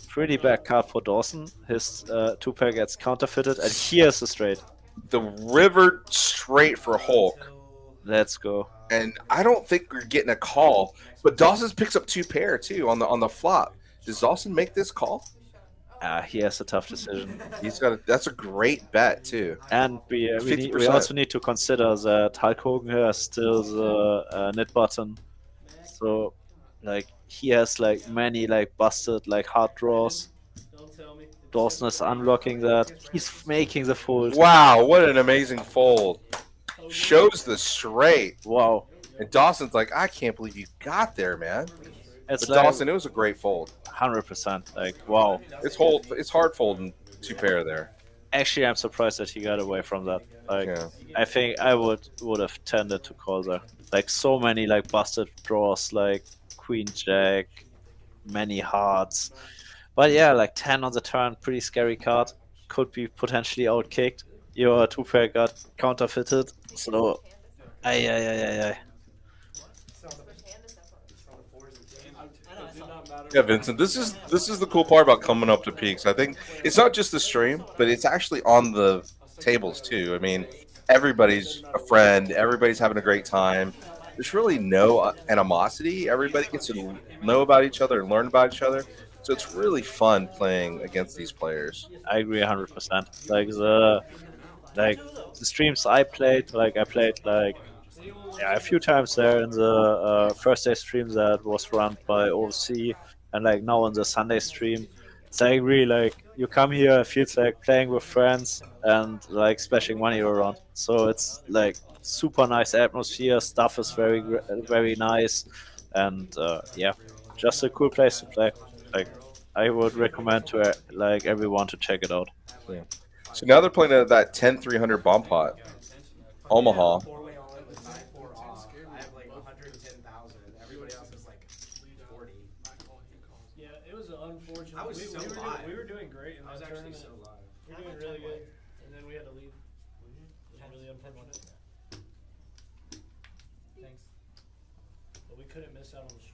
pretty bad card for Dawson. His 2-pair gets counterfeited, and here's the straight. The river straight for Hulk. Let's go. And I don't think we're getting a call, but Dawson picks up 2 pair too on the flop. Does Dawson make this call? He has a tough decision. He's got that's a great bet too. And we 50%. also need to consider that Hulk Hogan has still the knit button. So, like, he has like many like busted like hard draws. Dawson is unblocking that. He's making the fold. Wow, what an amazing fold. Shows the straight. Wow. And Dawson's like, I can't believe you got there, man. It's But like Dawson, it was a great fold. 100%. Like, wow. It's hard folding 2 pair there. Actually, I'm surprised that he got away from that. Like, Yeah. I think I would have tended to call there. Like, so many like busted draws, like Queen Jack, many hearts. But yeah, like 10 on the turn, pretty scary card. Could be potentially outkicked. Your two pair got counterfeited. So, ay, ay, ay, ay, ay. It did not matter. Yeah, Vincent. This is the cool part about coming up to peaks. I think it's not just the stream, but it's actually on the tables too. I mean, everybody's a friend. Everybody's having a great time. There's really no animosity. Everybody gets to know about each other and learn about each other. So it's really fun playing against these players. I agree 100%. Like the streams I played, like I played like a few times there in the first day stream that was run by OC, and like now on the Sunday stream. It's like really like you come here, it feels like playing with friends and like splashing money around. So it's like super nice atmosphere. Stuff is very nice, and yeah, just a cool place to play. Like I would recommend to like everyone to check it out. Yeah. So now they're playing at that 10-300 bomb pot, Omaha. Four-way on with 9-4 off. I have like 110,000. Everybody else is like 40. Yeah, it was unfortunate. I was so live. We were doing great in I was that actually tournament. so live. We were doing really good, and then we had to leave. It was really unfortunate. Thanks. But we couldn't miss out on the stream.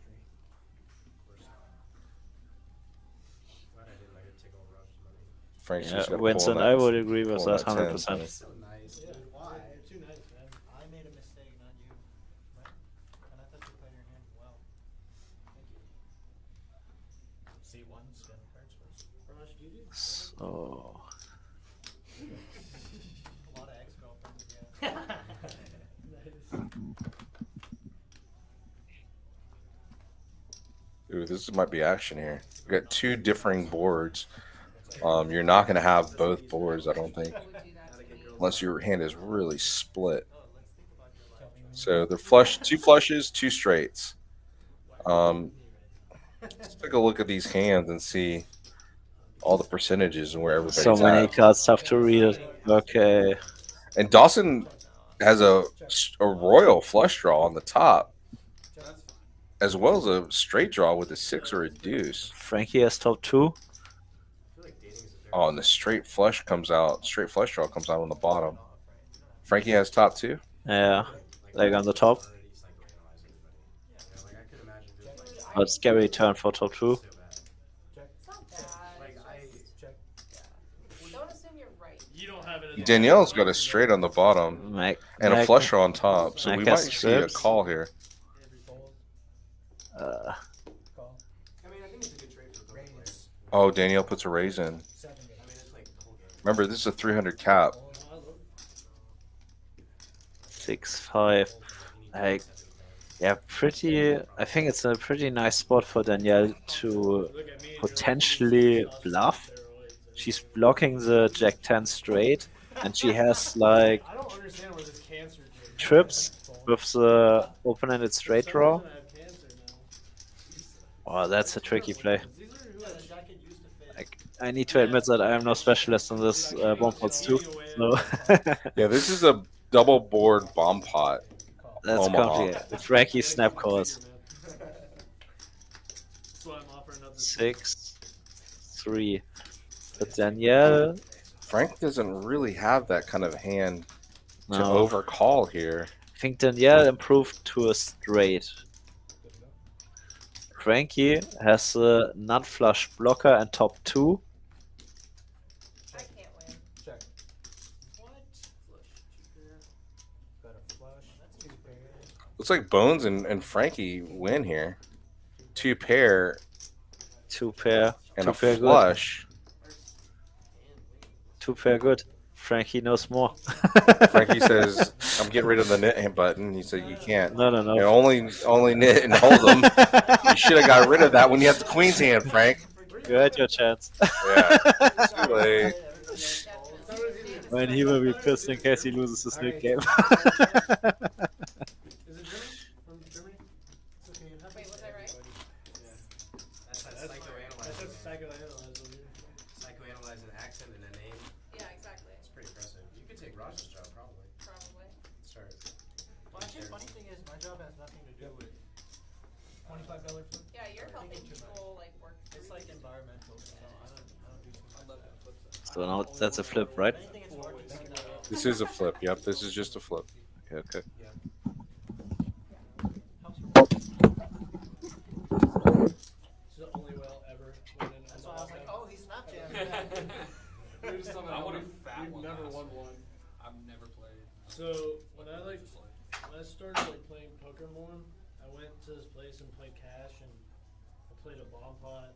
Glad I didn't. I could take all Rush's money. Frank's Yeah, just gonna Winston, pull that, I would agree with pull that that 10. 100%. So nice, dude. Why? You're too nice, man. I made a mistake, not you. Right? And I thought you played your hand well. Thank you. C1 seven cards first. Rush, do you do? So A lot of ex-girlfriends, yeah. Ooh, this might be action here. We got two differing boards. You're not going to have both boards, I don't think, unless your hand is really split. So they're flush, two flushes, two straights. Let's take a look at these hands and see all the percentages and where everybody's so many at. cards, tough to read. Okay. And Dawson has a royal flush draw on the top, as well as a straight draw with a 6 or a deuce. Frankie has top 2. Oh, and the straight flush comes out. Straight flush draw comes out on the bottom. Frankie has top 2. Yeah, like on the top. But scary turn for top 2. It's not bad. Don't assume you're right. You don't have it. Danielle's got a straight on the bottom Mac, and a Mac- flush draw on top, so Mac we has might see a strips. call here. Uh, I mean, I think it's a good trade for both players. Oh, Danielle puts a raise in. I mean, it's like the whole game. Remember, this is a 300 cap. 6-5. Like, yeah, pretty. I think it's a pretty nice spot for Danielle to potentially bluff. She's blocking the Jack 10 straight, and she has like I don't understand where this cancer came trips with the open-ended straight draw. from. I have cancer now. Oh, that's a tricky play. These are who The jacket used to fit. Like, I need to admit that I am no specialist in this bomb pots too. So Yeah, this is a double board bomb pot. that's Omaha. complicated. Frankie snap calls. That's why I'm offering up this. 6-3. But Danielle, Frank doesn't really have that kind of hand to no. overcall here. I think Danielle improved to a straight. Frankie has a nut flush blocker and top 2. I can't win. Check. What? Got a flush. That's too big. Looks like Bones and Frankie win here. 2 pair 2 pair. and 2 a pair good. flush. 2 pair good. Frankie knows more. Frankie says, "I'm getting rid of the knit hand button." He said, "You can't. No. You only knit and hold them. You should have got rid of that when you had the queen's hand, Frank." You had your chance. Yeah. Too late. When he will be pissed in case he loses his nick game. Is it Germany? From Germany? It's okay. It happens Wait, was to I right? everybody. That's That's psychoanalyzed. psychoanalyzed over here. Psychoanalyze an accent and a name. Yeah, exactly. Raj's job, probably. Probably. Start. Well, actually, funny thing is, my job has nothing to do with $25 flip. Yeah, you're Or helping thinking too much. people like work. It's like environmental, so I don't do too much. I love that flip side. So now that's a flip, right? Anything it's hard to think about. This is a flip. Yep, this is just a flip. Okay, okay. It's the only way I'll ever win in That's why I was like, Omaha. oh, he's Snapchat. We just tell me I how want a we've fat one never last won week. one. I've never played. So when I started like playing poker more, I went to this place and played cash, and I played a bomb pot.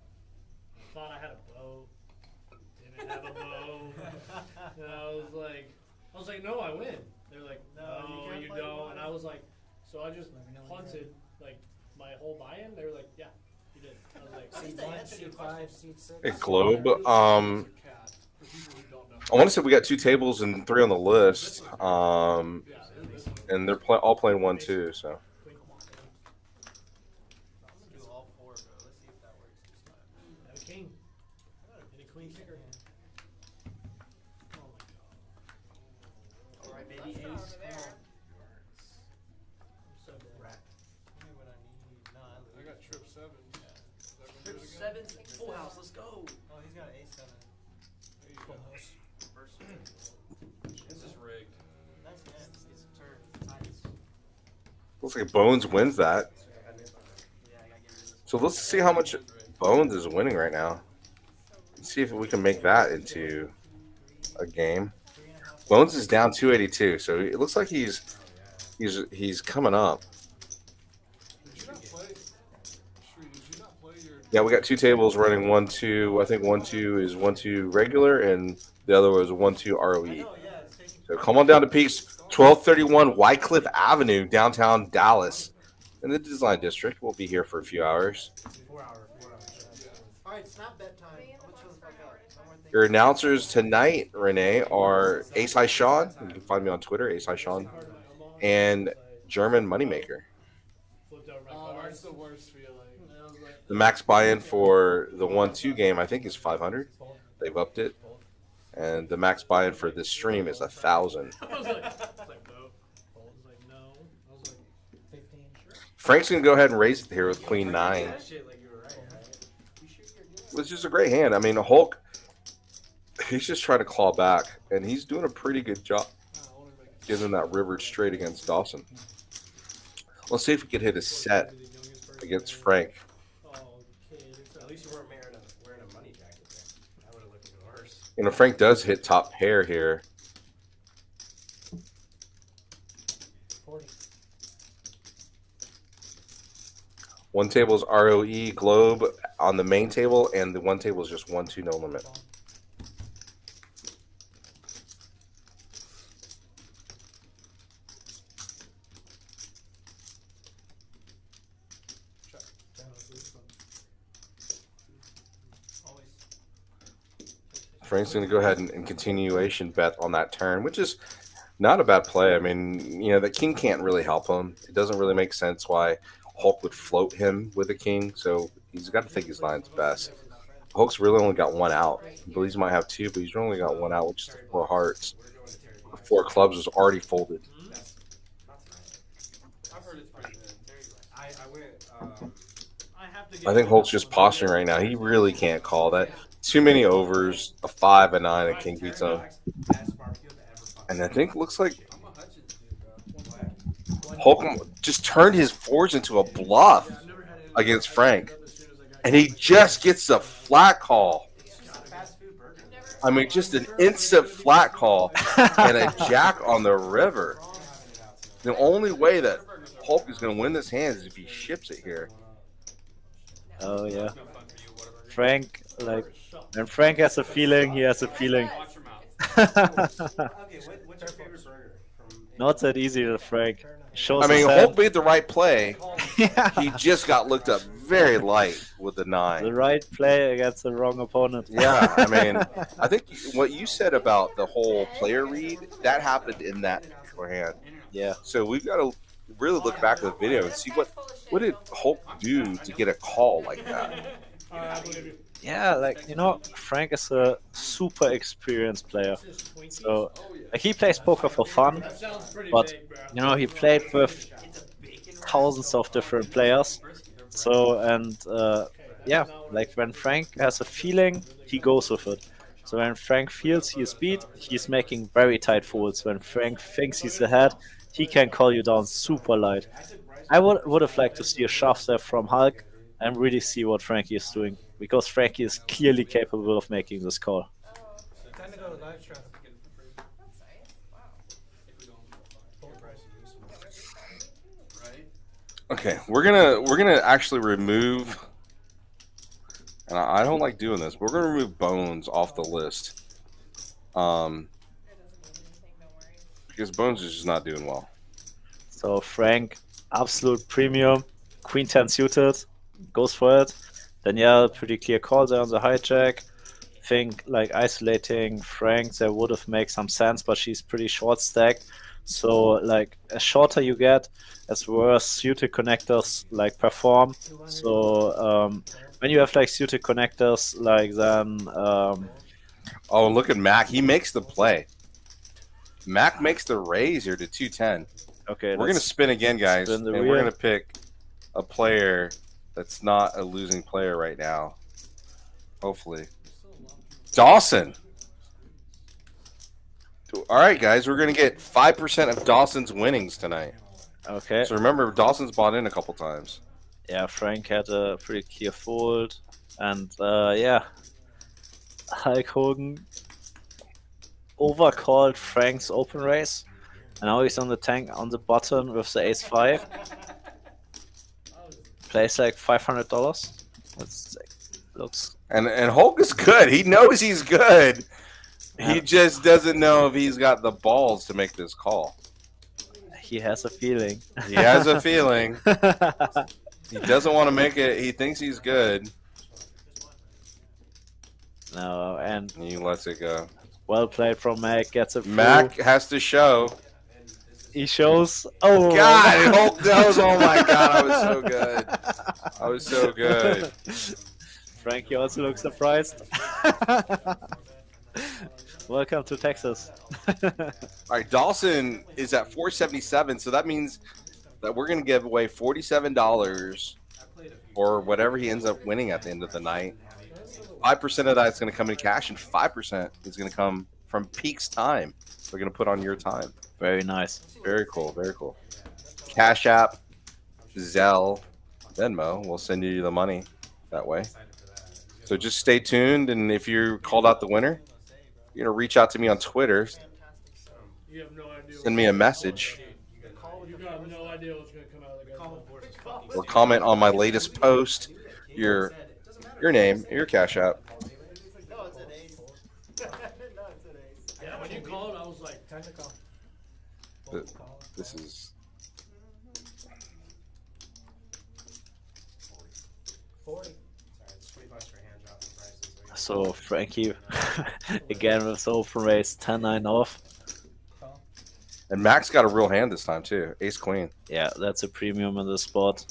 I thought I had a bow, didn't have a bow, and I was like, no, I win. They're like, No, no, you you can't play don't. one. And I was like, so I just punted like my whole buy-in. They were like, yeah, you did. I was like, Seat "See, 1, that's a seat good 5, question." seat 6. Hey, Globe. It's a cat, for people who don't know. I want to say we got 2 tables and 3 on the list. Yeah, this one. And they're all playing 1-2. So I'm gonna do all 4, bro. Let's see if that works this time. Have a king and a queen kicker. Oh my god. Alright, baby, Let's ace. go over Come there. on. I'm so bad. Give me what I need. No, I lose. I got trip 7. Trip 7, full house, let's go. Oh, he's got ace 7. There you go. This is rigged. Nice hand. It's a turn. Nice. looks like Bones wins that. Yeah, I gotta get rid of this. So let's see how much Bones is winning right now. Let's see if we can make that into a game. Bones is down 282, so it looks like he's coming up. Did you not play? Shree, did you not play your? Yeah, we got 2 tables running 1-2. I think 1-2 is 1-2 regular, and the other was 1-2 ROE. Oh, yeah, it's taking. So come on down to Peaks, 1231 Wycliffe Avenue, downtown Dallas, in the Design District. We'll be here for a few hours. 4 hours. Alright, snap bet time. Be in the I'm gonna chill box the for fuck an hour out. and a No more Your thinking. announcers tonight, Renee, are Ace High Shaun. You can find me on Twitter, Ace High Shaun, and German Moneymaker. Flipped over my Oh, card. that's the worst feeling. And I was like, The max buy-in for the 1-2 game, I think, is 500. They've upped it, and the max buy-in for this stream is 1,000. I was like, no. I was like, no. I was like, 15, sure. Frank's gonna go ahead and raise it here with Queen 9, That shit like you were right, right? You sure you're good? which is a great hand. I mean, Hulk, he's just trying to claw back, and he's doing a pretty good job I want to make it. giving that river straight against Dawson. Let's see if we can hit a set against Frank. Oh, kid. At least you weren't wearing a money jacket there. That would have looked even worse. You know, Frank does hit top pair here. 40. One table is ROE Globe on the main table, and the one table is just 1-2 no limit. Always. Frank's going to go ahead and continuation bet on that turn, which is not a bad play. I mean, you know, the king can't really help him. It doesn't really make sense why Hulk would float him with a king, so he's got to think his line's best. Hulk's really only got 1 out. He believes he might have 2, but he's only got 1 out, which is the 4 hearts. We're doing the Terry The Black. 4 clubs was already folded. That's not tonight. I've heard it's pretty good. Terry Black. I went. I have to get I think Hulk's just posturing right now. He really can't call that. Too many overs, a 5, a 9, and king beats him. Best barbecue I've ever fucking And I think looks like I'm a Hutchins dude, bro. Hulk just turned his 4s into a bluff Yeah, I've never had anything against I Frank. picked up as soon as I got And he just gets a flat call. It's just a fast food burger. I mean, just an instant flat call and a jack on the river. The only way that Hulk is going to win this hand is if he ships it here. Oh yeah. No fun for you, whatever. Frank, like, when Frank has a feeling, he has a feeling. Watch your mouth. Okay, what's your favorite burger from? Not that easy with Frank. Shows I mean, his Hulk hand. made the right play. Yeah. He just got looked up very light with the The 9. right play against the wrong opponent. Yeah, I mean, I think what you said about the whole player read, that happened in that particular hand. Yeah. So we've got to really look back at the video and see what did Hulk do to get a call like that. yeah, like, you know, Frank is a super experienced player. So, like, he plays poker for fun, That sounds pretty but, big, bro. you know, he played with thousands of different players. So, and yeah, like when Frank has a feeling, he goes with it. So when Frank feels he is beat, he's making very tight folds. When Frank thinks he's ahead, he can call you down super light. I would have liked to see a shove step from Hulk and really see what Frankie is doing, because Frankie is clearly capable of making this call. Oh, Time to go to live stream. that's nice. Wow. Full price. Right? Okay, we're gonna actually remove, and I don't like doing this. We're gonna remove Bones off the list, It doesn't mean anything, don't worry. because Bones is just not doing well. So Frank, absolute premium, Queen 10 suited, goes for it. Danielle, pretty clear call there on the hijack. Think like isolating Frank, there would have made some sense, but she's pretty short stacked. So like as shorter you get, as worse suited connectors like perform. So when you have like suited connectors, like then Oh, look at Mac. He makes the play. Mac makes the raise here to 210. okay, We're gonna let's spin again, guys, spin the and we're wheel. gonna pick a player that's not a losing player right now. Hopefully, Dawson. All right, guys, we're gonna get 5% of Dawson's winnings tonight. Okay. So remember, Dawson's bought in a couple times. Yeah, Frank had a pretty clear fold, and yeah, Hulk Hogan overcalled Frank's open race, and now he's on the tank on the button with the ace five. Plays like $500. That's like, looks. And Hulk is good. He knows he's good. He just doesn't know if he's got the balls to make this call. He has a feeling. He has a feeling. He doesn't want to make it. He thinks he's good. No, and He lets it go. well played from Mac. Gets it through. Mac has to show. He shows. Oh God, Hulk knows. Oh my God, I was so good. I was so good. Frankie also looks surprised. Welcome to Texas. All right, Dawson is at 477, so that means that we're going to give away $47 or whatever he ends up winning at the end of the night. 5% of that is going to come in cash, and 5% is going to come from Peak's time. We're going to put on your time. Very nice. Very cool. Very cool. Cash App, Zelle, Venmo. We'll send you the money that way. So just stay tuned, and if you're called out the winner, you're going to reach out to me on Twitter. You have no idea. Send me a message You got no idea what's gonna come out of the guy's mouth. or comment on my latest post. Your name, your Cash App. No, it's an ace. No, it's an ace. Yeah, when you called, I was like, time to call. This is 40. So Frankie again with the open race 10-9 off. and Max got a real hand this time too. Ace Queen. Yeah, that's a premium in the spot.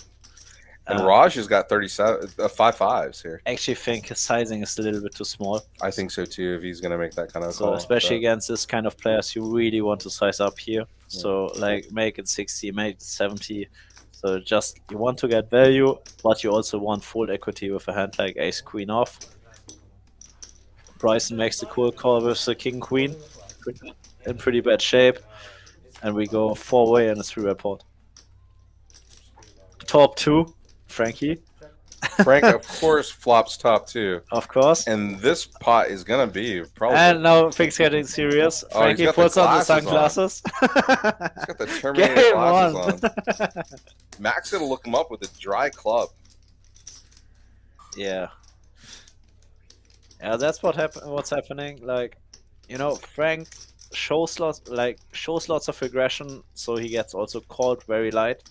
And Raj has got 37 five fives here. Actually think his sizing is a little bit too small. I think so too. If he's gonna make that kind of So call, especially but- against this kind of players, you really want to size up here. So like make it 60, make it 70. So just you want to get value, but you also want full equity with a hand like Ace Queen off. Bryson makes the cool call with the King Queen in pretty bad shape, and we go 4-way and a 3-way pot. Top 2, Frankie. Frank, of course, flops top 2, Of course. and this pot is gonna be probably. And now things getting serious. Oh, Frankie he's got the puts on the glasses on. sunglasses. He's got the Terminator Game glasses on. on. Max gonna look him up with a dry club. Yeah. Yeah, that's what's happening. Like, you know, Frank shows lots of aggression, so he gets also called very light.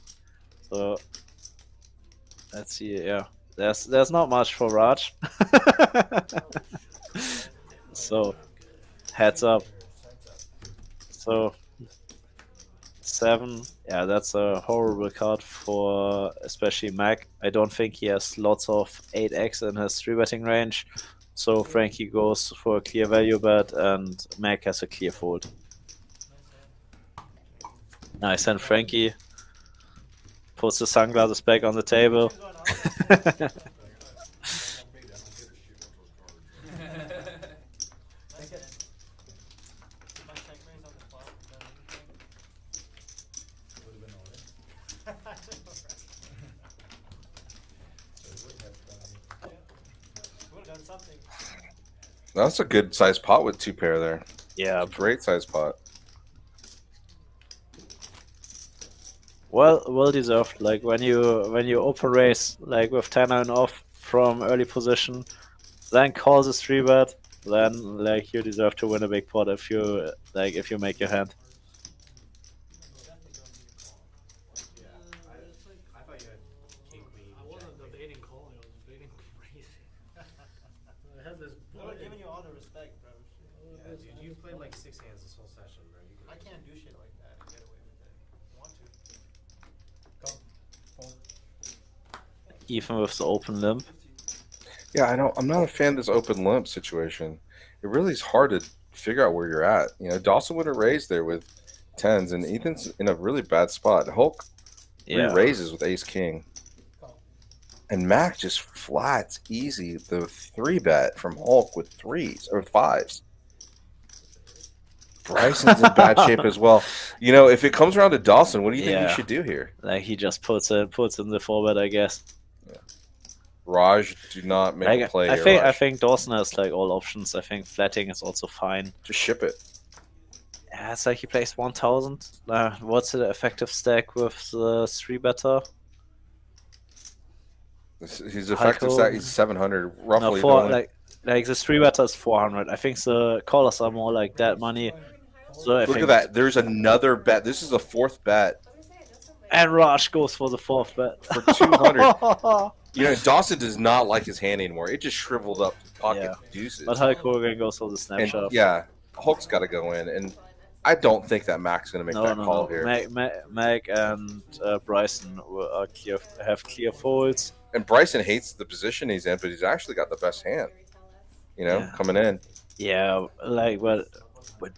So let's see. Yeah, there's not much for Raj. So heads up. So 7. Yeah, that's a horrible card for especially Mac. I don't think he has lots of 8x in his 3-betting range. So Frankie goes for a clear value bet and Mac has a clear fold. Nice, and Frankie puts the sunglasses back on the table. My check raise on the flop, done anything? Would have been all in. I know, right? So it would have done. Would have done something. That's a good size pot with 2 pair there. Yeah, Great size pot. well deserved. Like when you open raise like with 10-9 off from early position, then call the 3-bet, then like you deserve to win a big pot if you make your hand. Yeah. I thought you had king queen. I wasn't debating calling, I was debating raising. I had this I would have given you all the respect, bro. Yeah, dude, you've played like 6 hands this whole session, bro. You I can't do shit like that and get away with it. I want to. Even with the open limp. Yeah, I'm not a fan of this open limp situation. It really is hard to figure out where you're at. You know, Dawson would have raised there with 10s, and Ethan's in a really bad spot. Hulk raises with ace king. And Mac just flats easy the 3-bet from Hulk with 3s or 5s. Bryson's in bad shape as well. You know, if it comes around to Dawson, what do you think he should do here? Like he just puts in the 4-bet, I guess. Yeah. Raj, do not make a play. I think Dawson has like all options. I think flatting is also fine. Just ship it. Yeah, it's like he plays 1000. What's the effective stack with the 3-better? His effective stack is 700 roughly. No, like the 3-better is 400. I think the callers are more like that money. So Look at that. There's another bet. This is a 4th bet. And Raj goes for the 4th bet. For 200. You know, Dawson does not like his hand anymore. It just shriveled up to pocket deuces. But Hulk Hogan goes for the snapshot. And, yeah, Hulk's got to go in. And I don't think that Mac's going to make that call here. Mac and Bryson have clear folds. And Bryson hates the position he's in, but he's actually got the best hand. You know, coming in. Yeah, like, but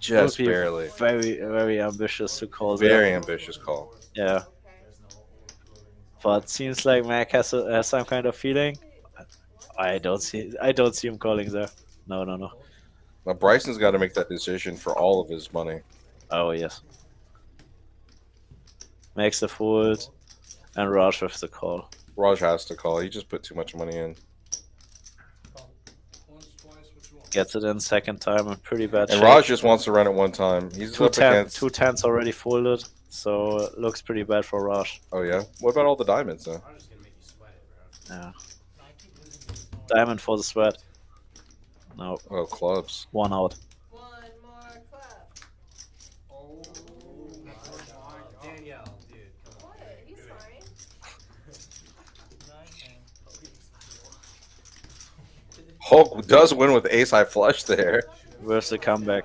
just barely. Very, very ambitious to call. Very ambitious call. Yeah. But seems like Mac has some kind of feeling. I don't see him calling there. No. Now Bryson's got to make that decision for all of his money. Oh yes. Makes the fold, and Raj with the call. Raj has to call. He just put too much money in. Gets it in second time and pretty bad. And Raj just wants to run it one time. He's up against 2 10s already folded, so it looks pretty bad for Raj. Oh yeah. What about all the diamonds though? I'm just gonna make you sweat it, bro. Yeah. Diamond for the sweat. No. Oh, clubs. 1 out. One more club. Oh my god. Danielle, dude, come on. What? He's fine. Hulk does win with ace high flush there. Where's the comeback?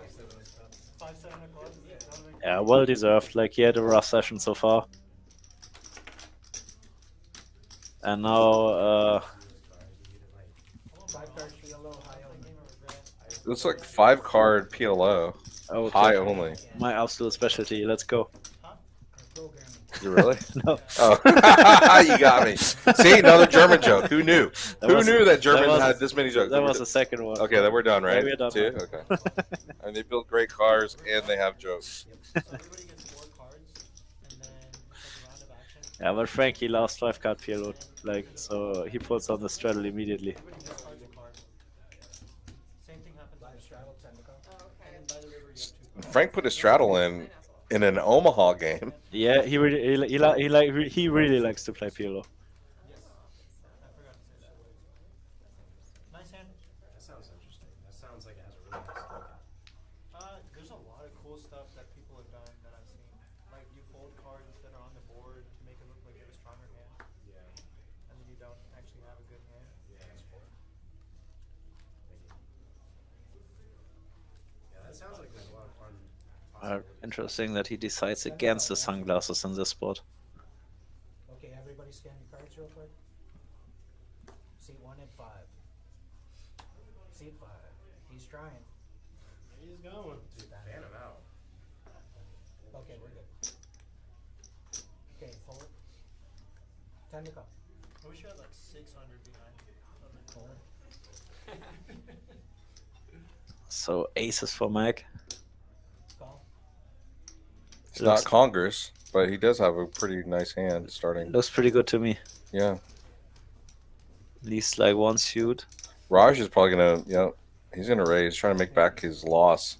Yeah, well deserved. Like, he had a rough session so far. And now, Looks like 5-card PLO. okay. High only. My absolute specialty. Let's go. You really? No. Oh, you got me. See, another German joke. Who knew? Who knew that German had this many jokes? That was the second one. Okay, then we're done, right? Yeah, we're done. Two? Okay. And they build great cars and they have jokes. Yeah, but Frankie lost 5-card PLO. Like, so he puts on the straddle immediately. Frank put a straddle in an Omaha game. Yeah, he really likes to play PLO. Nice hand. That sounds interesting. That sounds like it has a really nice look. There's a lot of cool stuff that people have done that I've seen. Like you fold cards that are on the board to make it look like you have a stronger hand. Yeah. And then you don't actually have a good hand. Yeah, that's cool. Yeah, that sounds like there's a lot of fun Interesting that he decides against the sunglasses in this spot. Okay, everybody scan your cards real quick. Seat 1 at 5. Seat 5. He's trying. He's going. Fan him out. Okay, we're good. Okay, forward. 10 to come. I wish you had like 600 behind. Forward. So aces for Mac. Call. It's not Congress, but he does have a pretty nice hand starting. Looks pretty good to me. Yeah. At least like one suit. Raj is probably going to, he's going to raise, trying to make back his loss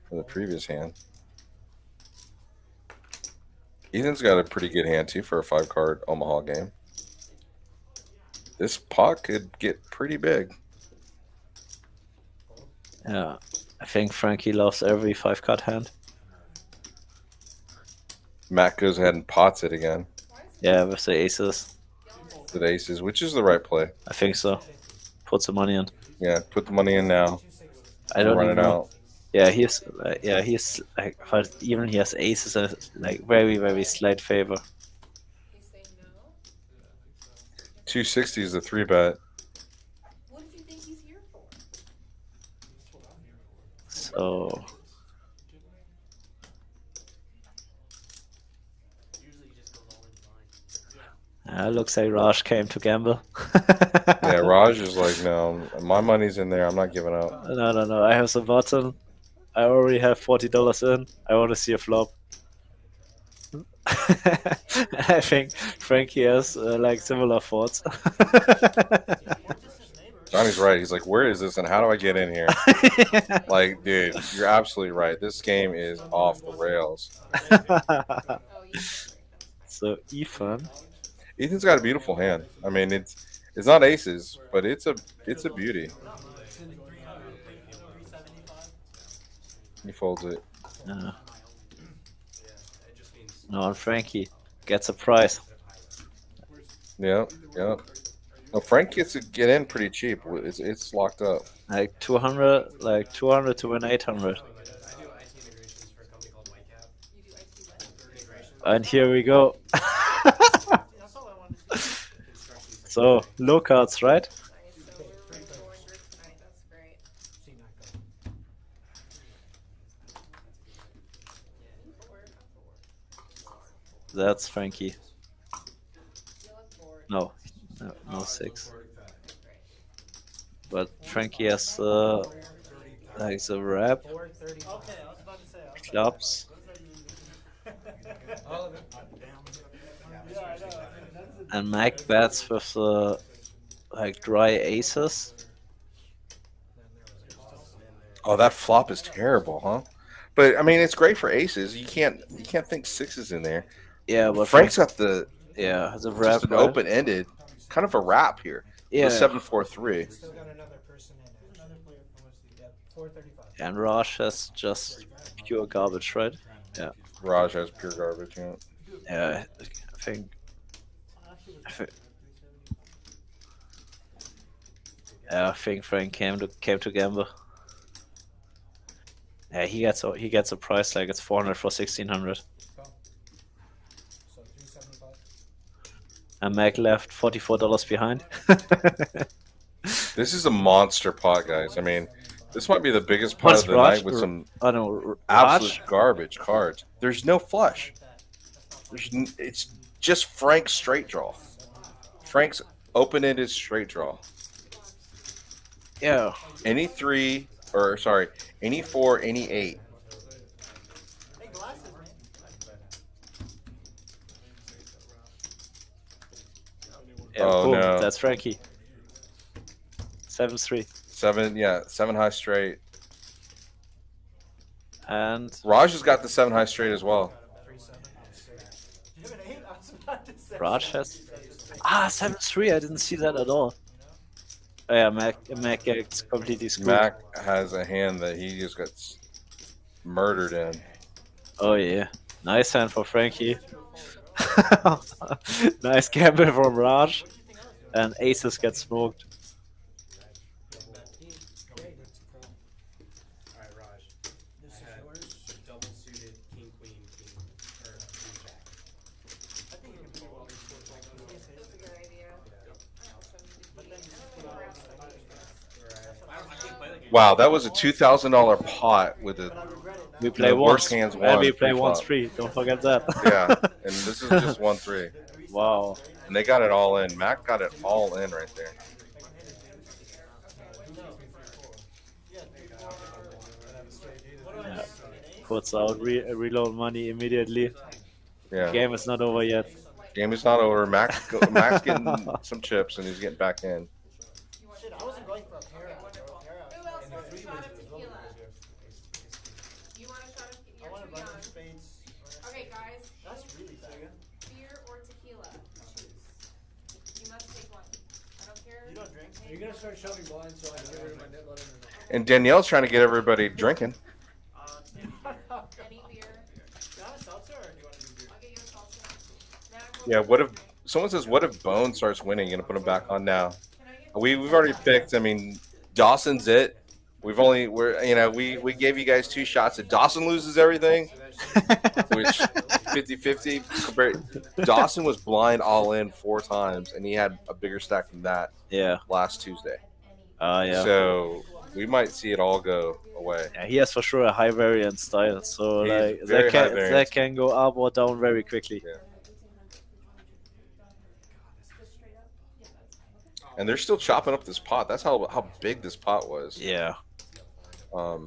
from the previous hand. Ethan's got a pretty good hand, too, for a 5-card Omaha game. This pot could get pretty big. Yeah, I think Frankie loves every 5-card hand. Matt goes ahead and pots it again. Yeah, with the aces. With aces, which is the right play. I think so. Put some money in. Yeah, put the money in now. I don't Run even it know. out. Yeah, he's like, but even he has aces and like very, very slight favor. You say no? 260 is the 3-bet. What does he think he's here for? So Usually he just goes all in blind. looks like Raj came to gamble. Yeah, Raj is like, no, my money's in there. I'm not giving up. No. I have some button. I already have $40 in. I want to see a flop. I think Frankie has like similar thoughts. Johnny's right. He's like, where is this and how do I get in here? Like, dude, you're absolutely right. This game is off the rails. Oh, you So Ethan, Ethan's got a beautiful hand. I mean, it's not aces, but it's a beauty. He folds it. no, and Frankie gets a prize. Yeah. No, Frank gets to get in pretty cheap. It's locked up. Like 200 to win 800. I do IT integrations for a company called Whitecap. do IT what? Integration. And here we go. That's all I wanted to see. So low cards, right? Nice. So we're really going group tonight. That's great. Seat 9 go. Forward. That's Frankie. You look forward. No 6. Great. But Frankie has like the wrap, Forward 35. Okay, I was about to say. clubs, All of it. Yeah, I know. and Mac bets with like dry aces. Oh, that flop is terrible, huh? But I mean, it's great for aces. You can't think sixes in there. Yeah, but Frank's got the wrap, just an right? open-ended, kind of a wrap here. Yeah, The 7-4-3. Still got another person in it. Yep, 435. and Raj has just pure garbage, right? Raj has pure garbage. Yeah. Yeah, I think. Yeah, I think Frank came to gamble. Yeah, he gets a price like it's 400 for 1600, So 375. and Mac left $44 behind. This is a monster pot, guys. I mean, this might be the biggest pot What's of the Raj? night with some I know absolute Raj. garbage cards. There's no flush. It's just Frank's straight draw. Frank's open-ended straight draw. Yeah, Any 4, any 8. Hey, glasses, man. yeah, Oh, boom, no. that's Frankie. 7-3, 7 high straight. and Raj has got the 7 high straight as well. 37. You have an 8? I was about to say. Raj has 7-3. I didn't see that at all. Oh, yeah, Mac gets completely screwed. Mac has a hand that he just got murdered in. Oh yeah, nice hand for Frankie. Nice gamble from Raj, and aces get smoked. Alright, Raj. This is I had yours. the double suit Wow, that was a $2,000 pot with a We play the worst once, hands and won we play pre-flop. 1-3. Don't forget that. Yeah, and this is just 1-3, Wow. and they got it all in. Mac got it all in right there. Yeah. Puts out reload money immediately. Yeah, Game is not over yet. game is not over. Mac's getting some chips, and he's getting back in. Shit, I wasn't going for a pair out, bro. Pair out. Who else wants a shot of tequila? You want a shot of tequila? I You're want a too bunch young. of spades. Okay, guys. That's really bad. Beer or tequila? Choose. You must take one. I don't care. You don't drink? Are you gonna start shoving blinds so I can get rid of my net letter or not? And Danielle's trying to get everybody drinking. Any beer? Do you want a seltzer or do you want to do beer? I'll get you a salsa. Mac, Yeah, what if someone says, what if Bone starts winning? Gonna put him back on now. We've already picked. I mean, Dawson's it. We gave you guys 2 shots. If Dawson loses everything, which 50-50, Dawson was blind all in 4 times, and he had a bigger stack than that Yeah. last Tuesday. Yeah. So we might see it all go away. Yeah, he has for sure a high variance style, so He's like very high that variance. can go up or down very quickly. Yeah. And they're still chopping up this pot. That's how big this pot was. Yeah. A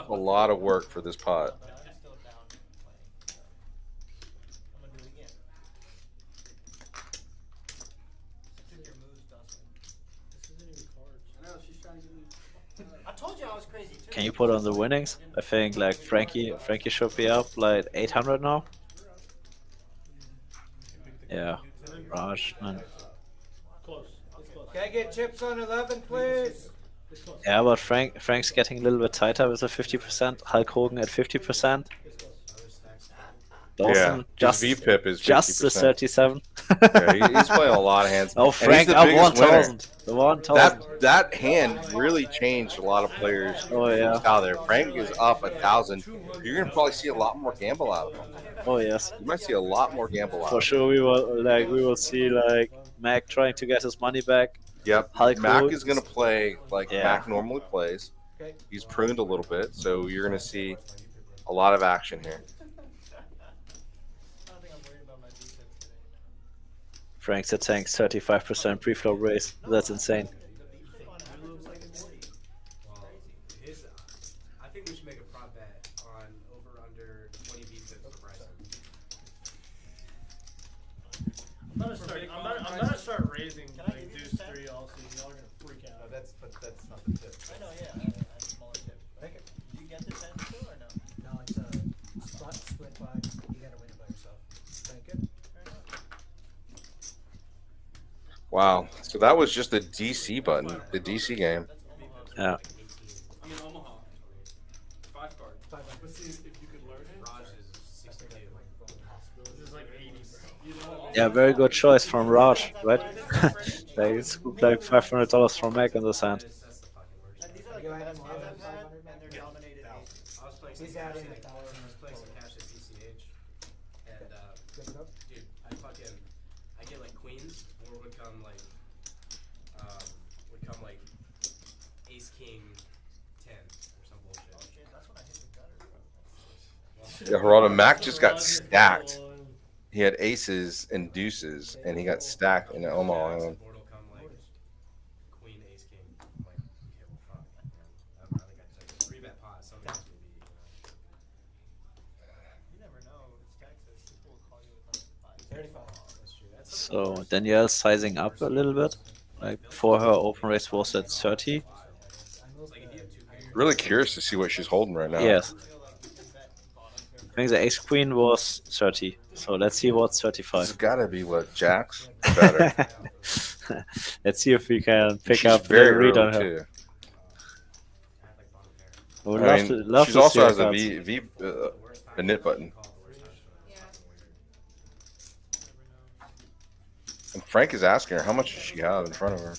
lot of work for this pot. But I'm still down playing. I'm gonna do it again. Took your moves, Dustin. This isn't even cards. I know she's trying to give me. I told you I was crazy too. Can you put on the winnings? I think like Frankie should be up like 800 now. Yeah. Raj and Close. It's close. Can I get chips on 11, please? It's close. yeah, but Frank's getting a little bit tighter with the 50%. Hulk Hogan at 50%. Dawson Yeah, just his VPIP is 50%. just the 37. Yeah, he's playing a lot of hands. Oh, And he's Frank the up biggest winner. 1,000. The 1,000. That hand really changed a lot of players' Oh, yeah. style there. Frank is up 1,000. You're gonna probably see a lot more gamble out of him. Oh yes. You might see a lot more gamble out. For of him. sure, we will see like Mac trying to get his money back. Yep. Hulk Mac Hogan. is gonna play like Yeah. Mac normally plays. He's pruned a little bit, so you're gonna see a lot of action here. I don't think I'm worried about my defense today. Frank's at tank 35% pre-flop raise. That's insane. Well, I think we should make a prop bet on over under 20 VPIP for Bryson. I'm gonna start raising Can I like give you deuce this 3 all season. Y'all are gonna freak out. That's not the tip. I know, yeah. I have a smaller tip. Did you get this hand too or no? No, it's a split five. You gotta win it by yourself. Thank you. Fair enough. Wow. So that was just the DC button, the DC game. Yeah. I'm in Omaha. 5 card. Let's see if you could learn it. Raj is 62. This is like 80, bro. You know? Yeah, very good choice from Raj, right? They scooped like $500 from Mac in this hand. That's the fucking worst. And these are like the best hands I've had, and they're dominated aces. I was playing some He's cash adding at, $1,000 I was playing some cash at PCH, and dude, I get like queens, or would come like ace king 10 or some bullshit. Oh shit, that's when I hit the gutter, bro. Yeah, Geraldo, Mac just got stacked. He had aces and deuces, and he got stacked in Omaha Island. Board will come like queen ace king. I'm like, okay, well fuck, man. I think I took a 3-bet pot. Something's gonna be. You never know. It's Texas. People will call you with like 5. 35. That's true. That's So Danielle's sizing up a little bit. Like before her open race was at 30. Really curious to see what she's holding right now. Yes. I think the ace queen was 30. So let's see what's This 35. has got to be what Jack's better. Let's see if we can pick She's up very the read on early her. too. We would I love mean, to, love she to also see has her a cards. a knit button. Yeah. And Frank is asking her how much does she have in front of her.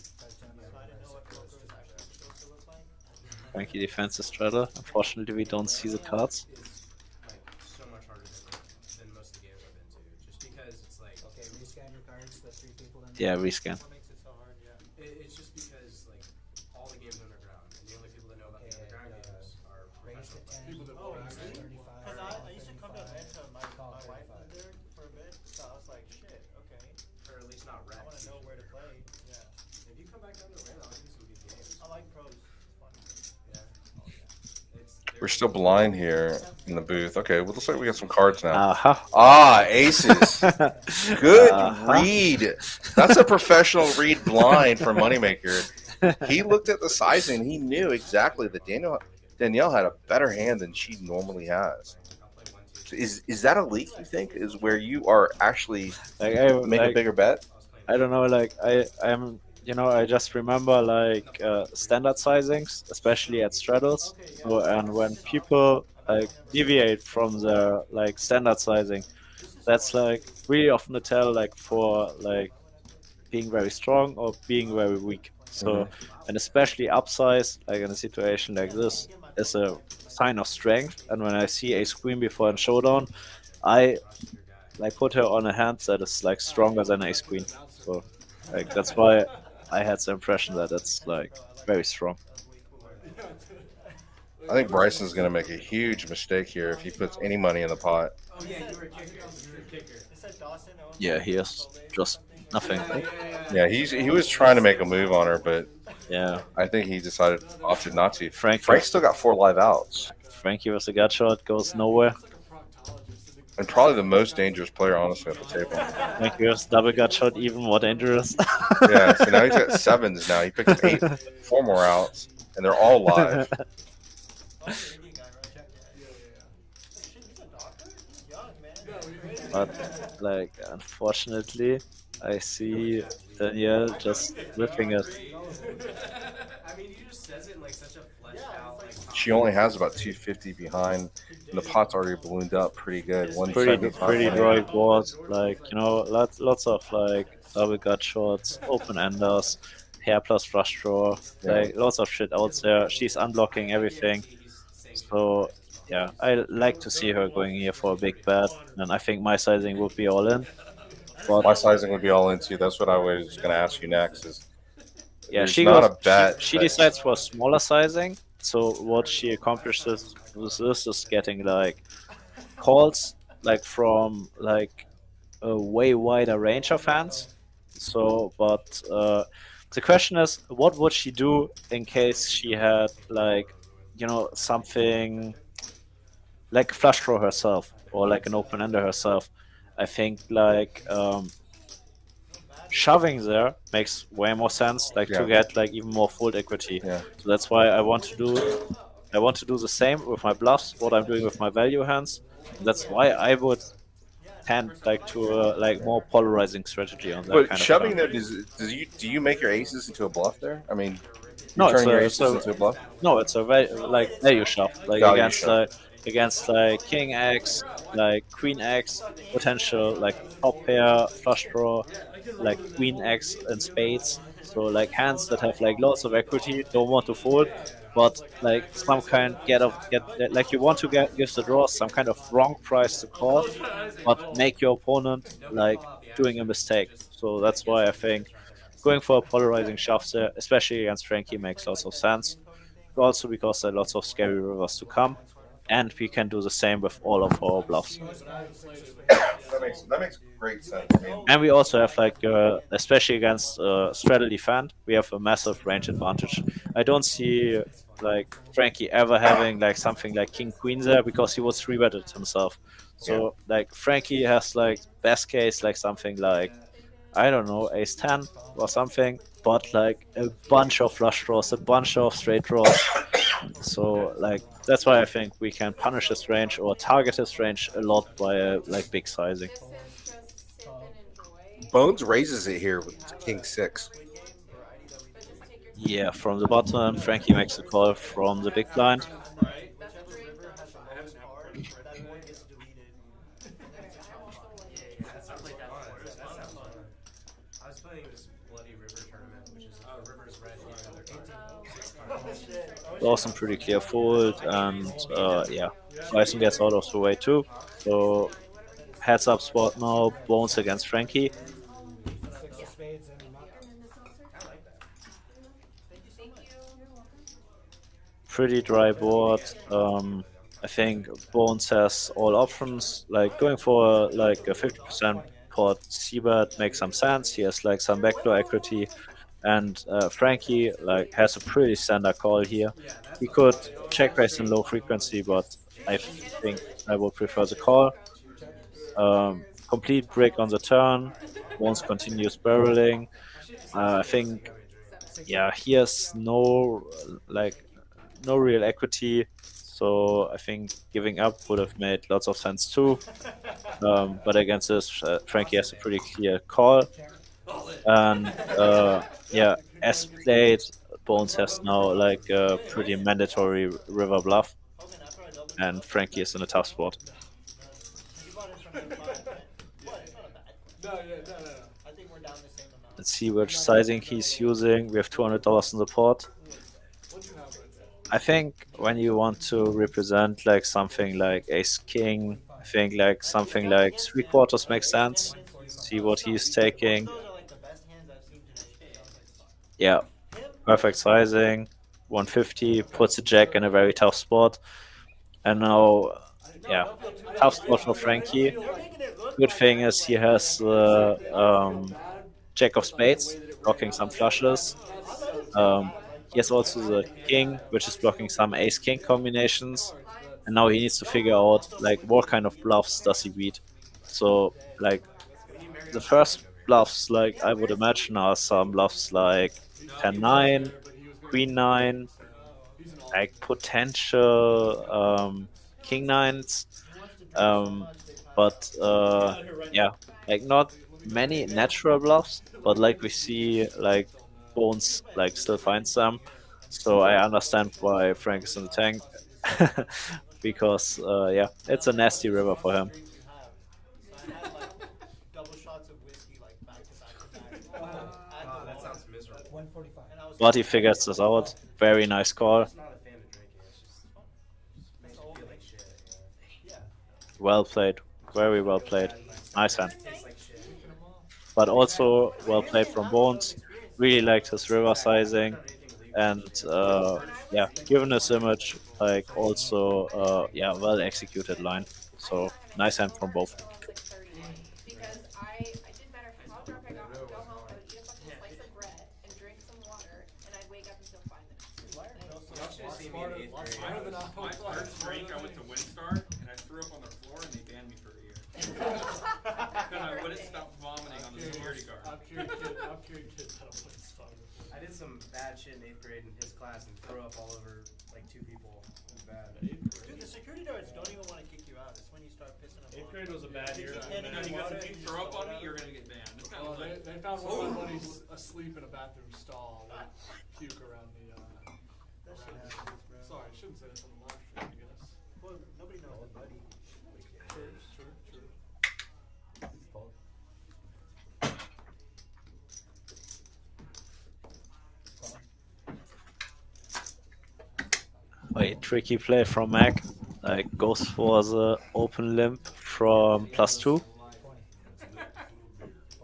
Frankie defensive straddle. Unfortunately, we don't see the cards. like so much harder than most of the games I've been to. Just because it's like Okay, rescan your cards. The 3 people. Yeah, rescan. What makes it so hard? Yeah. it's just because like all the games are underground, and the only people We're still blind here in the booth. Okay, well, looks like we got some cards now. Aha. Ah, aces. Good Uh-huh. read. That's a professional read blind for Moneymaker. He looked at the sizing. He knew exactly that Danielle had a better hand than she normally has. So is that a leak, you think? Is where you are actually Like I make a like bigger bet? I don't know. Like I'm I just remember like standard sizings, especially at straddles. So, and when people like deviate from their like standard sizing, that's like really often a tell like for like being very strong or being very weak. So, and especially upsize, like in a situation like this, is a sign of strength. And when I see a queen before in showdown, I like put her on a hand that is like stronger than ace queen. So, like that's why I had the impression that it's like very strong. I think Bryson's going to make a huge mistake here if he puts any money in the pot. Oh yeah, you were a kicker. You were a kicker. Yeah, he has just nothing. Yeah, he was trying to make a move on her, but Yeah, I think he opted not to. Frank still got 4 live outs, Frankie with the gut shot goes nowhere. and probably the most dangerous player, honestly, at the table. Frankie with double gut shot, even more dangerous. Yeah, so now he's got 7s now. He picked up 8, 4 more outs, and they're all live. But like unfortunately, I see Danielle just whipping it. I mean, he just says it in like such a fleshed out like. She only has about 250 behind, and the pot's already ballooned up pretty good. Pretty dry board. Like lots of like double gut shots, open enders, hair plus flush draw. Like lots of shit out there. She's unblocking everything. So yeah, I like to see her going here for a big bet, and I think my sizing would be all in. But My sizing would be all into. That's what I was going to ask you next. Is yeah, there's she not goes. a bet. She that- decides for a smaller sizing. So what she accomplishes with this is getting like calls like from like a way wider range of hands. So, but the question is, what would she do in case she had like something like a flush draw herself or like an open ender herself? I think like shoving there makes way more sense, like to Yeah. get like even more fold equity. Yeah. So that's why I want to do the same with my bluffs, what I'm doing with my value hands. That's why I would tend like to like more polarizing strategy on that But kind shoving of there, do you make your aces into a bluff there? I mean, No, you're it's turning your a, aces into a bluff. no, it's a like value shove, like Value against shove. against like king X, like queen X, potential like top pair flush draw, like queen X and spades. So like hands that have like lots of equity, don't want to fold, but like some kind get like you want to give the draw some kind of wrong price to call, but make your opponent like doing a mistake. So that's why I think going for a polarizing shove there, especially against Frankie, makes lots of sense. Also because there are lots of scary rivers to come, and we can do the same with all of our bluffs. That makes great sense. I mean, And we also have like, especially against straddle defend, we have a massive range advantage. I don't see like Frankie ever having like something like king queen there because he would 3-bet it himself. So like Frankie has like best case like something like I don't know ace 10 or something, but like a bunch of flush draws, a bunch of straight draws. So like that's why I think we can punish his range or target his range a lot by like big sizing. This is just sip and enjoy. Bones raises it here with king 6. But just take your Yeah, from the bottom, Frankie makes a call from the big blind. Right? That's a great I was playing this bloody river tournament, which is rivers red here. Lawson pretty clear fold, and yeah, Bryson gets out of the way too. So heads up spot now, Bones against Frankie. Six of spades and a nut. Pretty dry board. I think Bones has all options. Like going for like a 50% pot C-bet makes some sense. He has like some backdoor equity. and Frankie like has a pretty standard call here. He could check raise in low frequency, but I think I would prefer the call. Complete break on the turn, Bones continues barreling. I think, yeah, he has like no real equity, so I think giving up would have made lots of sense too. But against this, Frankie has a pretty clear call, and yeah, as played, Bones has now like a pretty mandatory river bluff, and Frankie is in a tough spot. You bought it from him 5, right? What? It's not a bad question. No. I think we're down the same amount. Let's see which sizing he's using. We have $200 in the pot. What you have right there? I think when you want to represent like something like ace king, I think like something like 3/4 makes sense. See what he's taking. Those are like the best hands I've seen today. Yeah, perfect sizing. 150 puts a jack in a very tough spot. And now, yeah, tough spot for Frankie. Good thing is he has jack of spades, blocking some flushes. He has also the king, which is blocking some ace king combinations. And now he needs to figure out like what kind of bluffs does he beat. So like the first bluffs, like I would imagine, are some bluffs like 10-9, Queen 9, like potential King 9s. But yeah, like not many natural bluffs, but like we see like Bones like still finds them. So I understand why Frank is in the tank. Because yeah, it's a nasty river for him. So I had like double shots of whiskey like back to back to back. Oh, that sounds miserable. 145. And I was But he figures this out. Very nice call. I'm not a fan of drinking. It's just makes you feel like shit. Yeah. Well played. Very well played. Nice hand. Tastes like shit. But also well played from Bones. Really liked his river sizing. And yeah, given this image, like also yeah, well executed line. So nice hand from both. Because I didn't matter how drunk I got, I would go home, I would eat a fucking slice of bread and drink some water, and I'd wake up and feel 5 minutes. Y'all should have seen me in 8th grade. My first drink, I went to Windstar and I threw up on the floor and they banned me for a year. Because I wouldn't stop vomiting on the security guard. I'm curing kids how to play Star. I did some bad shit in 8th grade in his class and threw up all over like 2 people. It was bad. Dude, the security guards don't even want to kick you out. It's when you start pissing them off. 8th grade was a bad year. No, because if you throw up on me, you're gonna get banned. This guy Oh, was like, they found one of my buddies asleep in a bathroom stall with puke around the. That shit happens, bro. Sorry, I shouldn't say this on the live stream, I guess. Well, nobody knows a buddy. True. Wait, tricky play from Mac. Like goes for the open limp from +2.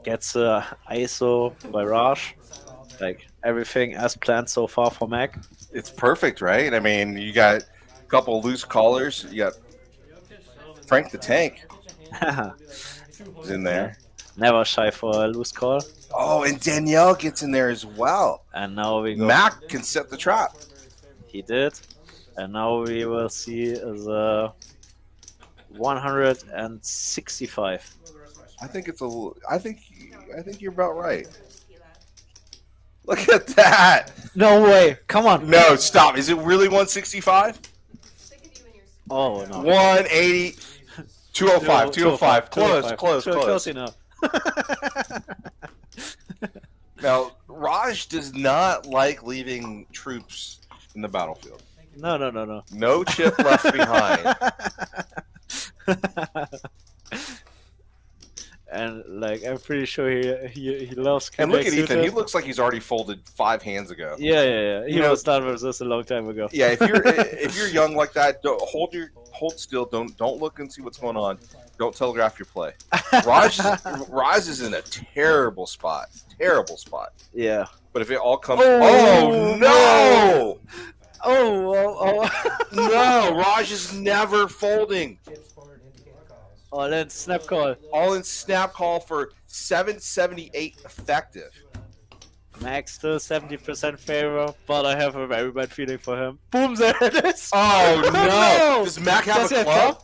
Gets a ISO by Raj. Like everything as planned so far for Mac. It's perfect, right? I mean, you got a couple loose callers. You got Frank the Tank is in there. Never shy for a loose call. Oh, and Danielle gets in there as well. And now we go. Mac can set the trap. He did. And now we will see the 165. I think it's a. I think you're about right. Look at that. No way! Come on! No, stop. Is it really 165? Oh no! 180. 205. 205. Close. Enough. Now, Raj does not like leaving troops in the battlefield. No. No chip left behind. And like, I'm pretty sure he loves. And look at Quebec Ethan. He suited. looks like he's already folded 5 hands ago. Yeah. He You know- was done with this a long time ago. Yeah, if you're young like that, hold still. Don't look and see what's going on. Don't telegraph your play. Raj is in a terrible spot. Yeah. But if it all comes, Oh, no, Oh. no, Raj is never folding. Chips forward, indicate calls. Oh, then snap call. All in snap call for 778 effective. Max still 70% favor, but I have a very bad feeling for him. Boom, there it is! Oh no! No! Does Mac have Does a he have club?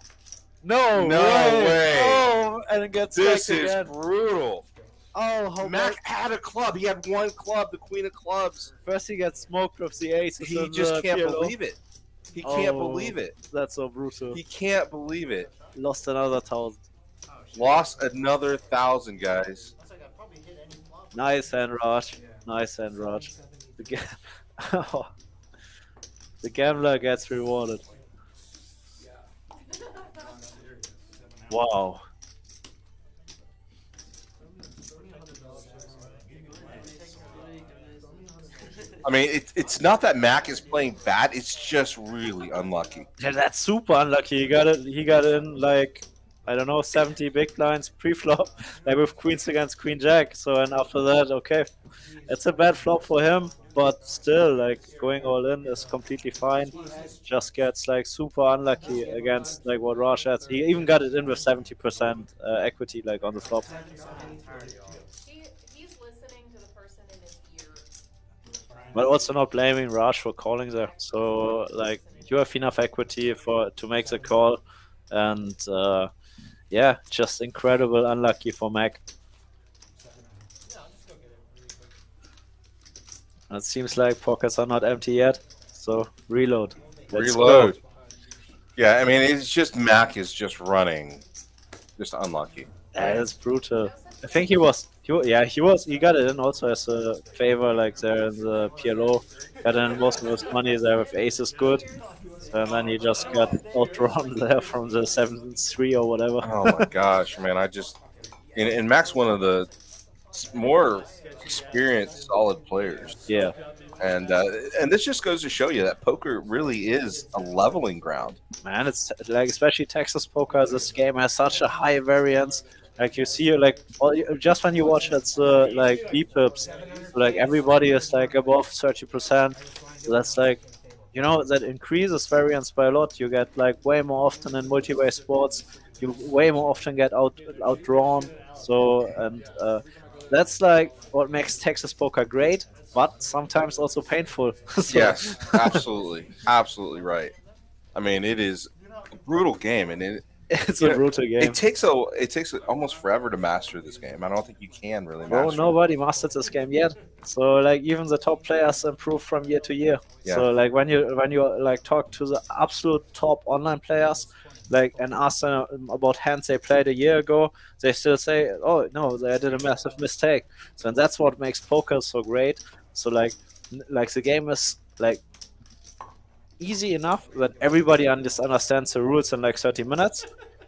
No, No way. Oh, and it gets This stacked is again. brutal. Oh, how Mac bad. had a club. He had one club, the queen of clubs. First he gets smoked with the aces. He and just the can't PLO. believe it. He can't Oh, believe it. That's so brutal. He can't believe it. Lost another 1,000. Lost another 1,000, guys. Looks like I probably hit any flop. Nice hand rush. Nice hand rush. The, the gambler gets rewarded. Wow. I mean, it's not that Mac is playing bad. It's just really unlucky. Yeah, that's super unlucky. He got it. He got in like I don't know 70 big blinds pre-flop, like with queens against queen jack. So and after that, okay, it's a bad flop for him. But still, like going all in is completely fine. Just gets like super unlucky against like what Raj has. He even got it in with 70% equity, like on the flop. He's listening to the person in his ear. But also not blaming Raj for calling there. So like you have enough equity to make the call, and yeah, just incredible unlucky for Mac. And it seems like pockets are not empty yet, so reload. Let's Reload. go. Yeah, I mean, it's just Mac is just running, just unlucky. Yeah, that's brutal. I think he got it in also as a favor, like there in the PLO. Got in most of his money there with aces good. And then he just got outdrawn there from the 7-3 or whatever. Oh my gosh, man! And Mac's one of the more experienced, solid players. Yeah. And this just goes to show you that poker really is a leveling ground. Man, it's like especially Texas poker. This game has such a high variance. Like you see, like just when you watch it's like B pips, like everybody is like above 30%. So that's like, you know, that increases variance by a lot. You get like way more often in multi-way sports. You way more often get outdrawn. So and that's like what makes Texas poker great, but sometimes also painful. So, Yes, absolutely, absolutely right. I mean, it is a brutal game, and it's you a know, brutal game. it takes almost forever to master this game. I don't think you can really Bro, master it. nobody mastered this game yet. So like even the top players improve from year to year. Yeah. So like when you like talk to the absolute top online players, like and ask them about hands they played a year ago, they still say, "Oh no, they did a massive mistake." So and that's what makes poker so great. So like the game is like easy enough that everybody understands the rules in like 30 minutes.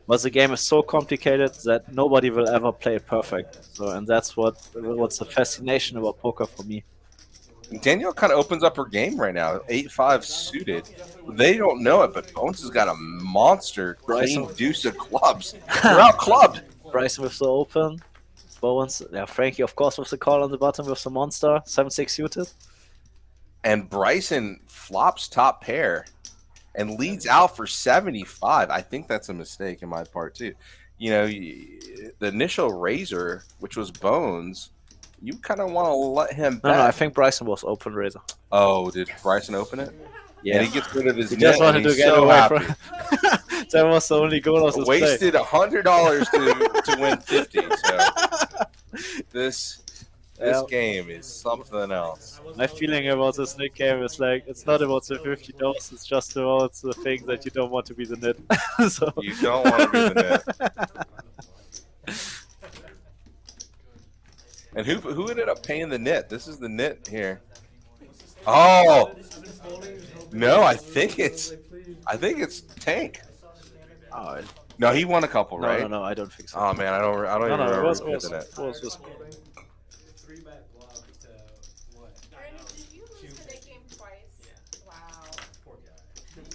But the game is so complicated that nobody will ever play it perfect. So, and that's what's the fascination about poker for me. And Danielle kind of opens up her game right now. 8-5 suited. They don't know it, but Bones has got a monster king deuce of clubs. They're out clubbed. Bryson with the open. Bowens, yeah, Frankie, of course, with the call on the bottom with the monster. 7-6 suited. And Bryson flops top pair and leads out for 75. I think that's a mistake in my part, too. You know, the initial raiser, which was Bones, you kind of want to let him back. No, I think Bryson was open raiser. Oh, did Bryson open it? Yeah. And he gets rid of his He net, just wanted and to he's get so away happy. from. That was the only goal of his play. Wasted $100 to win 50. So this game is something else. My feeling about this Nick game is like it's not about the $50. It's just about the thing that you don't want to be the net. So. You don't want to be the net. And who ended up paying the nit? This is the nit here. Oh no, I think it's Tank. Oh, no, he won a couple, right? No, I don't think so. Oh man, I don't even remember it was who did the net. Three bet block to what? Brandon, did you lose the Nick game twice? Wow. Poor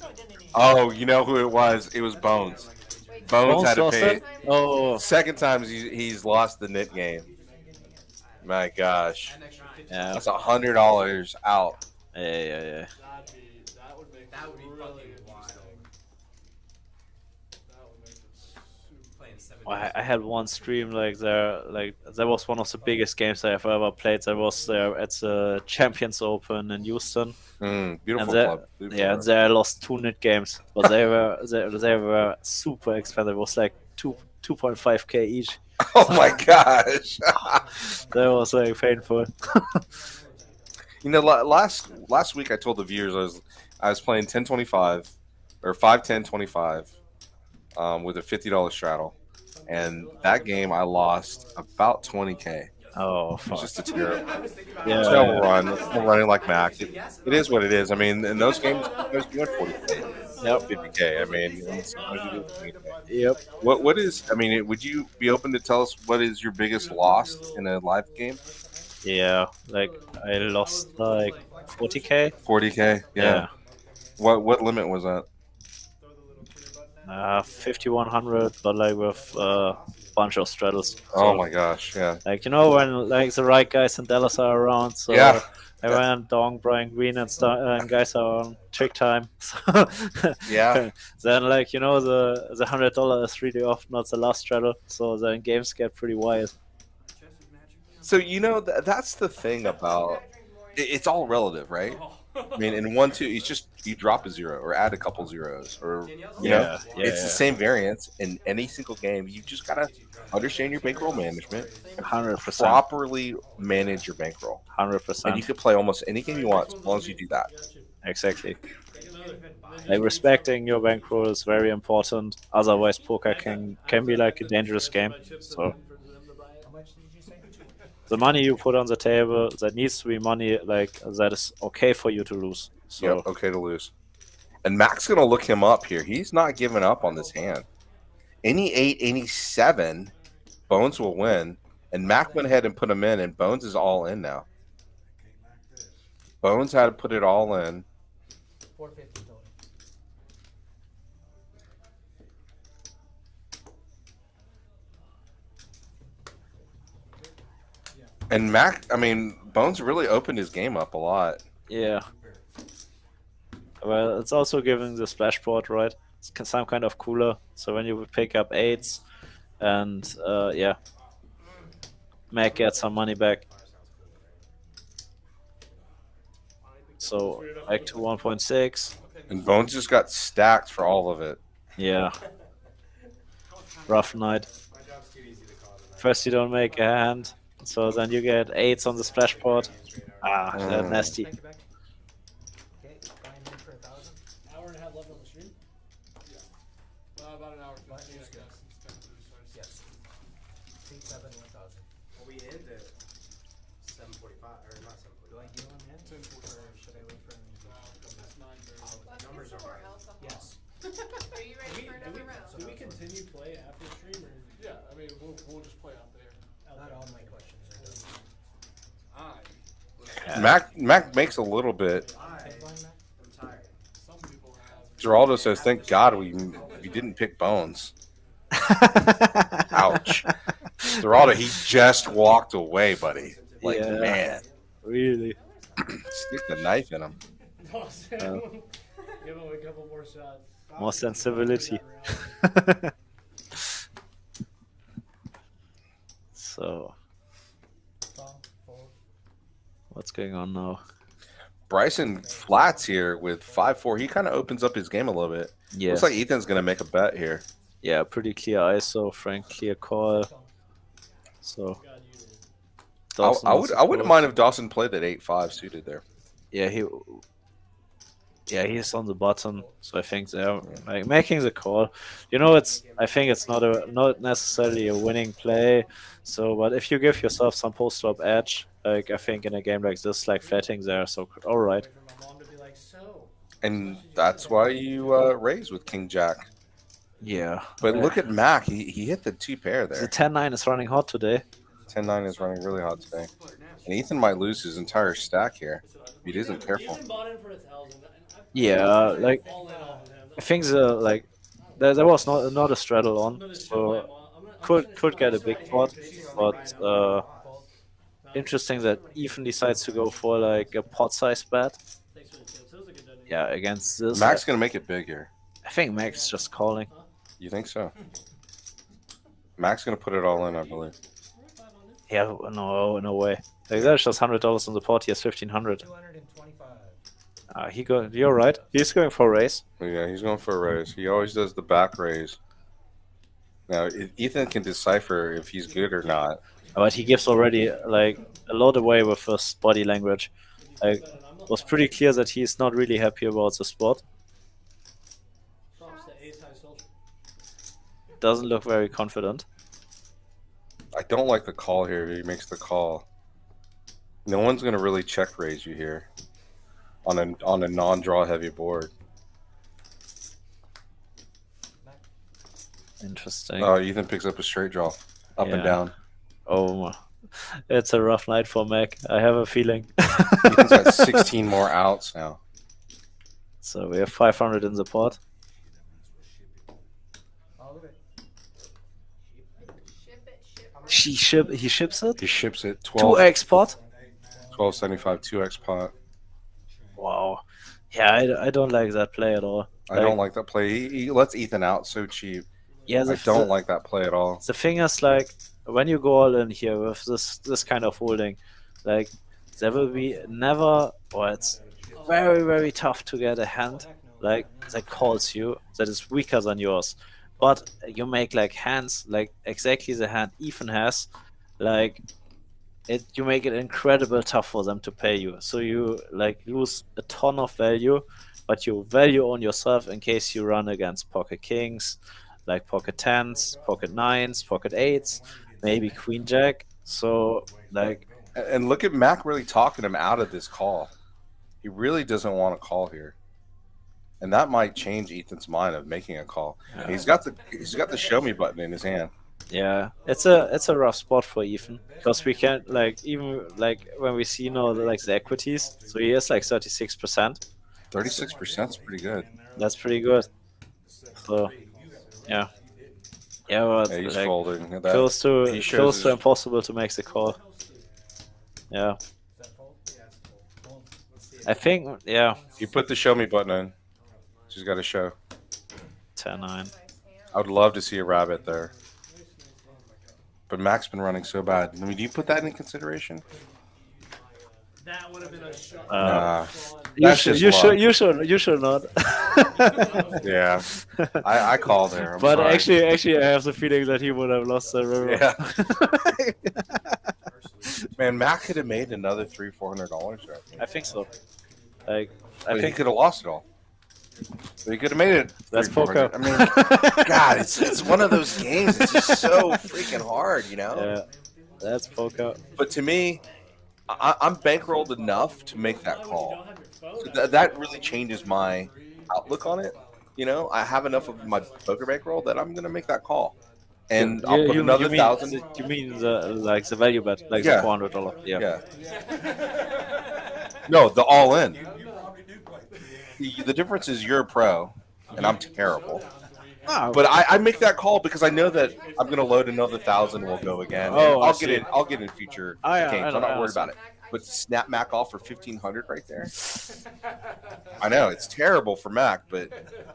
guy. Oh, you know who it was? It was Bones. Wait, Bones had to lost pay. it? Oh, Second time he's lost the nit game. My gosh, An extra 50. yeah. that's $100 out. Yeah. That would make That would be really fucking interesting. wild. That would make it super. Playing I had one stream like that was one of the biggest games I have ever played. That was there at the Champions Open in Houston. Beautiful there, club. Beautiful yeah, club. and there I lost 2 net games, but they were super expensive. It was like 2.5k each. Oh my gosh. That was like painful. You know, last week I told the viewers I was playing 1025 or 5-10-25 with a $50 straddle, and that game I lost about 20k. Oh, It's fuck. just a terrible, Yeah, terrible yeah. run. It's not running like Mac. It is what it is. I mean, in those games, you win 40k, Yep. 50k. I mean, and sometimes you do 20k. Yep. What is? I mean, would you be open to tell us what is your biggest loss in a live game? Yeah, like I lost like 40k. 40k. Yeah. What limit was that? 5100, but like with a bunch of straddles. Oh my gosh, yeah. Like when like the right guys in Dallas are around, so Yeah. I went Dong, Brian Green, and guys are on trick time. So Yeah. Then like the $100 is really often not the last straddle, so then games get pretty wild. So that's the thing about it's all relative, right? I mean, in 1-2, it's just you drop a 0 or add a couple zeros, or it's the same variance in any single game. You just gotta understand your bankroll management, 100%, properly manage your bankroll, 100%. and you can play almost any game you want as long as you do that. Exactly. Like respecting your bankroll is very important. Otherwise, poker can be like a dangerous game. So How much did you say? the money you put on the table, that needs to be money like that is okay for you to lose. So Yep, okay to lose. And Mac's gonna look him up here. He's not giving up on this hand. Any 8, any 7, Bones will win. And Mac went ahead and put him in, and Bones is all in now. Bones had to put it all in. 450 total. And Mac, I mean, Bones really opened his game up a lot. yeah. Well, it's also giving the splash board, right? It's some kind of cooler. So when you pick up 8s, and Mac gets some money back. So like to 1.6. And Bones just got stacked for all of it. Yeah. Rough night. First you don't make a hand, so then you get 8s on the splash board. That's nasty. Okay, buying in for 1,000. Hour and a half left on the stream. About an hour 15, I guess. Yes. Seat 7, 1,000. Well, we end at 7:45 or not 7:45. Do I give him in? Or should I wait for him to come back? Let's Numbers get are somewhere right. else. Yes. Are you ready for another round? Do we continue play after stream or? Yeah, I mean, we'll just play out there. Not all my questions are done. Mac makes a little bit. Big blind, Mac? I'm tired. Some people have. Geraldo says, "Thank God we didn't pick Bones." Ouch. Geraldo, he just walked away, buddy. Like, Yeah. man, Really? stick the knife in him. Give him a couple more shots. More sensibility. So Call, fold. what's going on now? Bryson flats here with 5-4. He kind of opens up his game a little bit. Yeah. Looks like Ethan's gonna make a bet here. Yeah, pretty clear ISO, Frank clear call. So God, you did. Dawson I also wouldn't called. mind if Dawson played that 8-5 suited there. Yeah, he's on the button, so I think they're like making the call. I think it's not necessarily a winning play. So, but if you give yourself some post-flop edge, like I think in a game like this, like flatting there, so all right. Wait for my mom to be like, so. And that's why you raise with King Jack. Yeah, But look at Mac. He hit the 2 pair the there. 10-9 is running hot today. 10-9 is running really hot today. And Ethan might lose his entire stack here if he isn't careful. Ethan bought in for 1,000. Yeah, like I think there was not a straddle on, so could get a big pot, but interesting that Ethan decides to go for like a pot size bet. Thanks for the tips. It was a good donation. Yeah, against this. Mac's gonna make it big here. I think Mac's just calling. You think so? Mac's gonna put it all in, I believe. Yeah, no way. Like, that's just $100 on the pot. He has 1,500. 225. You're right. He's going for a raise. Yeah, he's going for a raise. He always does the back raise. Now, Ethan can decipher if he's good or not. But he gives already like a lot away with his body language. Like, it was pretty clear that he's not really happy about the spot. Drops to ace high social. Doesn't look very confident. I don't like the call here. He makes the call. No one's gonna really check raise you here on a non-draw heavy board. Interesting. Oh, Ethan picks up a straight draw, up and Yeah. down. Oh, it's a rough night for Mac. I have a feeling. Ethan's got 16 more outs now. So we have 500 in the pot. All of it. Ship it. He ships it. He ships it 12, 2x pot. 1275, 2x pot. Wow. Yeah, I don't like that play at all. I don't like that play. He lets Ethan out so cheap. Yeah, I don't like that play at all. The thing is, like, when you go all in here with this kind of holding, like, there will be never, or it's very, very tough to get a hand, like, that calls you, that is weaker than yours. But you make, like, hands, like, exactly the hand Ethan has, like, you make it incredible tough for them to pay you. So you, like, lose a ton of value, but you value on yourself in case you run against pocket kings, like pocket tens, pocket nines, pocket eights, maybe queen jack. So, like, And look at Mac really talking him out of this call. He really doesn't want to call here, and that might change Ethan's mind of making a call. And he's got the show me button in his hand. yeah, it's a rough spot for Ethan because we can't, like, even like when we see now like the equities. So he has like 36%. 36% is pretty good. That's pretty good. So, yeah, but Yeah, he's like, folding. That, close he to shows his- impossible to make the call. Yeah, I think, yeah, You put the show me button in. She's got a show. 10-9. I would love to see a rabbit there. But Mac's been running so bad. I mean, do you put that in consideration? That would have been a shot. Nah. You That's should, just luck. you should not. Yeah. I call there. I'm But sorry. actually, I have the feeling that he would have lost the river. Yeah. Man, Mac could have made another $300-400 there. I think so. Like, I But he think could have lost it all. But he could have made it. That's $300-400. poker. I mean, God, it's one of those games. It's just so freaking hard, you know. yeah, that's poker. But to me, I'm bankrolled enough to make that call. So that really changes my outlook on it. You know, I have enough of my poker bankroll that I'm gonna make that call, and I'll put another mean, $1,000. You mean the value bet, like Yeah. the $400? Yeah. No, the all in. The difference is you're a pro, and I'm terrible. Ah, But I make that call because I know that I'm gonna load another 1,000. Will go again. Oh, I I'll see. get in. I'll get in future yeah, games. I I'm know, not I worried about it. But snap Mac off for 1,500 right there. I know it's terrible for Mac, but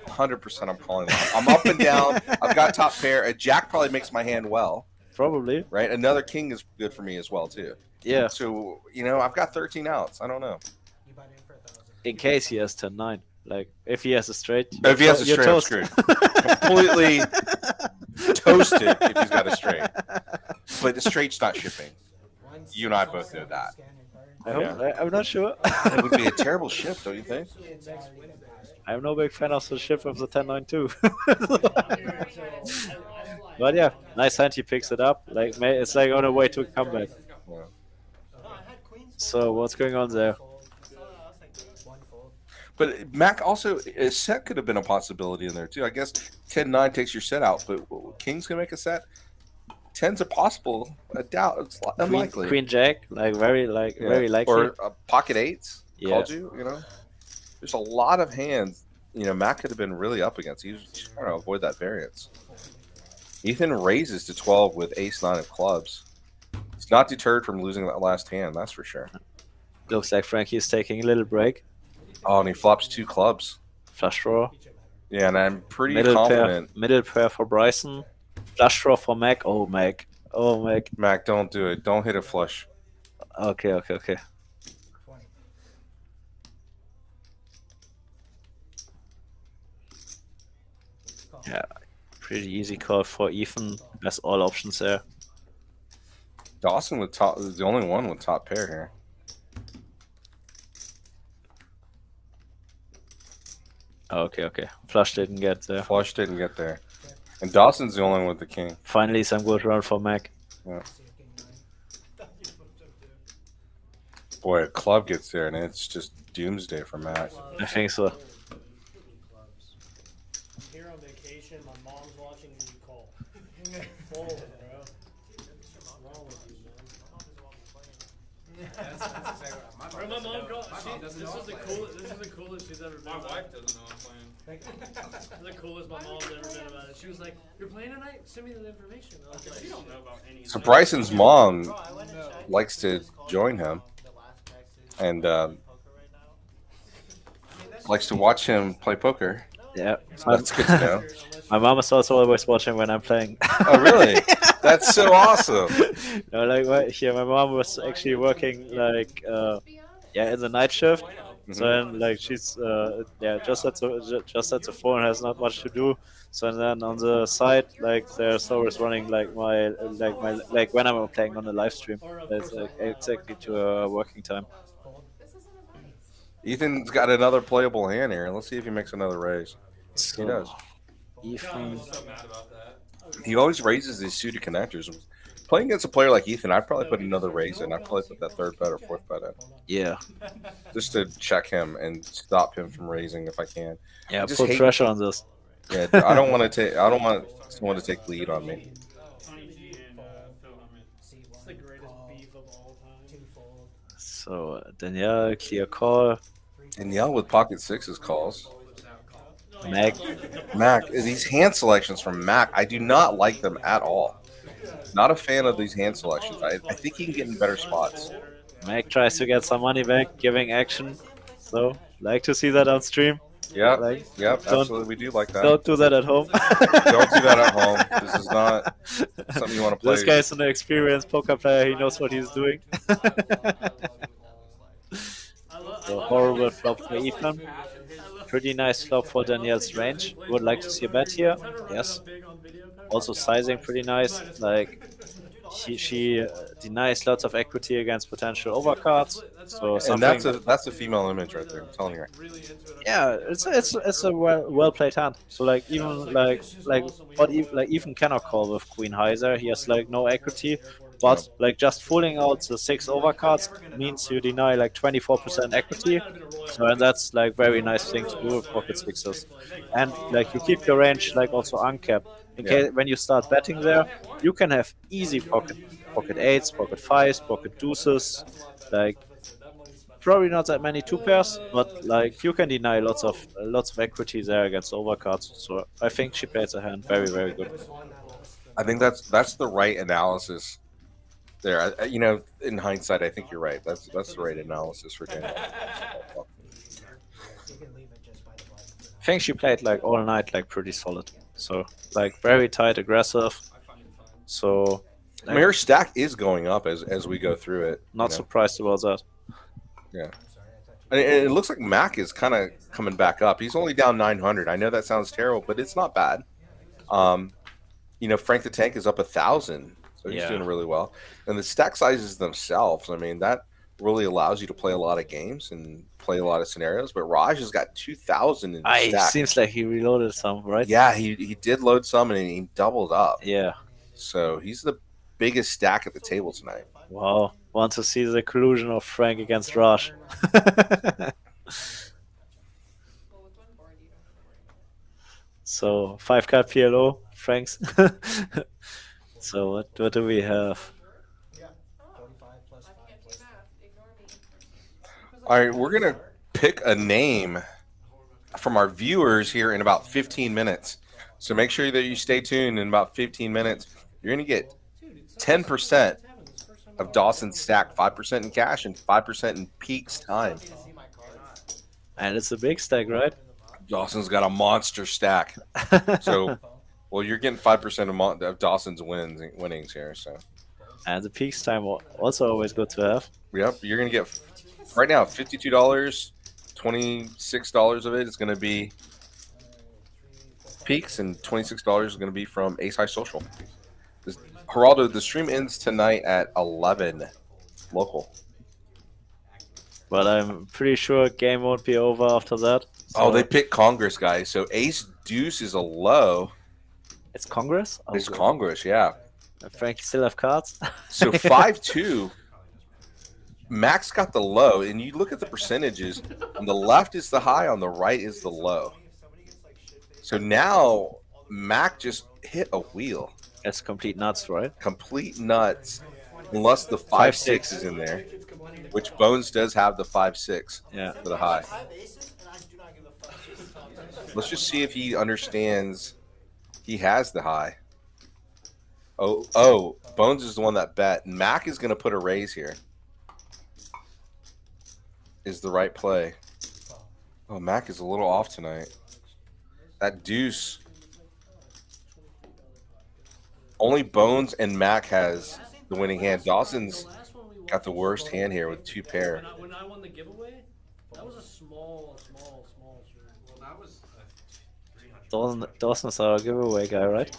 100% I'm calling it. I'm up and down. I've got top pair. A jack probably makes my hand well, probably. right? Another king is good for me as well too. Yeah. So I've got 13 outs. I don't know. You buy it in for 1,000. In case he has 10-9. Like, if he has a straight, If he has a you're straight, I'm toast. screwed. Completely toasted if he's got a straight. But the straight's not shipping. You and I both know that. Scan your card. I hope, I'm not sure. It would be a terrible ship, don't you think? I'm no big fan of the ship of the 10-9 too. But yeah, nice hand. He picks it up. Like, it's like on a way to a comeback. Yeah. So what's going on there? One fold. But Mac also, a set could have been a possibility in there too. I guess 10-9 takes your set out, but King's gonna make a set. 10's a possible. I doubt it's unlikely. Queen Jack, like very likely. Or pocket eights Yeah. called you. There's a lot of hands. Mac could have been really up against. He was just trying to avoid that variance. Ethan raises to 12 with ace-9 of clubs. He's not deterred from losing that last hand, that's for sure. Looks like Frankie's taking a little break. Oh, and he flops 2 clubs. Flush draw. Yeah, and I'm pretty Middle confident. pair for Bryson. Flush draw for Mac. Oh, Mac. Oh, Mac. Mac, don't do it. Don't hit a flush. Okay, okay, okay. 20. Call. Yeah, pretty easy call for Ethan. Has all options there. Dawson with top is the only one with top pair here. Okay, okay. Flush didn't get there. Flush didn't get there. And Dawson's the only one with the king. Finally, some good run for Mac. Yeah. See if king 9. Boy, a club gets there and it's just doomsday for Mac. I think so. I'm here on vacation. My mom's watching and you call. Fold, bro. What's wrong with you, man? That's exactly right. Bro, my mom called. My mom doesn't This know is the I'm playing. coolest. This is the coolest she's ever been. My about wife it. doesn't know I'm playing. This is the coolest my mom's ever been about it. She was like, "You're playing tonight? Send me the information." I was like, You don't know about any of So that. Bryson's mom Bro, I went and checked. likes to Just called join me, him the last text is and playing poker right now. I mean, that's likes to watch him play poker. Yeah. So that's good to know. My mom is also always watching when I'm playing. Oh, really? That's so awesome. No, like here, my mom was actually working like Be honest. yeah in the night shift. Mm-hmm. So then like she's yeah just at the phone, has not much to do. So then on the side like there's always running like my when I'm playing on the live stream. That's like exactly to working time. This isn't advice. Ethan's got another playable hand here. Let's see if he makes another raise. So He does. Ethan, So mad about that. He always raises these suited connectors. Playing against a player like Ethan, I'd probably put another raise in. I'd probably put that third bet or fourth bet in. yeah, Just to check him and stop him from raising if I can. yeah, I just put hate- pressure on this. Yeah, I don't want to take. I don't want someone to take lead on me. Tony G and Phil Hummel. C1. It's the greatest Call. beef of all time. 2 fold. So Danielle, clear call. 3 Danielle with pocket sixes calls. Mac, Mac, these hand selections from Mac, I do not like them at all. Not a fan of these hand selections. I think he can get in better spots. Mac tries to get some money back, giving action. So like to see that on stream. Yep, Like, yep, don't- absolutely. We do like that. Don't do that at home. Don't do that at home. This is not something you want to play. This guy's an experienced poker player. He knows what he's doing. So horrible flop for Ethan. Pretty nice flop for Danielle's range. Would like to see a bet here. Yes. Also sizing pretty nice. Like she denies lots of equity against potential overcards. So And something. that's a female image right there. I'm telling you. Yeah, it's a well played hand. So like even like Ethan cannot call with Queen High there. He has like no equity, but like just fooling out the 6 overcards means you deny like 24% equity. So and that's like very nice thing to do with pocket sixes, and like you keep your range like also uncapped. In case when you start betting there, you can have easy pocket 8s, pocket 5s, pocket deuces, like. Probably not that many 2 pairs, but like you can deny lots of equity there against overcards. So I think she plays a hand very good. I think that's the right analysis. There, you know, in hindsight, I think you're right. That's the right analysis for Daniel. You can leave it just by the button for now. I think she played like all night like pretty solid. So like very tight, aggressive. So I mean, her stack is going up as we go through it. not you know? surprised about that. Yeah. I'm sorry, I thought you And it looks like Mac is kind of coming back up. He's only down 900. I know that sounds terrible, but it's not bad. You know, Frank the Tank is up 1,000, so he's Yeah. doing really well. And the stack sizes themselves, I mean, that really allows you to play a lot of games and play a lot of scenarios. But Raj has got 2,000 in the stack. Seems like he reloaded some, right? Yeah, he did load some and he doubled up. Yeah. So he's the biggest stack at the table tonight. Wow. Want to see the collusion of Frank against Raj. Well, with one board, you don't have to worry about it. So 5-card PLO, Frank's. So what do we have? Yeah. 45 plus 5 I can't do plus math. Ignore me. All right, we're going to pick a name from our viewers here in about 15 minutes. So make sure that you stay tuned. In about 15 minutes, you're going to get 10% of Dawson's stack, 5% in cash and 5% in Peak's time. And it's a big stack, right? Dawson's got a monster stack. So Well, you're getting 5% of Dawson's winnings here. So, And the peaks time also always good to have. yep, you're gonna get right now $52, $26 of it is gonna be peaks, and $26 is gonna be from Ace High Social. Geraldo, the stream ends tonight at 11 local. But I'm pretty sure game won't be over after that. Oh, so- they picked Congress, guys. So Ace Deuce is a low. It's Congress? Oh, It's good. Congress, yeah. And Frank still have cards? So 5-2. Max got the low, and you look at the percentages. On the left is the high, on the right is the low. So now Mac just hit a wheel. It's complete nuts, right? Complete nuts. Unless the 5-6 is in there, which Bones does have the 5-6 Yeah. for the high. I have aces, and I do not give a fuck. Let's just see if he understands he has the high. Oh, Bones is the one that bet. Mac is going to put a raise here. Is the right play. Oh, Mac is a little off tonight. That deuce. Only Bones and Mac has the winning hand. Dawson's got the worst hand here with 2 pair. When I won the giveaway, that was a small stream. Well, that was 300. Dawson's our giveaway guy, right?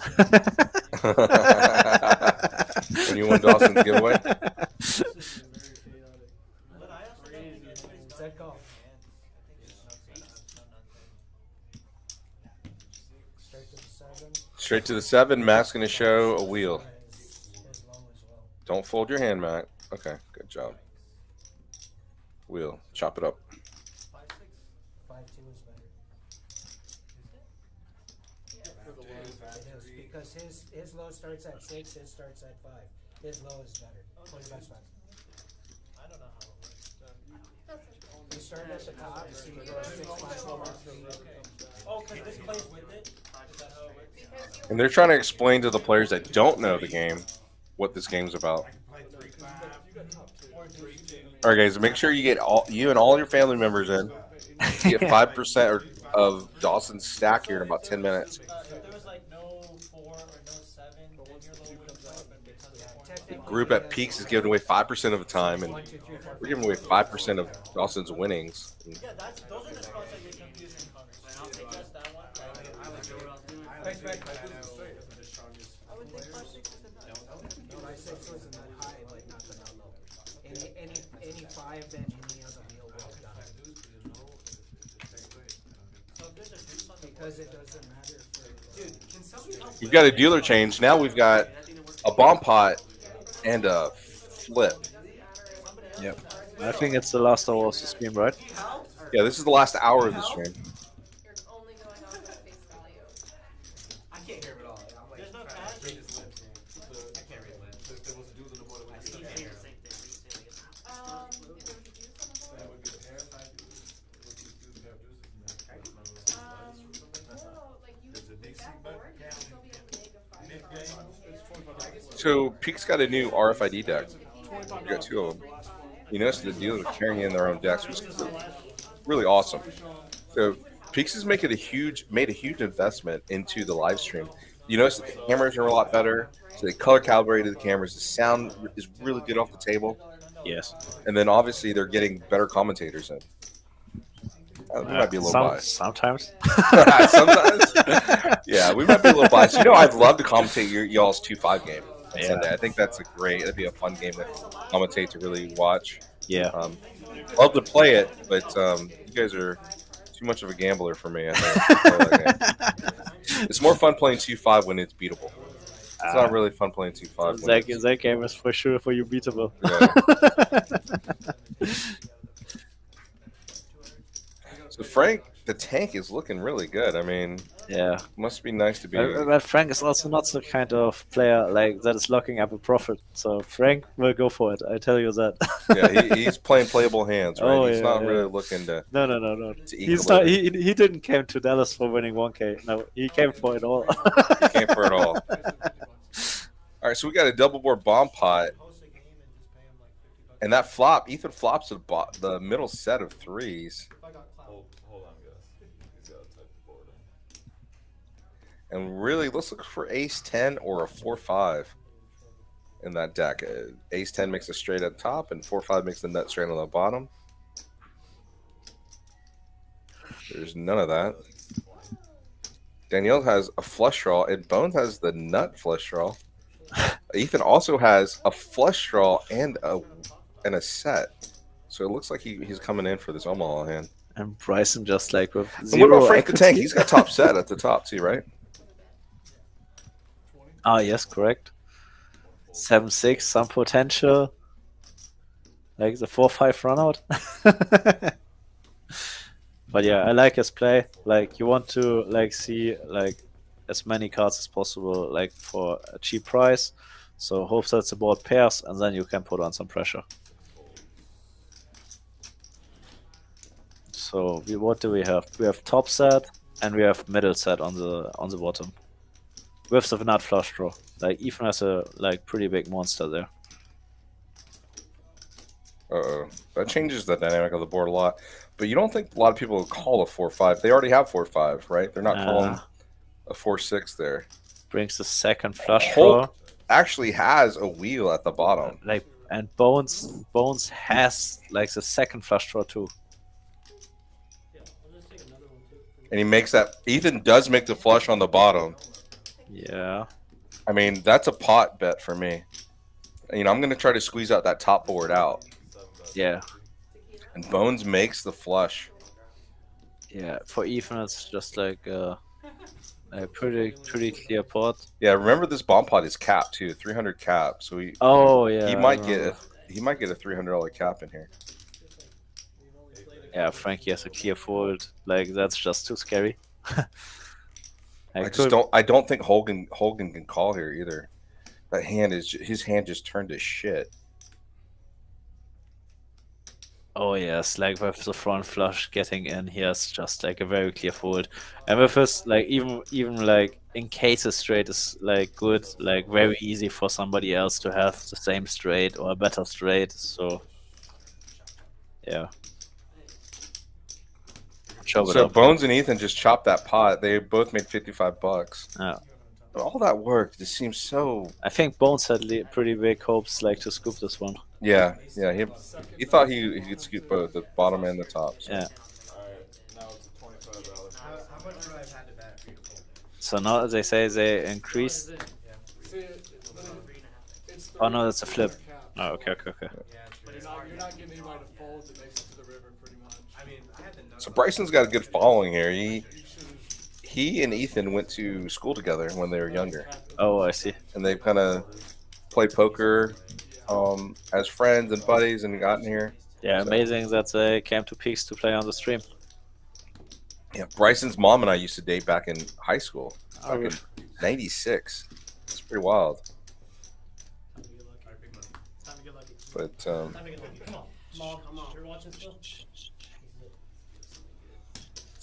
When you won Dawson's giveaway? This is very chaotic. But I also don't think anybody's Is that call? Straight to the 7. Straight to the 7. Mac's going to show a wheel. His low as well. Don't fold your hand, Mac. Okay, good job. Wheel. Chop it up. 5-2 is better. It is because his low starts at 6, his starts at 5. His low is better. 20 bucks back. I don't know how it works. You start at the top, so you go 6, 5, 4, 3. Oh, because this plays with it? Is that how it works? Because you And they're trying to explain to the players that don't know the game what this game's about. Play 3-5. All right, guys, make sure you get you and all your family members in. You get 5% of Dawson's stack here in about 10 minutes. If there was like no 4 or no 7, then your low would have dropped because of the The group at Peaks is giving away 5% of the time, and we're giving away 5% of Dawson's winnings. Yeah, those are the spots that get confusing, Connor. I'll take just that one. I like know what I was doing. Thanks, man. I would think 5-6 is enough. No, 5-6 wasn't that high, but not that low. Any 5, then any other wheel would have done it. So if there's a deuce on the Because it doesn't matter for. Dude, can somebody help? We've got a dealer change. Now we've got a bomb pot and a flip. Yep. I think it's the last hour of the stream, right? Yeah, this is the last hour of the stream. you're only going off of face value. I can't hear him at all. I'm like, There's no trying to cash? read his lips, man. I can't read lips. If there was a dude on the board, I He's would saying the same thing. He's saying it. If there was a deuce on the board, no, like you, with that board, you'd still be able to make a 5 So Peak's got a new RFID deck. We got 2 of them. You notice the dealers are carrying in their own decks, which is really awesome. So Peaks has made a huge investment into the live stream. You notice the cameras are a lot better. So they color calibrated the cameras. The sound is really good off the table. Yes. And then obviously they're getting better commentators in. We might be a little biased. Sometimes. Sometimes. Yeah, we might be a little biased. You know, I'd love to commentate y'all's 2-5 game on Yeah. Sunday. I think that'd be a fun game to commentate, to really watch. Yeah. Love to play it, but you guys are too much of a gambler for me. I think. It's more fun playing 2-5 when it's beatable. It's not really fun playing 2-5. when That game is for sure for you beatable. Yeah. So Frank, the tank is looking really good. I mean, Yeah. must be nice to be. But Frank is also not the kind of player like that is locking up a profit. So Frank will go for it. I tell you that. Yeah, he's playing playable hands, right? Oh, He's yeah, not yeah. really looking to. No. To He's equal not. it. He didn't came to Dallas for winning 1K. No, he came for it all. He came for it all. All right, so we got a double board bomb pot, Host a game and just pay him like 50 bucks. and that flop. Ethan flops the middle set of 3s. If I got clout. Hold on, guys. He's got to type the board in. And really, let's look for ace 10 or a 4-5 in that deck. Ace 10 makes a straight at top, and 4-5 makes the nut straight on the bottom. There's none of that. Danielle has a flush draw, and Bones has the nut flush draw. Ethan also has a flush draw and a set. So it looks like he's coming in for this Omaha hand. And Bryson just like with And what zero about Frank the Tank? equity. He's got top set at the top too, right? Ah, yes, correct. 7-6, some potential. Like the 4-5 run out. But yeah, I like his play. Like, you want to like see like as many cards as possible, like for a cheap price. So hope that the board pairs, and then you can put on some pressure. So what do we have? We have top set and we have middle set on the bottom. With the nut flush draw. Like, Ethan has a like pretty big monster there. Uh-oh. That changes the dynamic of the board a lot. But you don't think a lot of people would call a 4-5. They already have 4-5, right? They're not calling a 4-6 there. Brings the second flush draw. Hulk actually has a wheel at the bottom. Like, and Bones has like the second flush draw too. And he makes that. Ethan does make the flush on the bottom. Yeah. I mean, that's a pot bet for me. You know, I'm going to try to squeeze out that top board out. Yeah. And Bones makes the flush. Yeah. For Ethan, it's just like a pretty clear pot. Yeah. Remember, this bomb pot is capped too, 300 cap. So he. Oh yeah. He might get a $300 cap in here. Yeah, Frankie has a clear fold. Like, that's just too scary. I don't think Hogan can call here either. That hand his hand just turned to shit. Oh yes, like with the front flush getting in, he has just like a very clear fold. And with his like even like in case a straight is like good, like very easy for somebody else to have the same straight or a better straight. So yeah. So Bones and Ethan just chopped that pot. They both made $55. Yeah. But all that work just seems so. I think Bones had pretty big hopes like to scoop this one. Yeah. He thought he could scoop both the bottom and the top. So. Yeah. How much would I have had to bet for you to pull? So now they say they increased. Oh no, that's a flip. Oh, okay. Yeah, you're not getting anybody to fold that makes it to the river, pretty much. I mean, I had the nuts. So Bryson's got a good following here. He and Ethan went to school together when they were younger, Oh, I see. and they kind of played poker as friends and buddies, and got in here. Yeah, So- amazing that they came to Peaks to play on the stream. Yeah, Bryson's mom and I used to date back in high school, Oh, back in '96. It's pretty wild. Time to get lucky. But Time to get lucky. Come on. Come on. You're watching still?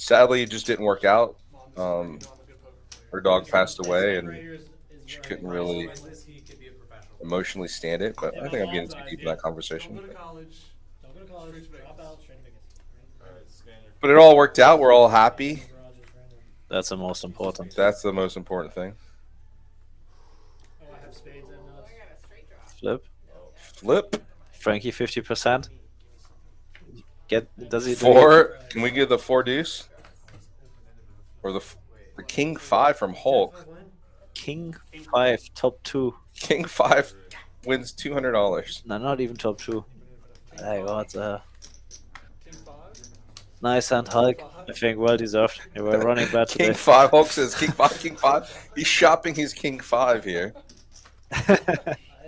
sadly, it just didn't work out. Her dog passed away, and she couldn't really emotionally stand it. But I think I'm getting too deep in that conversation. Go to college. Don't go to college. Drop out. Straight to Vegas. But it all worked out. We're all happy. That's the most important. That's the most important thing. Oh, I have spades and nuts. I got a straight draw. Flip. Flip. Frankie 50%. Does he do Four. Can we get the 4 deuce? Or the king 5 from Hulk. King 5 top 2? King 5 wins $200. No, not even top 2. Hey, what? Nice hand, Hulk. I think well deserved. You were running bad today. King 5. Hulk says King 5. King 5. He's shopping his King 5 here. I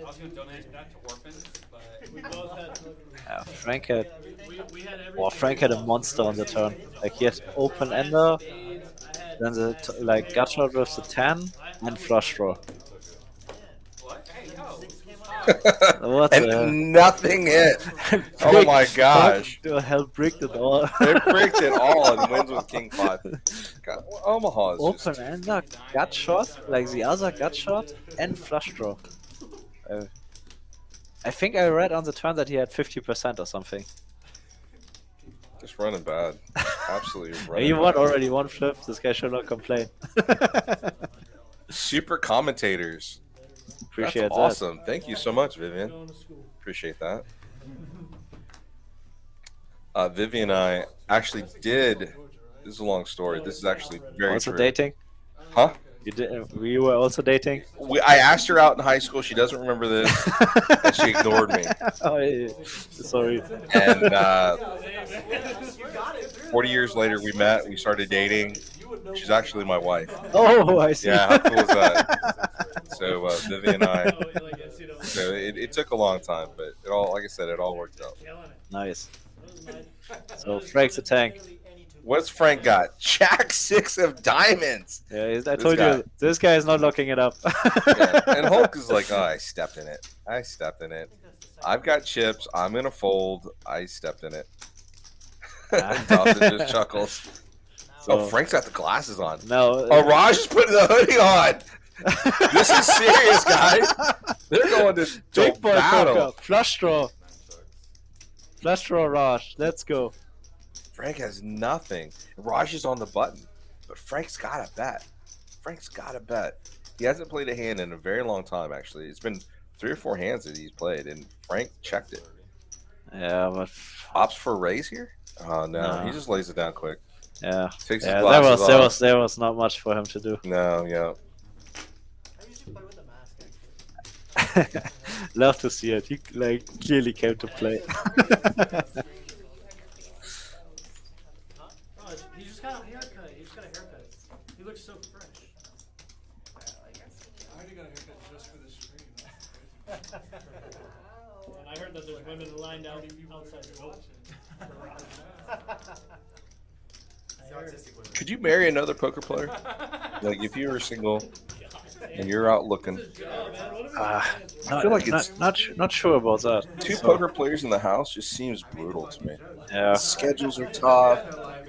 was gonna donate that to orphans, but We both had. Yeah, Frank had. We had everything. Well, Frank had a monster on the turn. Like, he had open ender, then the like gut shot with the 10 and flush draw. what? Hey, yo. What the hell? And nothing hit. Oh my gosh. The hell bricked it all. They bricked it all and wins with King 5. God, Omaha is Open just... ender, gut shot, like the other gut shot, and flush draw. I think I read on the turn that he had 50% or something. Just running bad. Absolutely running He won bad. already one flip. This guy should not complain. Super commentators. Appreciate That's that. awesome. Thank you so much, Vivian. Going to school. Appreciate that. Vivian and I actually did. This is a long story. This is actually very Also true. dating? Huh? You were also dating? I asked her out in high school. She doesn't remember this, and she ignored me. Oh, yeah. Sorry. And You got it. 40 years later, we met. We started dating. She's actually my wife. Oh, I see. Yeah, how cool is that? So Vivian and I. So it took a long time, but it all, like I said, it all worked out. Nice. So Frank's a tank. What's Frank got? Jack 6 of diamonds. Yeah, I told you this guy is not looking it up. Yeah. And Hulk is like, oh, I stepped in it. I stepped in it. I've got chips. I'm gonna fold. I stepped in it. And Dawson just chuckles. So, Oh, Frank's got the glasses on. No. Oh, Raj is putting the hoodie on. This is serious, guys. They're going to Big boy battle. poker. Flush draw. Flush draw, Raj. Let's go. Frank has nothing. Raj is on the button, but Frank's got a bet. Frank's got a bet. He hasn't played a hand in a very long time, actually. It's been 3 or 4 hands that he's played, and Frank checked it. Yeah, but Opts for a raise here? Oh, no. No. He just lays it down quick. yeah, Takes his yeah. glasses off. There was not much for him to do. No, yeah. I usually play with a mask. Love to see it. He clearly came to play. Oh, he just got a haircut. He just got a haircut. He looks so fresh. I already got a haircut just for this stream. And I heard that there's women lined out outside the door. Could you marry another poker player? Like, if you were single and you're out looking, I feel like it's- not sure about that. 2 poker players in the house just seems brutal to me. Yeah. Schedules are tough.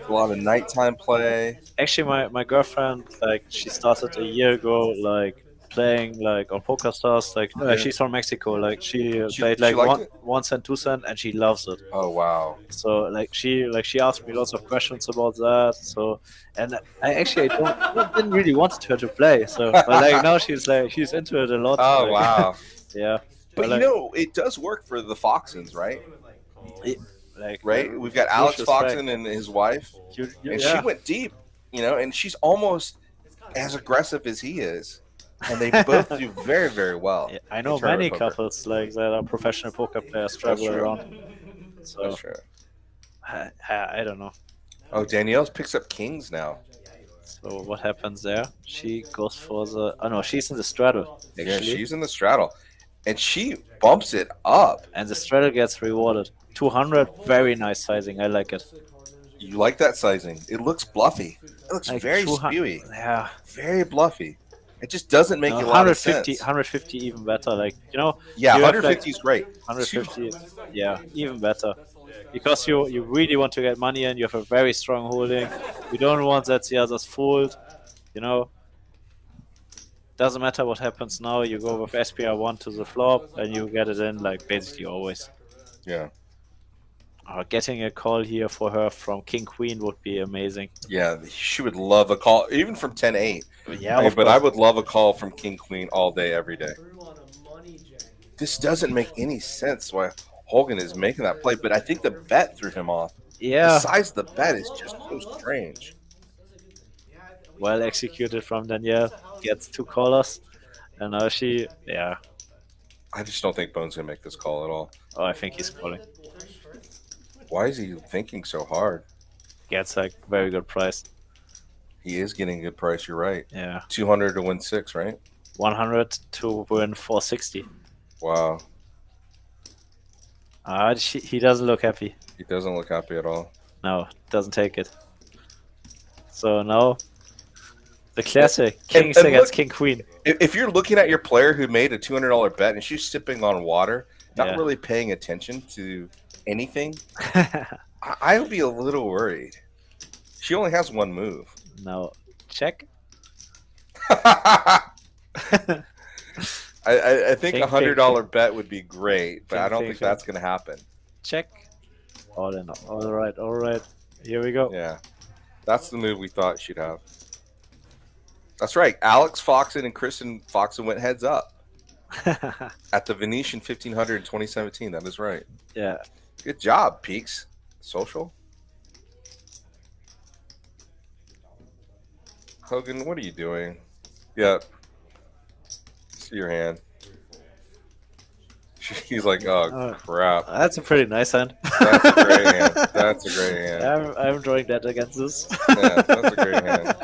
A lot of nighttime play. Actually, my girlfriend, like, she started a year ago, like, playing, like, on Poker Stars. Like, Yeah. she's from Mexico. Like, she played, she like, liked it? 1 cent, 2 cent, and she loves it. Oh, wow. So, like, she asked me lots of questions about that. So, and I didn't really want her to play. So, but, like, now she's into it a lot. Oh, like, wow. Yeah. But, like, you know, it does work for the Foxens, right? like, Right? We've got Alex respect. Foxen and his wife. You, And yeah. she went deep, you know, and she's almost as aggressive as he is. And they both do very, very well. Yeah, I know in tournament many poker. couples like that are professional poker players travel true. around. So That's true. I don't know. Oh, Danielle picks up kings now. So what happens there? She goes for the. Oh no, she's in the straddle Yeah, actually, she's in the straddle. And she bumps it up. and the straddle gets rewarded. 200, very nice sizing. I like it. You like that sizing. It looks bluffy. It looks Like very 200 spewy. Yeah, Very bluffy. It just doesn't make no, a lot of 150, sense. 150 even better. Like, you know, Yeah, you have, 150 is great. 150, yeah, even better. Because you really want to get money in. You have a very strong holding. You don't want that the others fold. You know. Doesn't matter what happens now. You go with SPR1 to the flop, and you get it in like basically always. Yeah. Getting a call here for her from King Queen would be amazing. Yeah, she would love a call, even from 10-8. Yeah, Hey, of but I course. would love a call from King Queen all day, every day. Threw on a money jack. This doesn't make any sense why Hogan is making that play, but I think the bet threw him off. The Yeah, size of the bet is just so strange. well executed from Danielle. Gets 2 callers, and now she, yeah. I just don't think Bone's going to make this call at all. Oh, I think he's calling. Why is he thinking so hard? Gets like very good price. He is getting a good price, you're right. Yeah, 200 to win 6, right? 100 to win 460. Wow. He doesn't look happy. He doesn't look happy at all. No, doesn't take it. So now, the classic King and against look- King Queen. If you're looking at your player who made a $200 bet and she's sipping on water, not Yeah. really paying attention to anything, I would be a little worried. She only has one move. Now, check. I think King, a $100 bet would be great, but King, I don't king, think king. that's going to happen. Check. All in. All right. Here we go. Yeah, that's the move we thought she'd have. That's right. Alex Foxen and Kristen Foxen went heads up at the Venetian 1500 in 2017. That is right. Yeah. Good job, Peaks. Social. Hogan, what are you doing? Yeah. See your hand. He's like, oh, crap. That's a pretty nice hand. That's a great hand. That's a great hand. I'm enjoying that against this. Yeah, that's a great hand.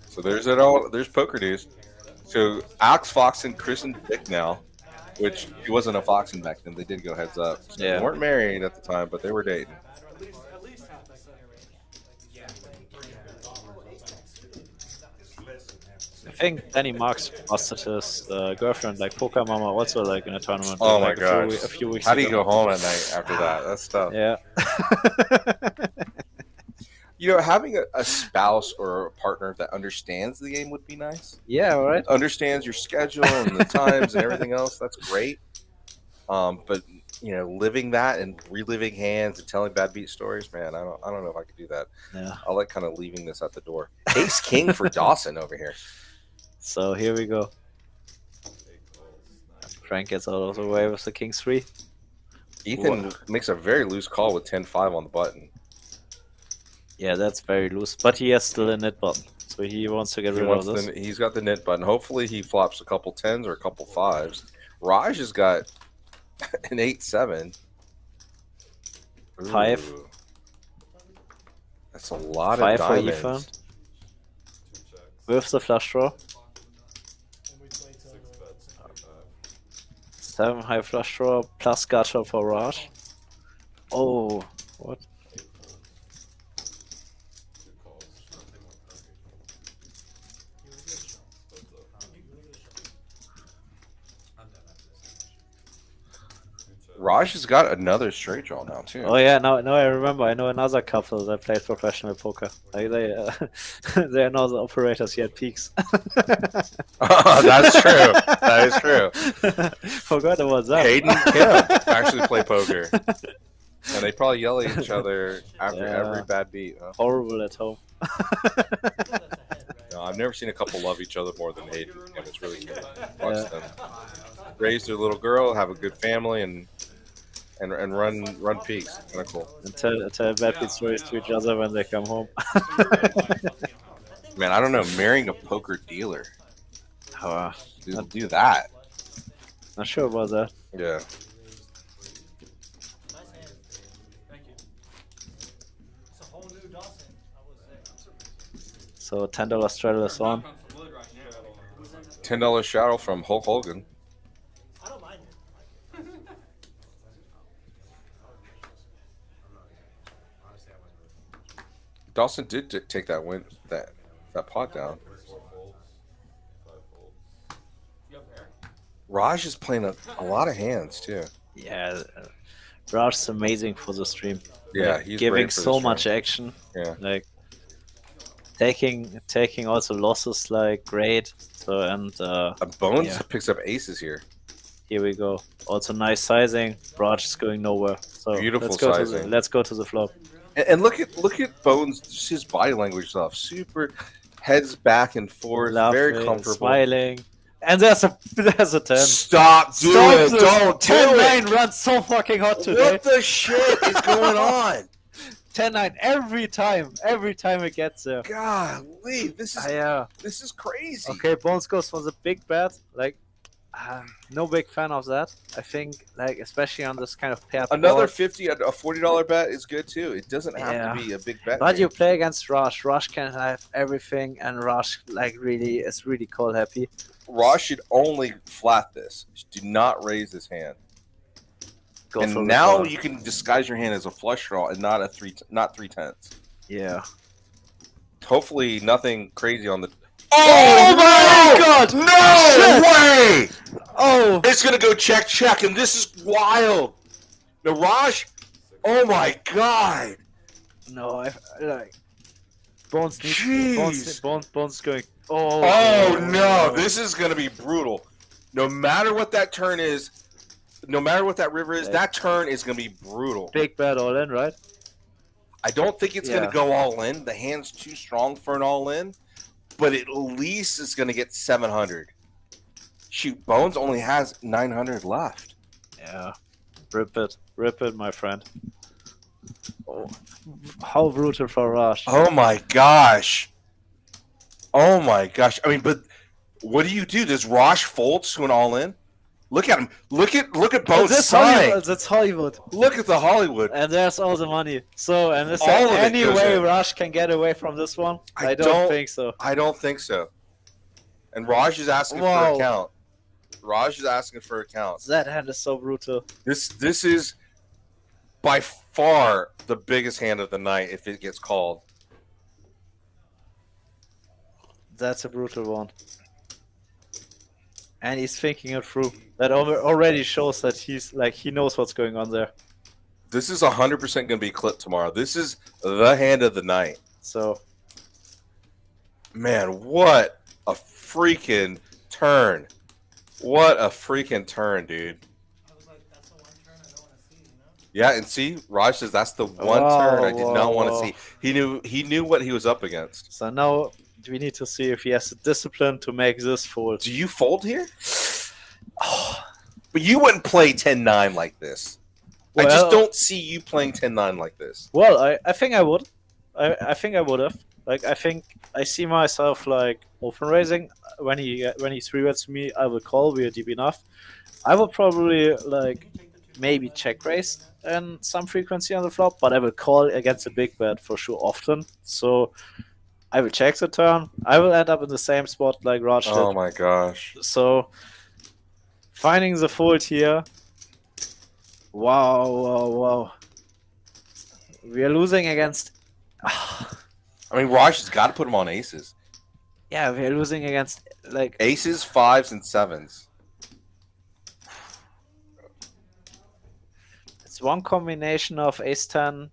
So there's it all. There's poker news. So Alex Foxen, Kristen Dick now, which he wasn't a Foxen back then. They did go heads up. So Yeah. They weren't married at the time, but they were dating. I think Danny Marks busted his girlfriend, like Poker Mama, also like in a tournament. Oh my like gosh. a few weeks How do you ago. go home at night after that? That's tough. Yeah. You know, having a spouse or a partner that understands the game would be nice. Yeah, right. Understands your schedule and the times and everything else. That's great. But you know, living that and reliving hands and telling bad beat stories, man, I don't know if I could do that. Yeah. I like kind of leaving this at the door. Ace King for Dawson over here. So here we go. Frank gets out of the way with the King 3. Ethan makes a very loose call with 10-5 on the button. Yeah, that's very loose. But he has still a net button. So he wants to get rid of this. He's got the knit button. Hopefully he flops a couple 10s or a couple 5s. Raj has got an 8-7. 5. Ooh. That's a lot 5 of for diamonds. Ethan. With the flush draw. 7 high flush draw plus gotcha for Raj. Oh, what? Raj has got another straight draw now too. Oh yeah, now I remember. I know another couple that played professional poker. Like they they are now the operators here at Peaks. That's true. That is true. Forgot about that. Hayden and Kim actually play poker, and they probably yell at each other after every bad beat. Huh? Horrible at home. No, I've never seen a couple love each other more than Hayden and Kim. It's really good. Watch them raise their little girl, have a good family, and run Peaks. Kind of cool. And tell bad beat stories to each other when they come home. Man, I don't know. Marrying a poker dealer. Do that. Not sure about that. Yeah. So $10 straddle is on. $10 shadow from Hulk Hogan. I don't mind it. Dawson did take that win, that pot down. Raj is playing a lot of hands too. Yeah, Raj's amazing for the stream. Yeah, like, he's giving great for the so stream. much action. Yeah, like taking also losses like great. So and Bones picks up aces here. Here we go. Also nice sizing. Raj is going nowhere. So Beautiful sizing. Let's go to the flop. And look at Bones, just his body language stuff. Super heads back and forth, very Laughing, comfortable. smiling. And there's a 10. Stop doing it! Don't do 10-9 it! runs so fucking hot today. What the shit is going on? 10-9 every time it gets there. Golly, this is crazy. Okay, Bones goes for the big bet. Like, no big fan of that. I think, like, especially on this kind of paired Another board. $50, a $40 bet is good too. It doesn't have to be a big bet. But you play against Raj. Raj can have everything, and Raj like really is really call happy. Raj should only flat this. Do not raise his hand. Go for And the now flop. you can disguise your hand as a flush draw and not not 3/10. Yeah. Hopefully nothing crazy on the. Oh my God! No way! Oh, it's gonna go check, and this is wild. The Raj. Oh my God! no! I like Bones. Jeez. Bones going. Oh no! This is gonna be brutal. No matter what that turn is, no matter what that river is, that turn is going to be brutal. Big bet all in, right? I don't think it's going Yeah. to go all in. The hand's too strong for an all in, but at least it's going to get 700. Shoot, Bones only has 900 left. Yeah. Rip it, my friend. Oh, how brutal for Rush. Oh my gosh. Oh my gosh. I mean, but what do you do? Does Rosh fold to an all in? Look at him. Look at Bones That's sign. Hollywood. That's Hollywood. Look at the Hollywood. And there's all the money. So, and is All there of it any goes way in. Rush can get away from this one? I I don't think so. I don't think so. And Raj is asking for Whoa. a count. Raj is asking for a count. That hand is so brutal. This is by far the biggest hand of the night if it gets called. That's a brutal one. And he's thinking it through. That already shows that he knows what's going on there. This is 100% going to be clipped tomorrow. This is the hand of the night. So, man, what a freaking turn. What a freaking turn, dude. I was like, that's the one turn I don't want to see, you know? Yeah, and see, Raj says that's the one turn I did not want to see. He knew what he was up against. So now we need to see if he has the discipline to make this fold. Do you fold here? But you wouldn't play 10-9 like this. I just Well- don't see you playing 10-9 like this. Well, I think I would. I think I would have. Like, I think I see myself like open raising when he 3-bets me. I will call. We are deep enough. I will probably like maybe check raise and some frequency on the flop, but I will call against a big bet for sure often. So I will check the turn. I will end up in the same spot like Raj did. Oh my gosh. So finding the fold here. Wow. We are losing against. I mean, Raj has got to put him on aces. Yeah, we are losing against like Aces, 5s, and 7s. it's one combination of ace 10.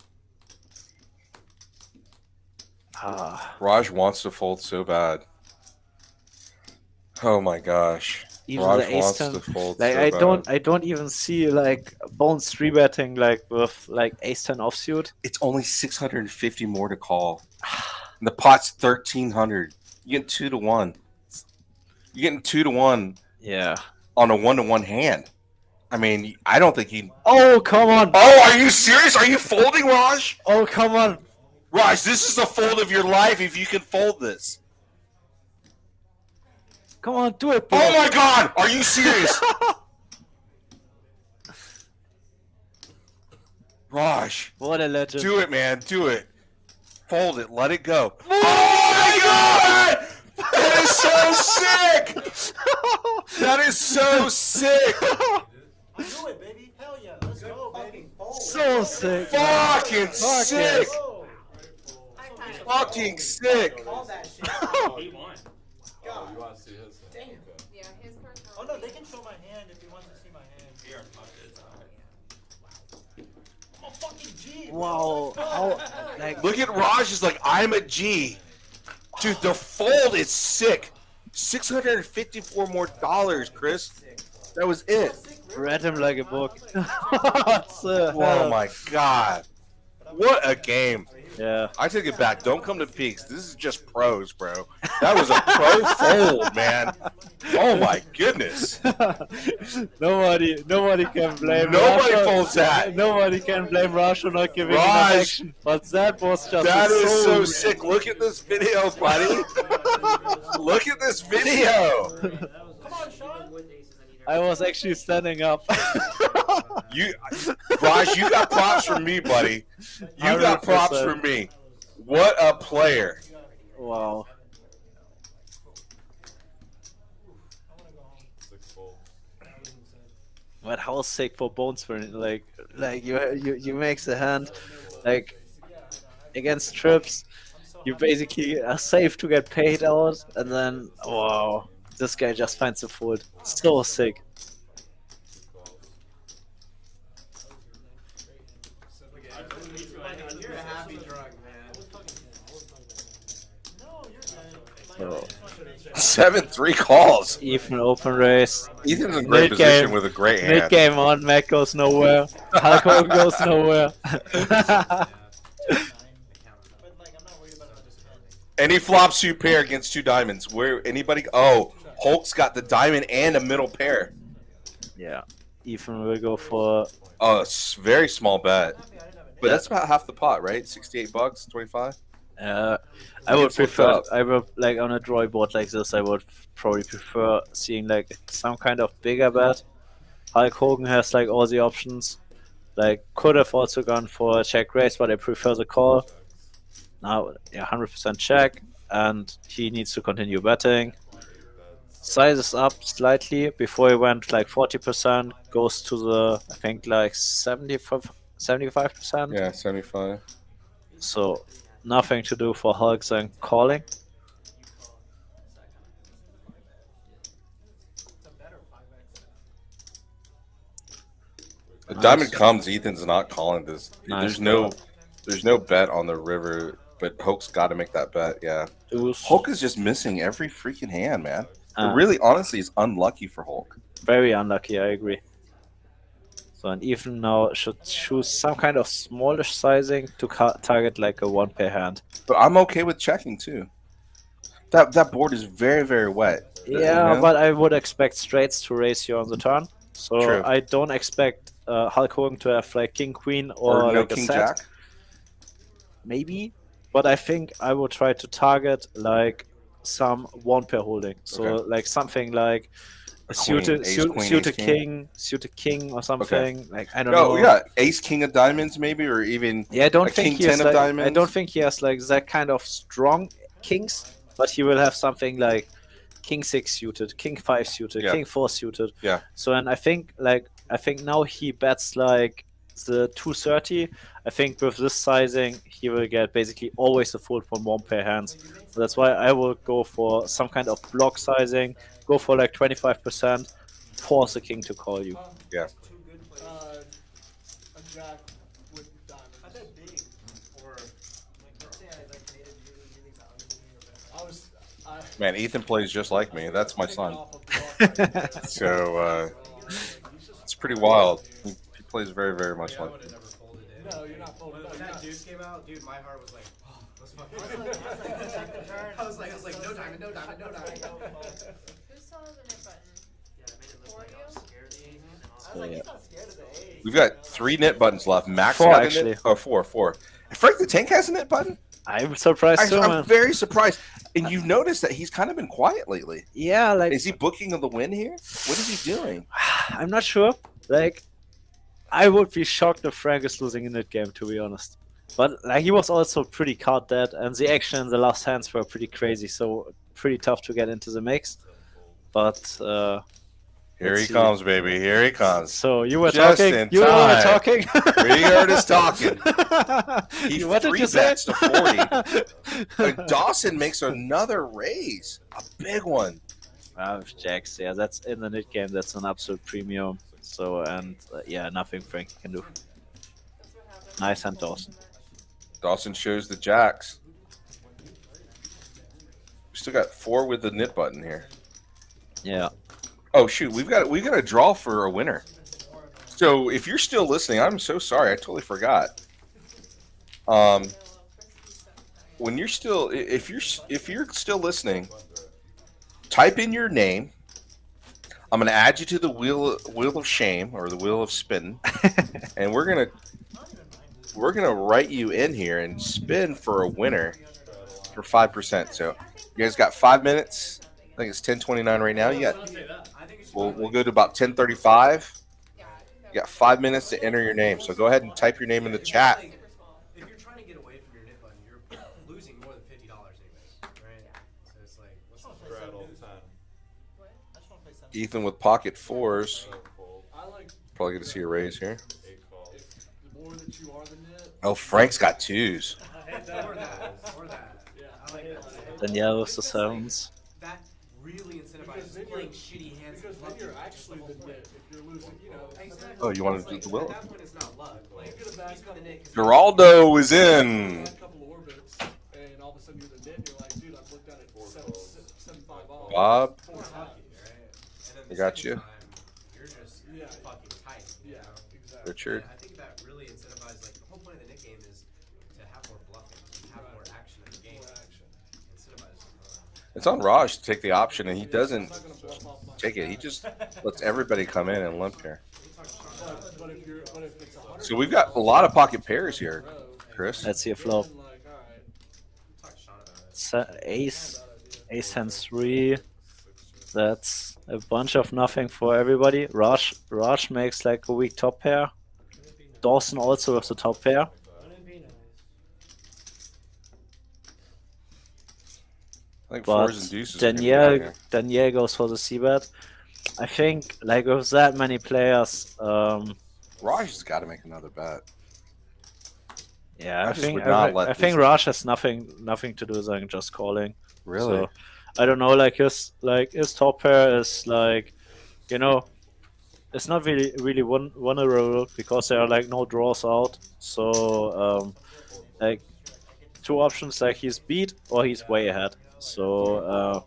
Raj wants to fold so bad. Oh my gosh. Even Raj the ace wants 10. to fold Like so I don't even see like Bones 3-betting like with like ace 10 offsuit. It's only 650 more to call. And the pot's 1,300. You get 2 to 1. You're getting 2 to 1 Yeah. on a 1-to-1 hand. I mean, I don't think he. Oh come on! Oh, are you serious? Are you folding, Raj? Oh come on! Raj, this is the fold of your life if you can fold this. Come on, do it, bro. Oh my God! Are you serious? Raj, What a legend! do it, man. Do it. Fold it. Let it go. Oh my God! That is so sick! That is so sick! I knew it, baby. Hell yeah. Let's go, baby. So sick! Fucking Fuck sick! Go. High five. Fucking sick! Call that shit. He won. God. You want to see his? Damn. Yeah, his cards are Oh no, they can show my hand if he wants to see my hand. Here, fuck this. I'm a fucking G. Bro. Wow! Let's go. How Hell like yeah. Look at Raj is like, I'm a G. Dude, the fold is sick. $654 more, Chris. That was it. read him like a book. What's the Oh hell? my God. What a game. Yeah. I take it back. Don't come to Peaks. This is just pros, bro. That was a pro fold, man. Oh my goodness. nobody can blame Nobody Russia. folds that. Nobody can blame Russia not giving Raj, enough action. But that was just That is so so sick. Look at this video, buddy. Look at this video. Come on, Shaun. I was actually standing up. You, Raj, you got props from me, buddy. You got props 100%. from me. What a player. Wow. But how sick for Bones for like you makes a hand like against trips. You basically are safe to get paid out, and then wow, this guy just finds a fold. So sick. You're a happy drunk, man. No, you're good. So 7-3 calls. even open race. Ethan's in great Mid position game, with a great mid hand. game on, Mac goes nowhere. Hulk Hogan goes nowhere. But like, I'm not worried about another spin. And he flops 2 pair against 2 diamonds. Where anybody? Oh, Hulk's got the diamond and a middle pair. Yeah, Ethan will go for Oh, it's very small bet. Happy I didn't have a But that's about half the pot, right? $68, 25. I would It's looked prefer. up. I would like on a draw board like this. I would probably prefer seeing like some kind of bigger bet. Hulk Hogan has like all the options. Like could have also gone for a check raise, but I prefer the call. Now, yeah, 100% check, and he needs to continue betting. Sizes up slightly before he went like 40%. Goes to the I think like 75%. Yeah, 75. So nothing to do for Hulk than calling. The diamond comes. Ethan's not calling this. Nice There's no bet on the river, but Hulk's got to make that bet. Yeah, Deuce. Hulk is just missing every freaking hand, man. It Uh, really, honestly, is unlucky for Hulk. Very unlucky, I agree. So and even now should choose some kind of smallish sizing to target like a one pair hand. But I'm okay with checking too. That board is very, very wet. Yeah, You know? but I would expect straights to raise you on the turn. So True. I don't expect Hulk Hogan to have like king queen or, or no like king a set. jack. Maybe, but I think I would try to target like some one pair holding. So Okay. like something like a queen, suited ace, queen, suited ace, king, suited king or something. Like I don't Oh know. yeah, ace king of diamonds maybe, or even Yeah, I don't a think king he has 10 of like, diamonds. I don't think he has like that kind of strong kings, but he will have something like king 6 suited, king 5 suited, Yeah. king 4 suited. Yeah. So and I think now he bets like the 230. I think with this sizing he will get basically always a fold from one pair hands. So that's why I will go for some kind of block sizing, go for like 25%, force a king to call you. Yeah. Two good players. A jack with diamonds. I bet big. Or like, let's say I like made it really, really valuable in your bet. I was. Man, Ethan plays just like me. That's my son. So it's pretty wild. He plays very, very much I like would me. have never folded it. No, you're not folding. When that deuce came out, dude, my heart was like, oh, let's fucking. I was like, no diamond, no diamond, no diamond. Who saw the nip button? For you? I was like, he's not scared of the A. We've got 3 knit buttons left. Max Four, got a actually. knit. Oh, four. Frank the Tank has a knit button. I'm surprised too, I'm man. very surprised. And you've noticed that he's kind of been quiet lately. Yeah, like Is he booking of the win here? What is he doing? I'm not sure. Like, I would be shocked if Frank is losing in that game, to be honest. But like, he was also pretty card dead, and the action in the last hands were pretty crazy, so pretty tough to get into the mix. But Here let's he see. comes, baby. Here he comes. So you were Just talking. in You were time. talking. We heard us talking. He What did three you say? bets to 40. And Dawson makes another raise. A big one. Jacks, yeah, that's in the mid game. That's an absolute premium. So and yeah, nothing Frank can do. Nice hand, Dawson. Dawson shows the jacks. We still got 4 with the knit button here. Yeah. Oh shoot, we got a draw for a winner. So if you're still listening, I'm so sorry, I totally forgot. When you're still, if you're still listening, type in your name. I'm gonna add you to the wheel of shame or the wheel of spin, and we're gonna write you in here and spin for a winner for 5%. So you guys got 5 minutes. I think it's 10:29 right now. You got. We'll go to about 10:35. You got 5 minutes to enter your name. So go ahead and type your name in the chat. If you're trying to get away from your knit button, you're losing more than $50 anyways, right? So it's like, what's the Ethan with pocket 4s. I like Probably going to see a raise here. the more that you are the net. Oh, Frank's got 2s. Or that. Yeah, I like that. Danielle with the 7s. That really incentivizes playing shitty hands. Because then you're actually the net if you're losing, you know. Exactly. Oh, you want to do the will? At that point, it's not luck. Like, Get a bad couple, Geraldo is in. bad couple orbits, and all of a sudden you're the net, and you're like, dude, I've looked at it 7-6. Bob, Poor hockey, right? And then I the got second you. time, you're just Yeah. fucking tight. You Yeah, know? exactly. Richard. I think that really incentivizes, like, the whole point of the Nick game is to have more bluffing, to have more action in the game. More action. Incentivizes It's on Raj to take the option, and he I'm doesn't not gonna bluff off my take it. He stack. just lets everybody come in and limp here. But if it's 100 So we've got a lot of pocket pairs here, in a row, Chris. Let's see a flop. then, like, all right, talk to Shaun about it. Ace, ace hand 3. That's a bunch of nothing for everybody. Raj makes like a weak top pair. Dawson also with the top pair. Wouldn't be nice. I think But fours and deuces. are gonna be out Danielle, here. Danielle goes for the c-bet. I think like with that many players, Raj has got to make another bet. yeah, I I just think would not let I think this- Raj has nothing to do with like just calling. Really? So I don't know, like his top pair is like, you know, it's not really vulnerable because there are like no draws out. So like two options, like he's beat or he's way ahead. So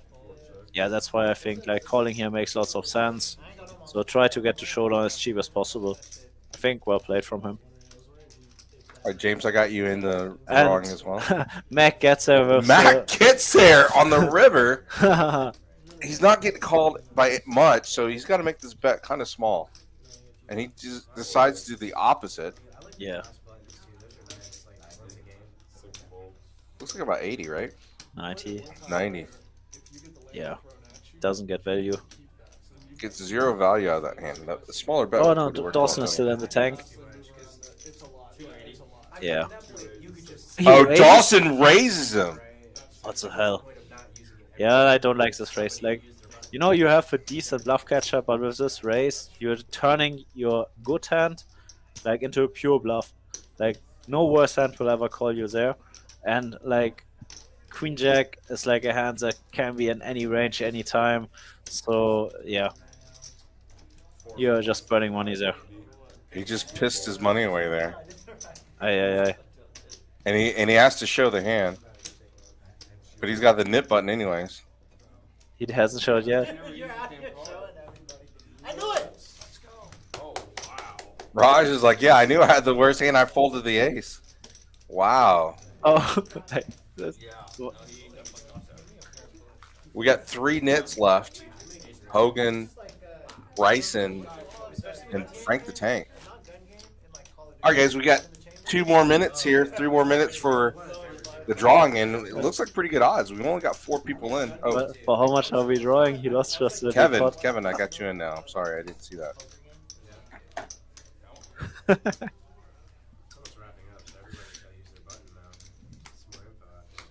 yeah, that's why I think like calling here makes lots of sense. So try to get the showdown as cheap as possible. I think well played from him. All right, James, I got you in the drawing as well. Mac gets there with Mac gets there on the river. the- He's not getting called by much, so he's got to make this bet kind of small. And he just decides to do the opposite. yeah, Looks like about 80, right? 90. 90. Yeah, doesn't get value. Gets zero value out of that hand. The smaller bet. Oh would no, probably work Dawson well. is still in the tank. it's a lot. It's a lot. Yeah. Oh, He raises- Dawson raises him. What the hell? Yeah, I don't like this race. Like, you know, you have a decent bluff catcher, but with this race, you're turning your good hand like into a pure bluff. Like, no worse hand will ever call you there. And like, Queen Jack is like a hand that can be in any range, anytime. So yeah, you're just burning money there. He just pissed his money away there. Aye. And he has to show the hand. But he's got the nip button anyways. He hasn't showed yet. You're out here showing everybody. I knew it. Let's go. Oh, wow. Raj is like, yeah, I knew I had the worst hand. I folded the ace. Wow. Oh, like, that's- We got 3 nits left. Hogan, Bryson, and Frank the Tank. All right, guys, we got 2 more minutes here. 3 more minutes for the drawing, and it looks like pretty good odds. We've only got 4 people in. Oh, but for how much are we drawing? He lost just a big Kevin, pot. Kevin, I got you in now. I'm sorry, I didn't see that.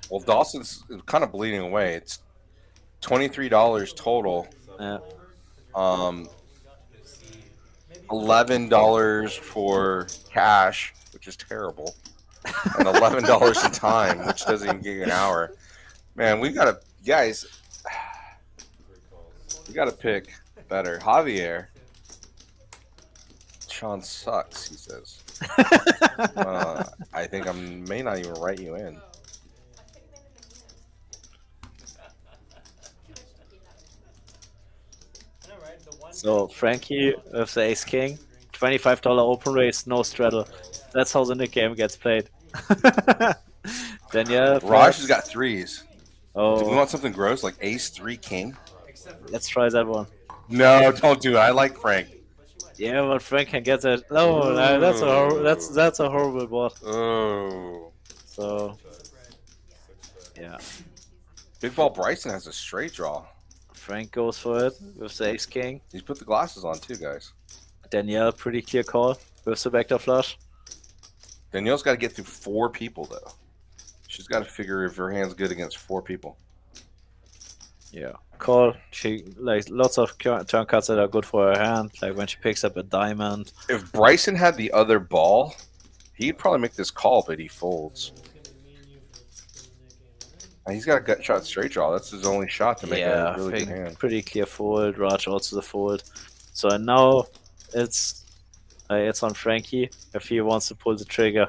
Well, Dawson's kind of bleeding away. It's $23 total. Yeah. $11 for cash, which is terrible, and $11 in time, which doesn't even give you an hour. Man, we gotta, guys, we gotta pick better. Javier. Shaun sucks, he says. I think I may not even write you in. So Frankie with the ace king, $25 open raise, no straddle. That's how the Nick game gets played. Danielle, Raj has got 3s. Do we oh, want something gross like ace 3 king? let's try that one. No, don't do it. I like Frank. Yeah, but Frank can get that. No, that's a horrible board. Oh. So yeah, Big Ball Bryson has a straight draw. Frank goes for it with the ace king. He's put the glasses on too, guys. Danielle, pretty clear call with the backdoor flush. Danielle's got to get through 4 people though. She's got to figure if her hand's good against 4 people. Yeah, call. She like lots of turn cuts that are good for her hand. Like when she picks up a diamond. If Bryson had the other ball, he'd probably make this call, but he folds. And he's got a gut shot straight draw. That's his only shot to make Yeah, a really I good think hand. pretty clear fold. Raj also the fold. So now it's on Frankie if he wants to pull the trigger.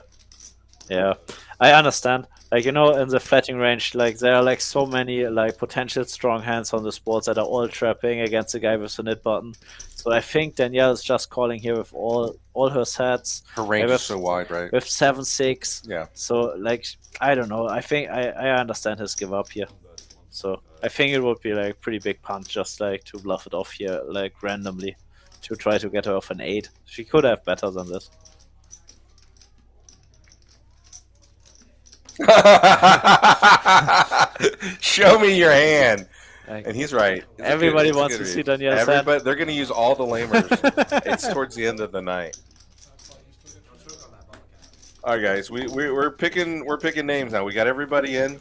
Yeah, I understand. Like, in the flatting range, like there are like so many like potential strong hands on the boards that are all trapping against the guy with the knit button. So I think Danielle is just calling here with all her sets. Her range with, is so wide, right? With 7-6. Yeah. So like I don't know. I think I understand his give up here. So I think it would be like pretty big punt just like to bluff it off here like randomly to try to get her off an 8. She could have better than this. Show me your hand. Like, And he's right. It's everybody it's wants to see Danielle's hand. Everybody, they're going to use all the lamers. It's towards the end of the night. All right, guys, we're picking names now. We got everybody in.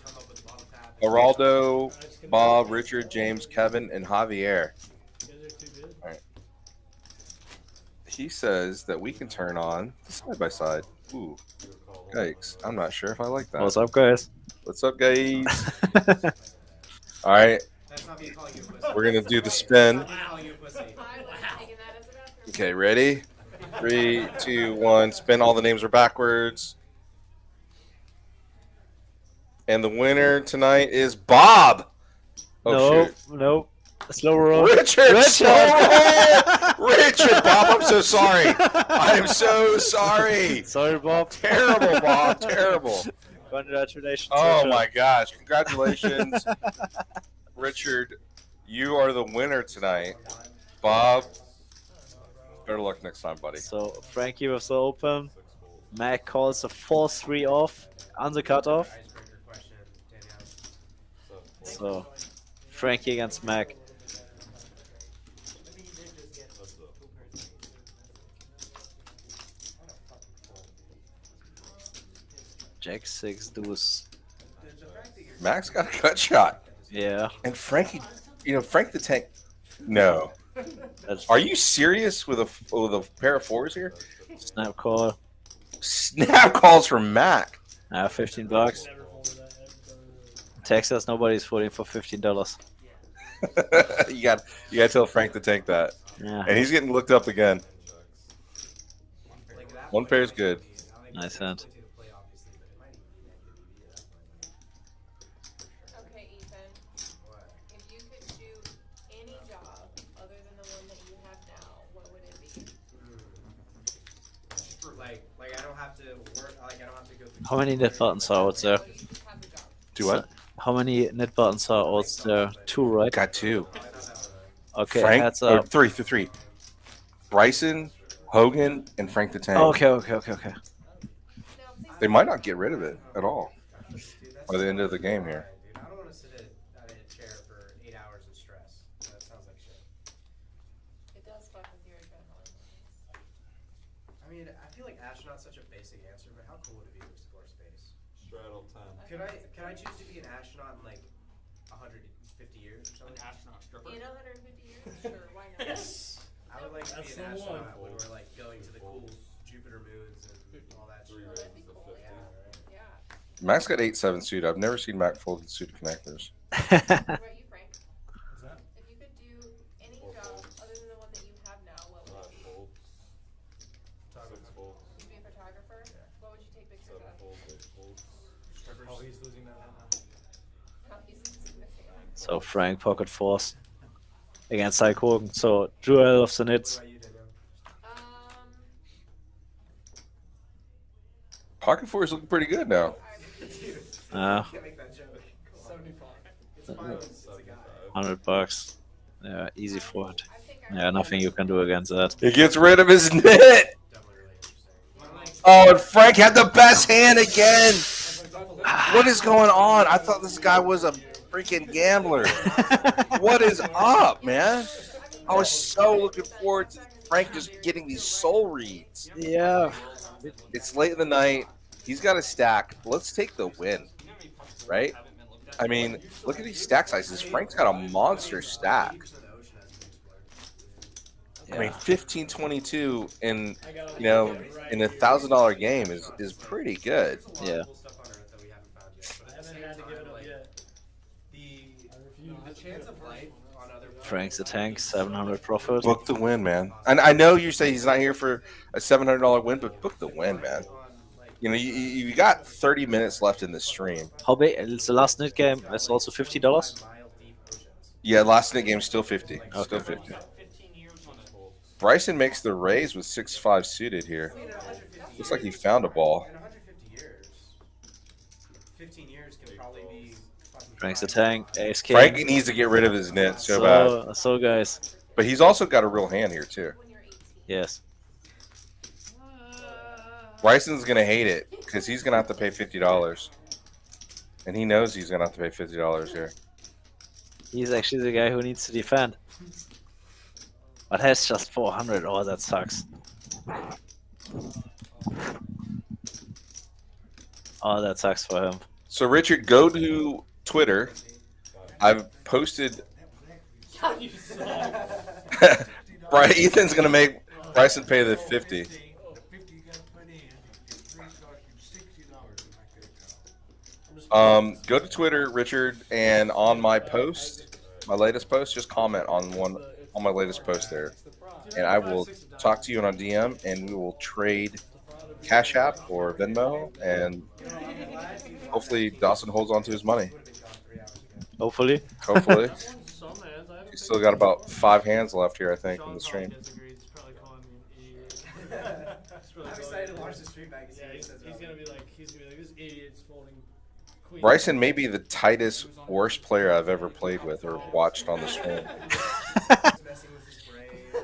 Geraldo, Bob, Richard, James, Kevin, and Javier. All right. He says that we can turn on the side by side. Ooh, yikes! I'm not sure if I like that. What's up, guys? What's up, guys? All right, we're gonna do the spin. Okay, ready? 3, 2, 1. Spin. All the names are backwards. And the winner tonight is Bob. Oh, shoot. Nope. Slow roll. Richard! Slow roll! Richard, Bob, I'm so sorry. I am so sorry. Sorry, Bob. Terrible, Bob. Terrible. Congratulations. Oh, Richard. my gosh. Congratulations. Richard, you are the winner tonight. Bob, better luck next time, buddy. So Frankie with the open. Mac calls a 4-3 off on the cutoff. So Frankie against Mac. Jack 6 deuce. Max got a cut shot. Yeah. And Frankie, Frank the Tank. No. Are you serious with a pair of 4s here? Snap call. Snap calls from Mac. $15. Texas, nobody's voting for $15. you got to tell Frank the Tank that. Yeah. And he's getting looked up again. One pair is good. Nice hand. Okay, Ethan. If you could do any job other than the one that you have now, what would it be? Like I don't have to work. Like I don't have to go through. How many knit buttons are out there? Do what? How many knit buttons are out there? 2, right? Got 2. Okay, Frank, heads or up. 3. Bryson, Hogan, and Frank the Tank. Okay. They might not get rid of it at all by the end of the game here. Dude, I don't want to sit at a chair for 8 hours of stress. That sounds like shit. It does fuck with your adrenaline. I mean, I feel like astronaut's such a basic answer, but how cool would it be to explore space? Straddle 10. Can I choose to be an astronaut in like 150 years or something? An astronaut stripper. In 150 years? Sure, why not? Yes. I would like to That's be an the one. astronaut when we're like going to the cool Jupiter moons and all that shit. Oh, that'd be cool, Yeah, right. yeah. Max got 8-7 suit. I've never seen Mac fold suited connectors. What about you, Frank? What's that? If you could do any job other than the one that you have now, what would it be? You'd be a photographer? What would you take pictures of? Oh, he's losing that hand now. How easy is it? So Frank pocket force against Cy Hogan. So duel of the knits. What about you, Daniel? Pocket 4 is looking pretty good now. Can't make that joke. 75. It's fine. It's a guy. $100. Yeah, easy for it. Yeah, nothing you can do against that. He gets rid of his knit. Definitely really interesting. Oh, and Frank had the best hand again. What is going on? I thought this guy was a freaking gambler. What is up, man? I was so looking forward to Frank just getting these soul reads. Yeah. It's late in the night. He's got a stack. Let's take the win, right? I mean, look at these stack sizes. Frank's got a monster stack. I mean, 1522 in in a $1,000 game is pretty good. Yeah. Cool stuff on Earth that we haven't found yet. But I at the haven't same had to give it time, up like, yet. the chance of life on other Frank's the tank, 700 profit. Book the win, man. And I know you say he's not here for a $700 win, but book the win, man. You know, you got 30 minutes left in the stream. How big? It's the last net game. It's also $50. Yeah, last night game still 50. Still Okay. 50. Bryson makes the raise with 6-5 suited here. Looks like he found a ball. In 150 years, 15 years can probably be. Frank's the tank. Ace king. Frank needs to get rid of his net so bad. So guys. But he's also got a real hand here too. Yes. Bryson's gonna hate it because he's gonna have to pay $50, and he knows he's gonna have to pay $50 here. He's actually the guy who needs to defend. But has just 400. Oh, that sucks. Oh, that sucks for him. So Richard, go to Twitter. I've posted. You suck. Brian Ethan's gonna make Bryson pay the 50. Go to Twitter, Richard, and on my post, my latest post, just comment on my latest post there, and I will talk to you on a DM, and we will trade Cash App or Venmo, and hopefully Dawson holds on to his money. Hopefully. Hopefully. Some hands, I He's still got about 5 hands left here, I think, in the stream. disagrees. He's probably calling me an idiot. I'm excited to watch the stream back and see Yeah, what he he's says. gonna be like, this idiot's folding queen. Bryson may be the tightest, worst player I've ever played with or watched on the stream. He's messing with his brain.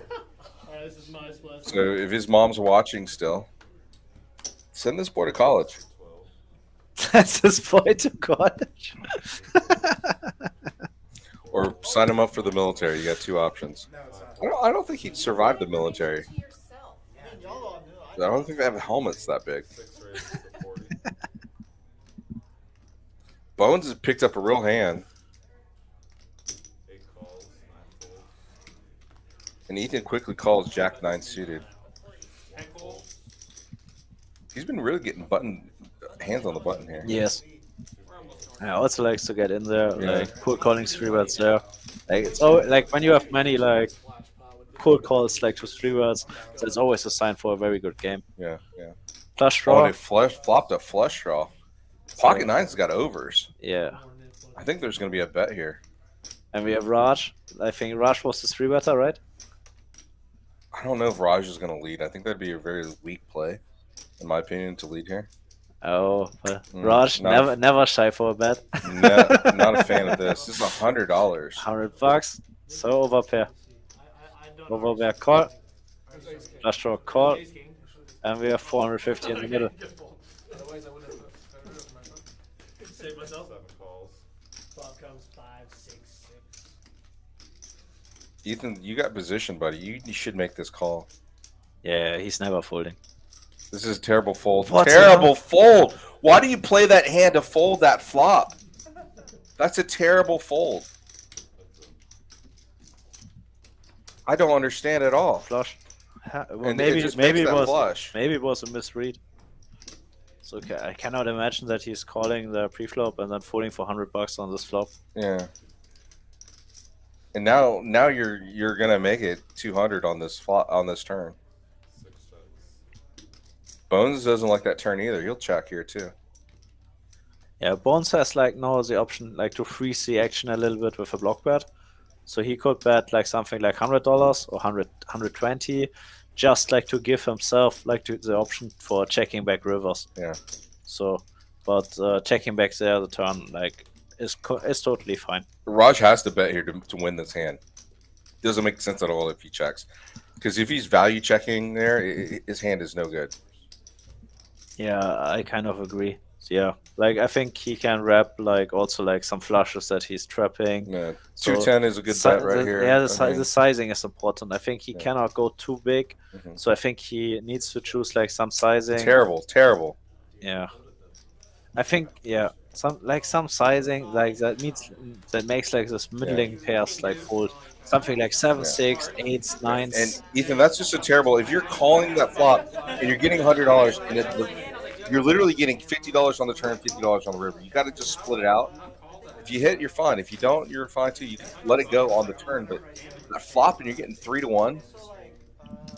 Alright, this is my splash. So if his mom's watching still, send this boy to college. That's his boy to college. Or sign him up for the military. You got 2 options. No, it's not. I don't think he'd survive the military. To yourself. I mean, y'all all knew. I don't think they have helmets that big. Bones has picked up a real hand. And Ethan quickly calls Jack 9 suited. He's been really getting hands on the button here. Yes. I also likes to get in there, Yeah. like cold calling 3-words there. Like it's always, like when you have many like cold calls like to 3-words, so it's always a sign for a very good game. Yeah, yeah. Flush Oh, draw. they flopped a flush draw. Pocket Nine's got overs. Yeah. I think there's going to be a bet here. And we have Raj. I think Raj was the 3-wetter, right? I don't know if Raj is going to lead. I think that'd be a very weak play, in my opinion, to lead here. Oh, but Raj not never shy for a bet. Not a fan of this. This is $100. $100. So overpair. Overpair call. Flush draw call. And we have 450 in the middle. Otherwise, I would have. Save myself. Flop comes 5, 6, 6. Ethan, you got position, buddy. You should make this call. Yeah, he's never folding. This is a terrible fold. What? Terrible fold. Why do you play that hand to fold that flop? That's a terrible fold. I don't understand at all. Flush. Well, And maybe it just maybe makes it that was flush. maybe it was a misread. So okay, I cannot imagine that he's calling the pre-flop and then folding for $100 on this flop. Yeah. And now you're gonna make it 200 on this turn. Bones doesn't like that turn either. He'll check here too. Yeah, Bones has like now the option like to freeze the action a little bit with a block bet. So he could bet like something like $100 or 120, just like to give himself like the option for checking back rivers. Yeah. So, but checking back there the turn like is totally fine. Raj has to bet here to win this hand. Doesn't make sense at all if he checks, because if he's value checking there, his hand is no good. Yeah, I kind of agree. Yeah, like I think he can wrap like also like some flushes that he's trapping. Yeah. So 210 is a good bet right here. Yeah, I mean, the sizing is important. I think he Yeah. cannot go too big, so I think he needs to choose like some sizing. terrible. Yeah, I think some sizing like that makes like this middling pairs like fold something like 7, 6, 8, 9. And Ethan, that's just a terrible. If you're calling that flop and you're getting $100 and you're literally getting $50 on the turn, $50 on the river, you got to just split it out. If you hit, you're fine. If you don't, you're fine too. You can let it go on the turn, but that flop and you're getting 3 to 1.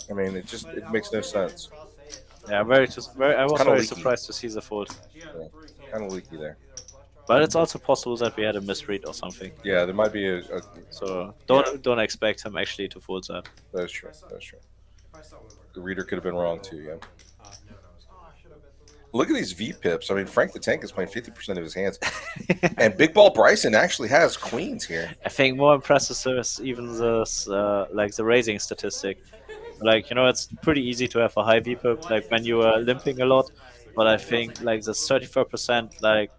I mean, it makes no sense. Yeah, I was Kinda very leaky. surprised to see the fold. Kind of leaky there. But it's also possible that we had a misread or something. Yeah, there might be a So Yeah. don't expect him actually to fold that. that's true. That's true. The reader could have been wrong too. Yeah. Look at these V pips. I mean, Frank the Tank is playing 50% of his hands, and Big Ball Bryson actually has queens here. I think more impressive is even this like the raising statistic. Like, you know, it's pretty easy to have a high VPIP like when you are limping a lot, but I think like the 34% like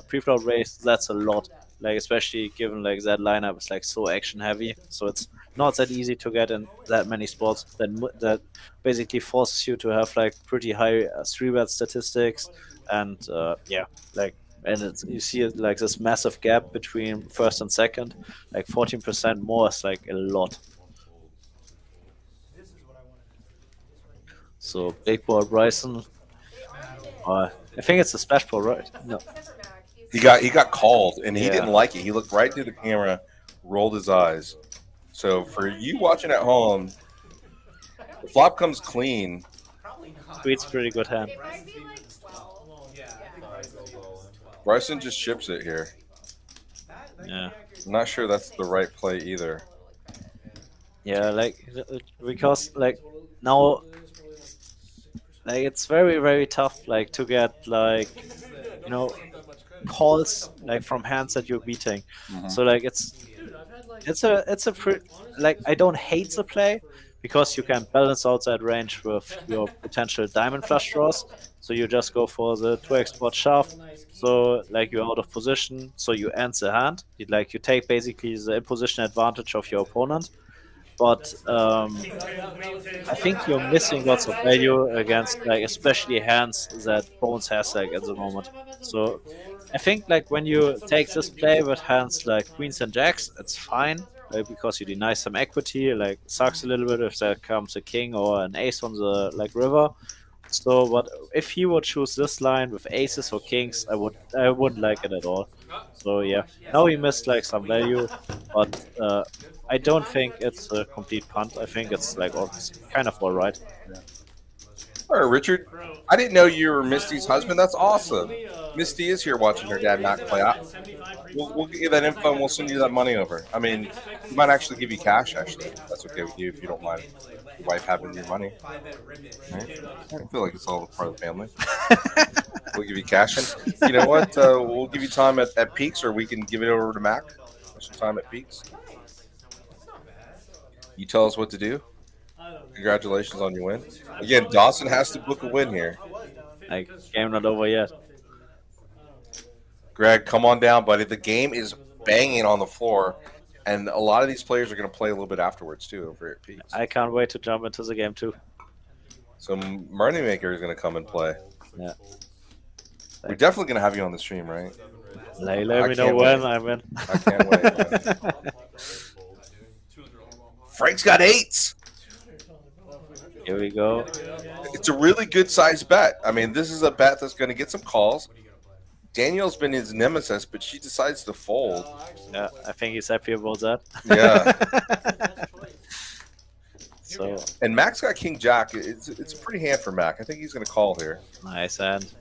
pre-flop raise, that's a lot. Like, especially given like that lineup is like so action heavy, so it's not that easy to get in that many spots. That basically forces you to have like pretty high three bet statistics, and yeah, like, and it's, you see it like this massive gap between first and second, like 14% more is like a lot. So big ball Bryson. I think it's a splash ball, right? No. Except for Mac, he's He got called, and he Yeah. didn't like it. He looked right to the camera, rolled his eyes. So for you watching at home, the flop comes clean. Probably not. Queen's pretty good hand. It might be like 12. Yeah, I think Bryson is 12. Bryson just ships it here. That Yeah. I'm not sure that's the right play either. Yeah, like because like now, like it's very very tough like to get like, you know, calls like from hands that you're beating. Mhm. So like it's a pretty, like, I don't hate the play because you can balance out that range with your potential diamond flush draws. So you just go for the 2x spot shove. So like you're out of position, so you end the hand. You take basically the imposition advantage of your opponent. But I think you're missing lots of value against like especially hands that Bones has like at the moment. So I think like when you take this play with hands like queens and jacks, it's fine, like, because you deny some equity. Like, sucks a little bit if there comes a king or an ace on the like river. So, but if he would choose this line with aces or kings, I wouldn't like it at all. So yeah, now he missed like some value, but I don't think it's a complete punt. I think it's like kind of all right. All right, Richard. I didn't know you were Misty's husband. That's awesome. Misty is here watching her dad Mac play. We'll get you that info and we'll send you that money over. I mean, we might actually give you cash, actually. That's okay with you if you don't mind your wife having your money. Right? I feel like it's all part of the family. We'll give you cash. And you know what? We'll give you time at Peaks, or we can give it over to Mac for some time at Peaks. You tell us what to do. Congratulations on your win. Again, Dawson has to book a win here. Like, game not over yet. Greg, come on down, buddy. The game is banging on the floor, and a lot of these players are going to play a little bit afterwards too over at Peaks. I can't wait to jump into the game too. So Moneymaker is going to come and play. Yeah. We're definitely going to have you on the stream, right? Let I me know can't when wait. I'm in. I can't wait. Man. Frank's got eights. Here we go. It's a really good sized bet. I mean, this is a bet that's going to get some calls. Danielle's been his nemesis, but she decides to fold. Yeah, I think he's happy about that. Yeah. So And Mac's got King Jack. It's a pretty hand for Mac. I think he's going to call here. nice hand.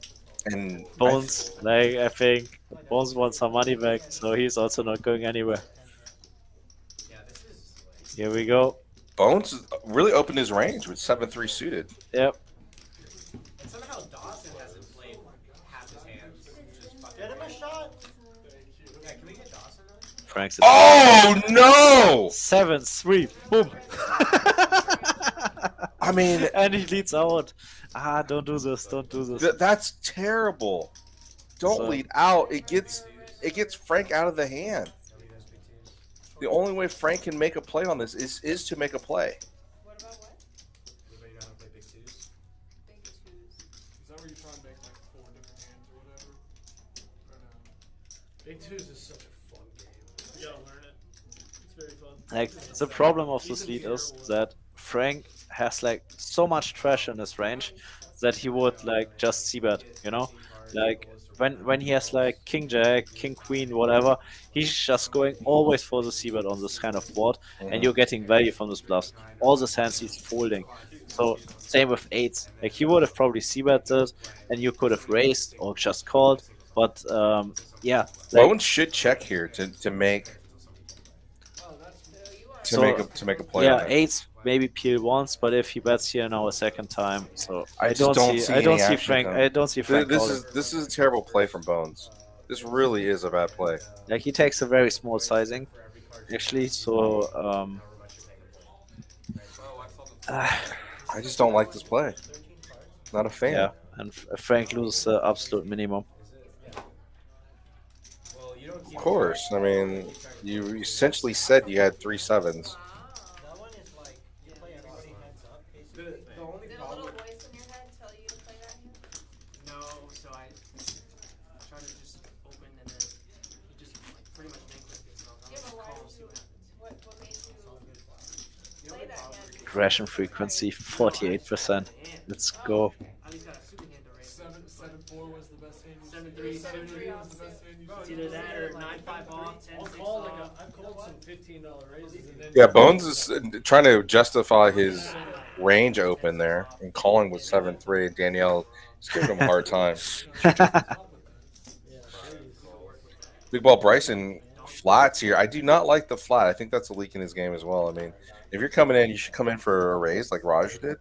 And Bones, like, I think Bones wants some money back, so he's also not going anywhere. Here we go. Bones really opened his range with 7-3 suited. Yep. And somehow Dawson hasn't played half his hands. Which is fucking Get him a shot. Yeah, can we get Dawson on? Frank's Oh no! 7-3. Boom. I mean, And he leads out. Don't do this. Don't do this. that's terrible. Don't So- lead out. It gets Frank out of the hand. The only way Frank can make a play on this is to make a play. What about what? Anybody know how to play big twos? Big twos. Is that where you try and make like 4 different hands or whatever? Or no? Big Twos is such a fun game. You gotta learn it. It's very fun. Like, the problem of this lead is that Frank has like so much trash in his range that he would like just c-bet, you know? Like, when he has like King Jack, King Queen, whatever, he's just going always for the c-bet on this kind of board, and you're getting value from this bluffs. All the hands he's folding. So same with eights. Like he would have probably c-bet this, and you could have raised or just called. But yeah, like Bones should check here to make to make a play yeah, on it. eights maybe peel once, but if he bets here now a second time, so I just don't see any action Frank. coming. I don't see Frank calling. This is a terrible play from Bones. This really is a bad play. Like he takes a very small sizing, actually. So I just don't like this play. Not a fan. yeah, and Frank loses the absolute minimum. Of course. I mean, you essentially said you had 3 sevens. That one is like you play everybody heads up. The only Did a problem. little voice in your head tell you to play that hand? No, so I tried to just open and then he just like pretty much banqueted himself. I'm Yeah, just but why call, did see you? what happens. What made you play that hand? Aggression frequency 48%. Let's go. At least got a super hand to raise. 7-4 was the best hand. 7-3, 7-3 was the best hand. It's either that or 9-5 off, 10-6 I'll call like off. I've called some $15 raises and then Yeah, Bones is trying to justify his range open there and calling with 7-3. And Danielle is giving him a hard time. Big Ball Bryson flats here. I do not like the flat. I think that's a leak in his game as well. I mean, if you're coming in, you should come in for a raise like Raj did.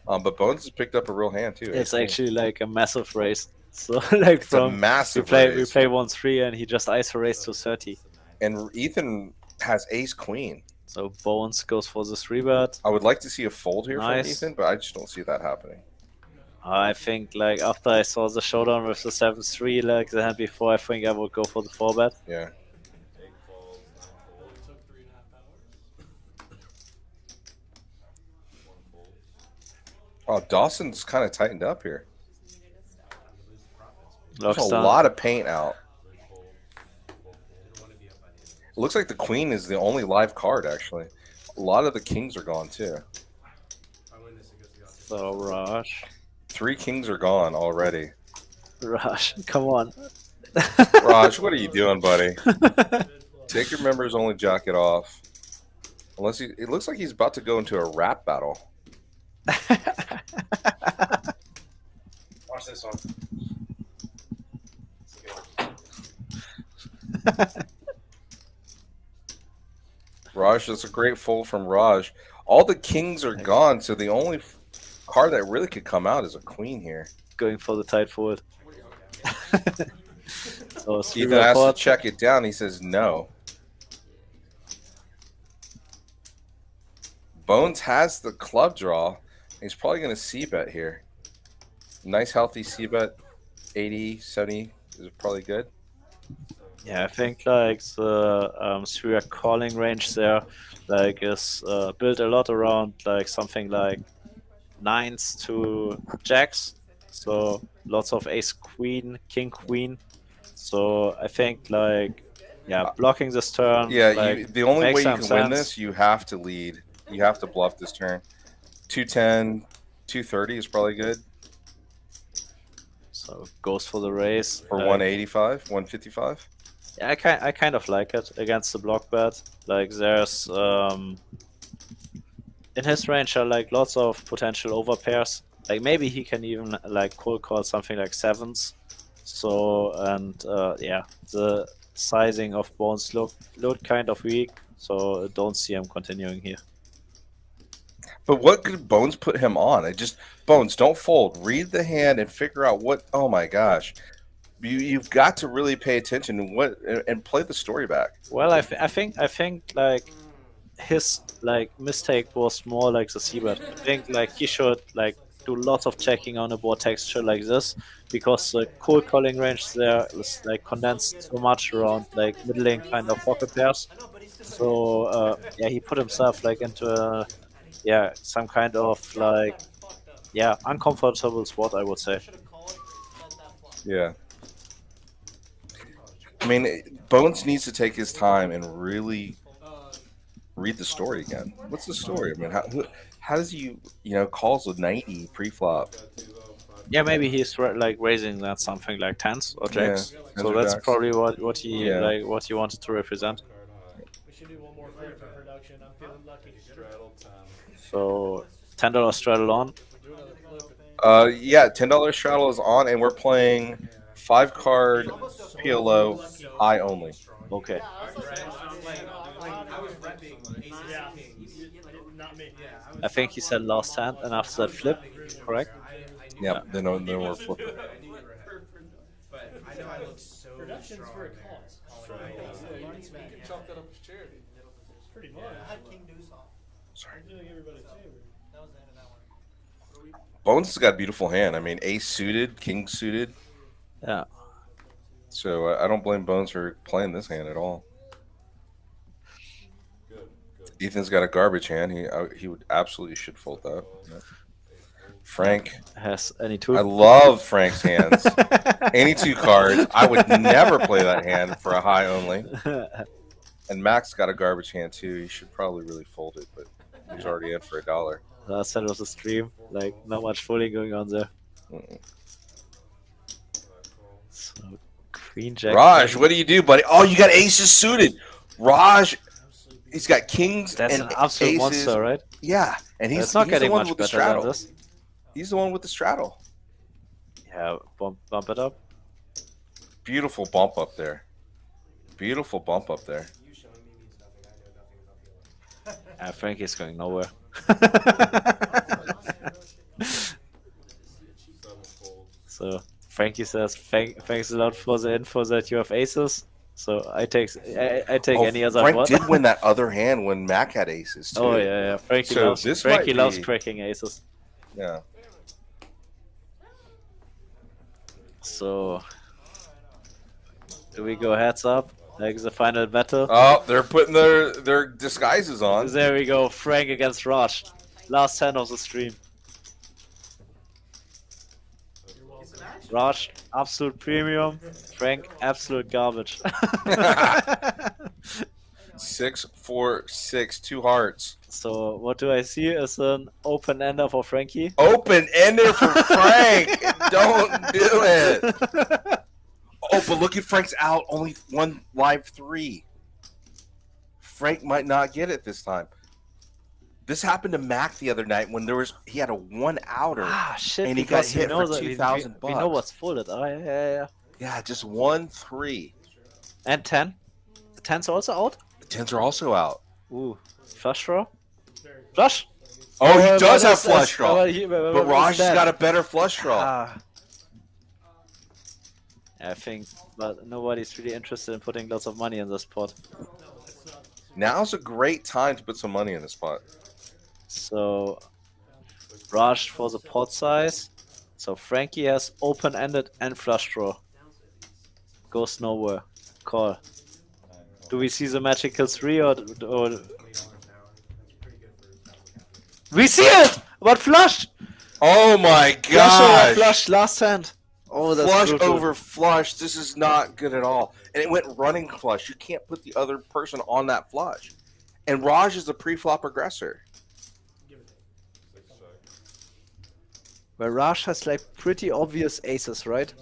But Bones has picked up a real hand too. It's actually like a massive race. So like It's a from massive we raise. play 1-3 and he just ISO raised to 30. And Ethan has ace queen. So Bones goes for the 3-bet. I would like to see a fold here Nice. from Ethan, but I just don't see that happening. I think like after I saw the showdown with the 7-3 like the hand before, I think I would go for the 4-bet. Yeah. Oh, Dawson's kind of tightened up here. There's a lot of paint out. It looks like the queen is the only live card, actually. A lot of the kings are gone, too. So Raj. 3 kings are gone already. Raj, come on. Raj, what are you doing, buddy? Take your members only jacket off. Unless he, it looks like he's about to go into a rap battle. Watch this one. Raj, that's a great fold from Raj. All the kings are gone, so the only card that really could come out is a queen here. Going for the tight fold. So Ethan has to check it down. He says no. Bones has the club draw. He's probably going to c-bet here. Nice, healthy c-bet. 80, 70 is probably good. Yeah, I think like the 3 calling range there like is built a lot around like something like 9s to jacks. So lots of ace queen, king queen. So I think like yeah, blocking this turn. Yeah, like, the only way makes you can some win sense. this, you have to lead. You have to bluff this turn. 210, 230 is probably good. So goes for the raise. For like, 185, 155. Yeah, I kind of like it against the block bet. Like there's in his range are like lots of potential overpairs. Like maybe he can even like cold call something like 7s. So and yeah, the sizing of Bones looked kind of weak. So don't see him continuing here. But what could Bones put him on? I just Bones, don't fold. Read the hand and figure out what. Oh my gosh, you've got to really pay attention and what and play the story back. Well, I think like his like mistake was more like the c-bet. I think like he should like do lots of checking on a board texture like this because the cold calling range there is like condensed so much around like middling kind of pocket pairs. So yeah, he put himself like into a yeah some kind of like yeah uncomfortable spot, I would say. Yeah. I mean, Bones needs to take his time and really read the story again. What's the story? I mean, how does he, calls with 90 pre-flop? Yeah, maybe he's like raising that something like 10s or jacks. Yeah, So 10s or that's jacks. probably what he Yeah. like what he wanted to represent. We should do one more frame for production. I'm feeling lucky. So $10 straddle on. Yeah, $10 straddle is on, and we're playing 5-card PLO high only. Okay. I was repping aces Yeah. and kings. Not me. Yeah, I think he said last hand, and after that flip, correct? Yeah, then we're flipping. I knew you were ahead. But I know I look so Production's strong for a there. cause. Calling my Yeah, you aces. can chalk that up as charity. Pretty much. I had king deuce off. I'm doing everybody a favor. That was the end of that one. Bones has got a beautiful hand. I mean, ace suited, king suited. Yeah. So I don't blame Bones for playing this hand at all. Ethan's got a garbage hand. He would absolutely should fold that. Frank Has any two? I love Frank's hands. Any 2 cards. I would never play that hand for a high only. And Max got a garbage hand too. He should probably really fold it, but he's already in for $1. Last hand of the stream, like not much folding going on there. So Queen Jack. Raj, what do you do, buddy? Oh, you got aces suited. Raj, he's got kings That's and an absolute aces. monster, right? Yeah, and It's not he's getting the one much with the better than straddle. this. He's the one with the straddle. Yeah, bump it up. Beautiful bump up there. Beautiful bump up there. You showing me means nothing. I know nothing about the other. Frankie's going nowhere. So Frankie says, thanks a lot for the info that you have aces. So I take any other Frank one. did win that other hand when Mac had aces too. Oh yeah. Frankie So loves this Frankie might loves be- cracking aces. Yeah. So do we go heads up? Like the final battle? Oh, they're putting their disguises on. There we go. Frank against Raj. Last hand of the stream. Raj, absolute premium. Frank, absolute garbage. 6, 4, 6, 2 hearts. So what do I see is an open ender for Frankie. Open ender for Frank. Don't do it. Oh, but look at Frank's out. Only one live 3. Frank might not get it this time. This happened to Mac the other night when he had a 1 outer. Ah shit! And he got because hit know for that 2,000 we know bucks. what's folded. Oh yeah. Yeah, just 1, 3. And 10. The 10's also out. The 10s are also out. Ooh, flush draw. Flush. Oh, he does have that's- flush draw. But Raj has got a better flush draw. Ah. I think, but nobody's really interested in putting lots of money in this pot. Now's a great time to put some money in this pot. So, Raj for the pot size. So Frankie has open-ended and flush draw. Goes nowhere. Call. Do we see the magical 3 or we see it? But flush! Oh my Flush over gosh! flush last hand. Oh, that's Flush brutal. over flush. This is not good at all. And it went running flush. You can't put the other person on that flush. And Raj is a pre-flop aggressor. Where Raj has like pretty obvious aces, right?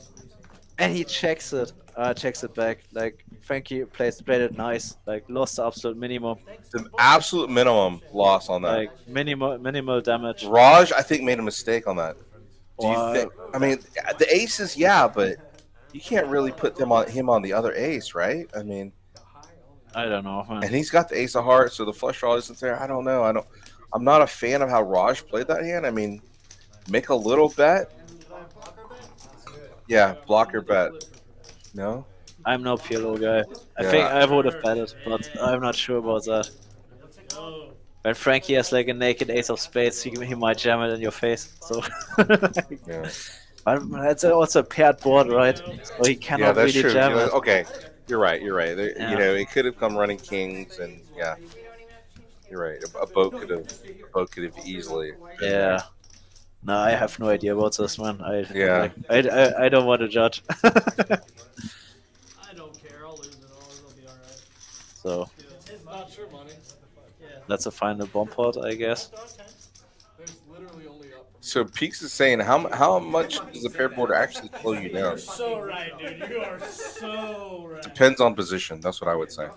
And he checks it. Checks it back. Like Frankie played it nice. Like lost the absolute minimum. The absolute minimum loss on that. Like minimal damage. Raj, I think, made a mistake on that. Do you Wow. think? I mean, the aces, yeah, but you can't really put him on the other ace, right? I mean, I don't know, man. and he's got the ace of hearts, so the flush draw isn't there. I don't know. I'm not a fan of how Raj played that hand. I mean, make a little bet. Yeah, blocker bet. No. I'm no PLO guy. I think I would have bet it, but I'm not sure about that. When Frankie has like a naked ace of spades, he might jam it in your face. So, Yeah. but it's also a paired board, right? So he Yeah, cannot that's really true. jam You know, it. okay, you're right. You're right. There, Yeah. You know, it could have come running kings, and yeah, you're right. A boat could have easily. been there. Yeah. No, I have no idea about this, man. Yeah. I don't want to judge. I don't care. I'll lose it all. It'll be alright. So It's not your money. Yeah. that's a final bomb pot, I guess. There's literally only up So Peaks is saying how much does the paired border actually slow you You're down? so right, dude. You are so right. Depends on position. That's what I would say.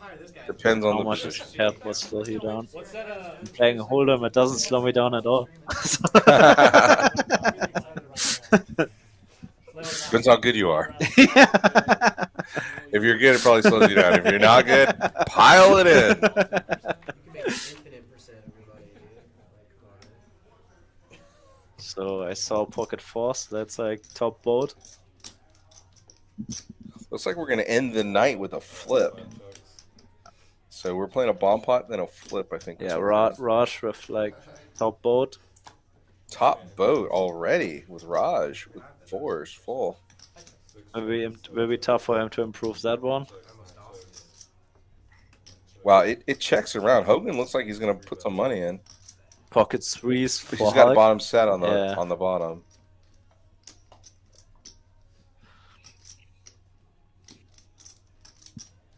Depends on How the much is position. paired board slow you down? What's that? I'm playing Hold'em, it doesn't slow me down at all. Depends how good you are. If you're good, it probably slows you down. If you're not good, pile it in. You can make infinite percent everybody, dude. Like, come on. So I saw Pocket Force, that's like top boat. Looks like we're gonna end the night with a flip. So we're playing a bomb pot, then a flip. I think. Yeah, Raj with like top boat. Top boat already with Raj with fours full. Maybe it will be tough for him to improve that one. Wow, it checks around. Hogan looks like he's gonna put some money in. Pocket threes for He's got a Hulk. bottom set on the Yeah. on the bottom.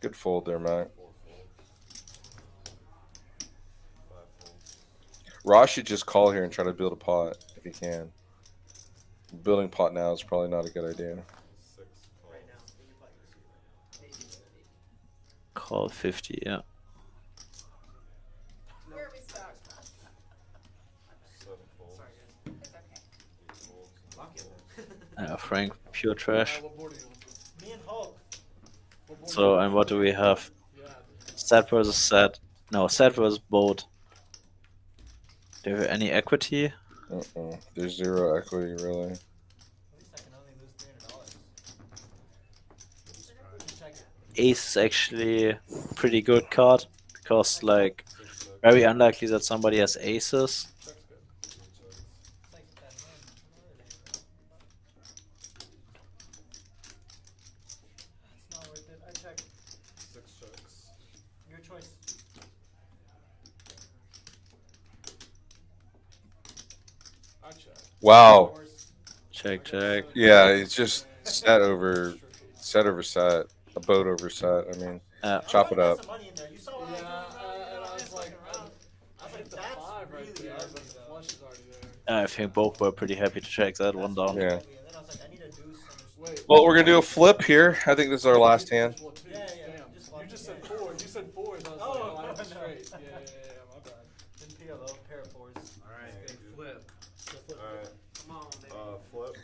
Good fold there, Matt. Ross should just call here and try to build a pot if he can. Building pot now is probably not a good idea. Call 50, yeah. Where are we stuck? It's okay. Frank, pure trash. What board do you want? Me and Hulk. So, and what do we have? Yeah. Set versus set. No, set versus boat. Do you have any equity? There's zero equity, really. At least I can only lose $300. Check it. Ace is actually a pretty good card because, like, very unlikely that somebody has aces. It's like that hand. It's not worth it. I check. 6 checks. Your choice. I check. Wow. Check, check. Yeah, it's just set over set. A boat over set. I mean, chop it up. Some money in there. You saw what Yeah, I was doing? and I was like, I was like, the that's 5 right really there, ugly, but the though. flush is already there. I think both were pretty happy to check that one down. Yeah. And then I was like, I need a deuce. Wait. Well, we're gonna do a flip here. I think this is our last hand. Well, two. Yeah, yeah, Damn. just You one. just said 4. You said 4s. I was Oh, like, oh, I no, have no. straight. Yeah, my bad. Didn't pay a low pair of fours. Alright, big flip. Come on, baby. Flip.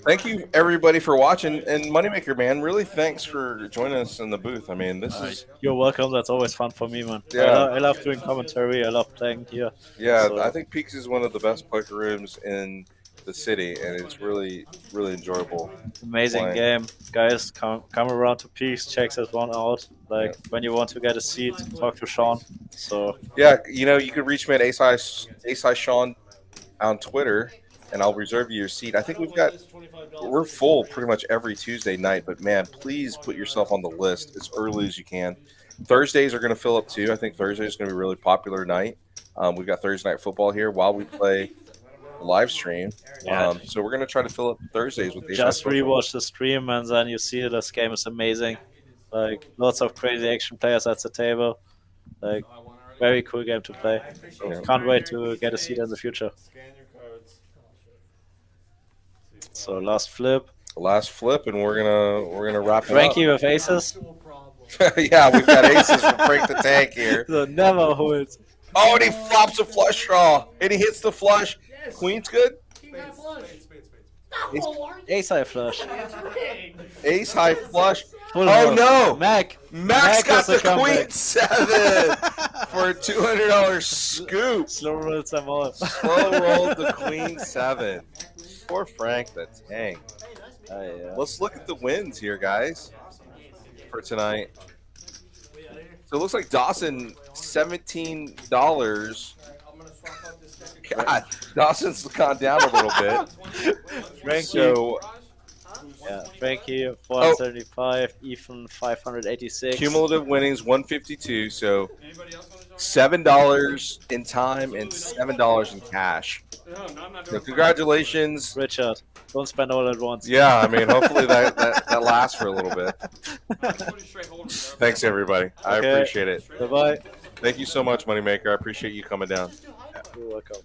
Thank you everybody for watching, and Moneymaker man, really thanks for joining us in the booth. I mean, this is You're welcome. That's always fun for me, man. Yeah. I love doing commentary. I love playing here. yeah. So- I think Peaks is one of the best poker rooms in the city, and it's really enjoyable. Amazing Playing. game, guys. Come around to Peaks. Check this one out. Like when you want to get a seat, talk to Shaun. So Yeah, you could reach me at Ace High Shaun on Twitter, and I'll reserve you your seat. I think we're full pretty much every Tuesday night, but man, please put yourself on the list as early as you can. Thursdays are going to fill up too. I think Thursday is going to be a really popular night. We've got Thursday night football here while we play a live stream. Yeah. So we're going to try to fill up Thursdays with these. just rewatch the stream and then you see this game is amazing. Like lots of crazy action players at the table. Like very cool game to play. Yeah. Can't wait to get a seat in the future. Scan your cards. So last flip. Last flip, and we're gonna wrap it Frankie with aces. Actual problem. up. Yeah, we've got aces from Frank the Tank here. So never holds. Oh, and he flops a flush draw, and he hits the flush. Queen's good. King high flush. Ace high flush. Ace high flush. Full Oh house. no! Mac. Max got is the a comeback. queen 7 for a $200 scoop. Slow rolls them all. Slow rolled the queen 7. Poor Frank the Tank. Let's look at the wins here, guys, for tonight. So it looks like Dawson $17. I'm gonna swap out this sticker. God, Dawson's gone down a little bit. Frankie. So Yeah, Frankie 475, Ethan 586. cumulative winnings 152. So Anybody else want to join? $7 in time and $7 in cash. No, I'm not So doing congratulations. Richard, don't spend all at once. Yeah, I mean, hopefully that lasts for a little bit. straight holders, bro. Thanks, everybody. I Okay. appreciate it. Bye-bye. Thank you so much, Moneymaker. I appreciate you coming down. You're welcome.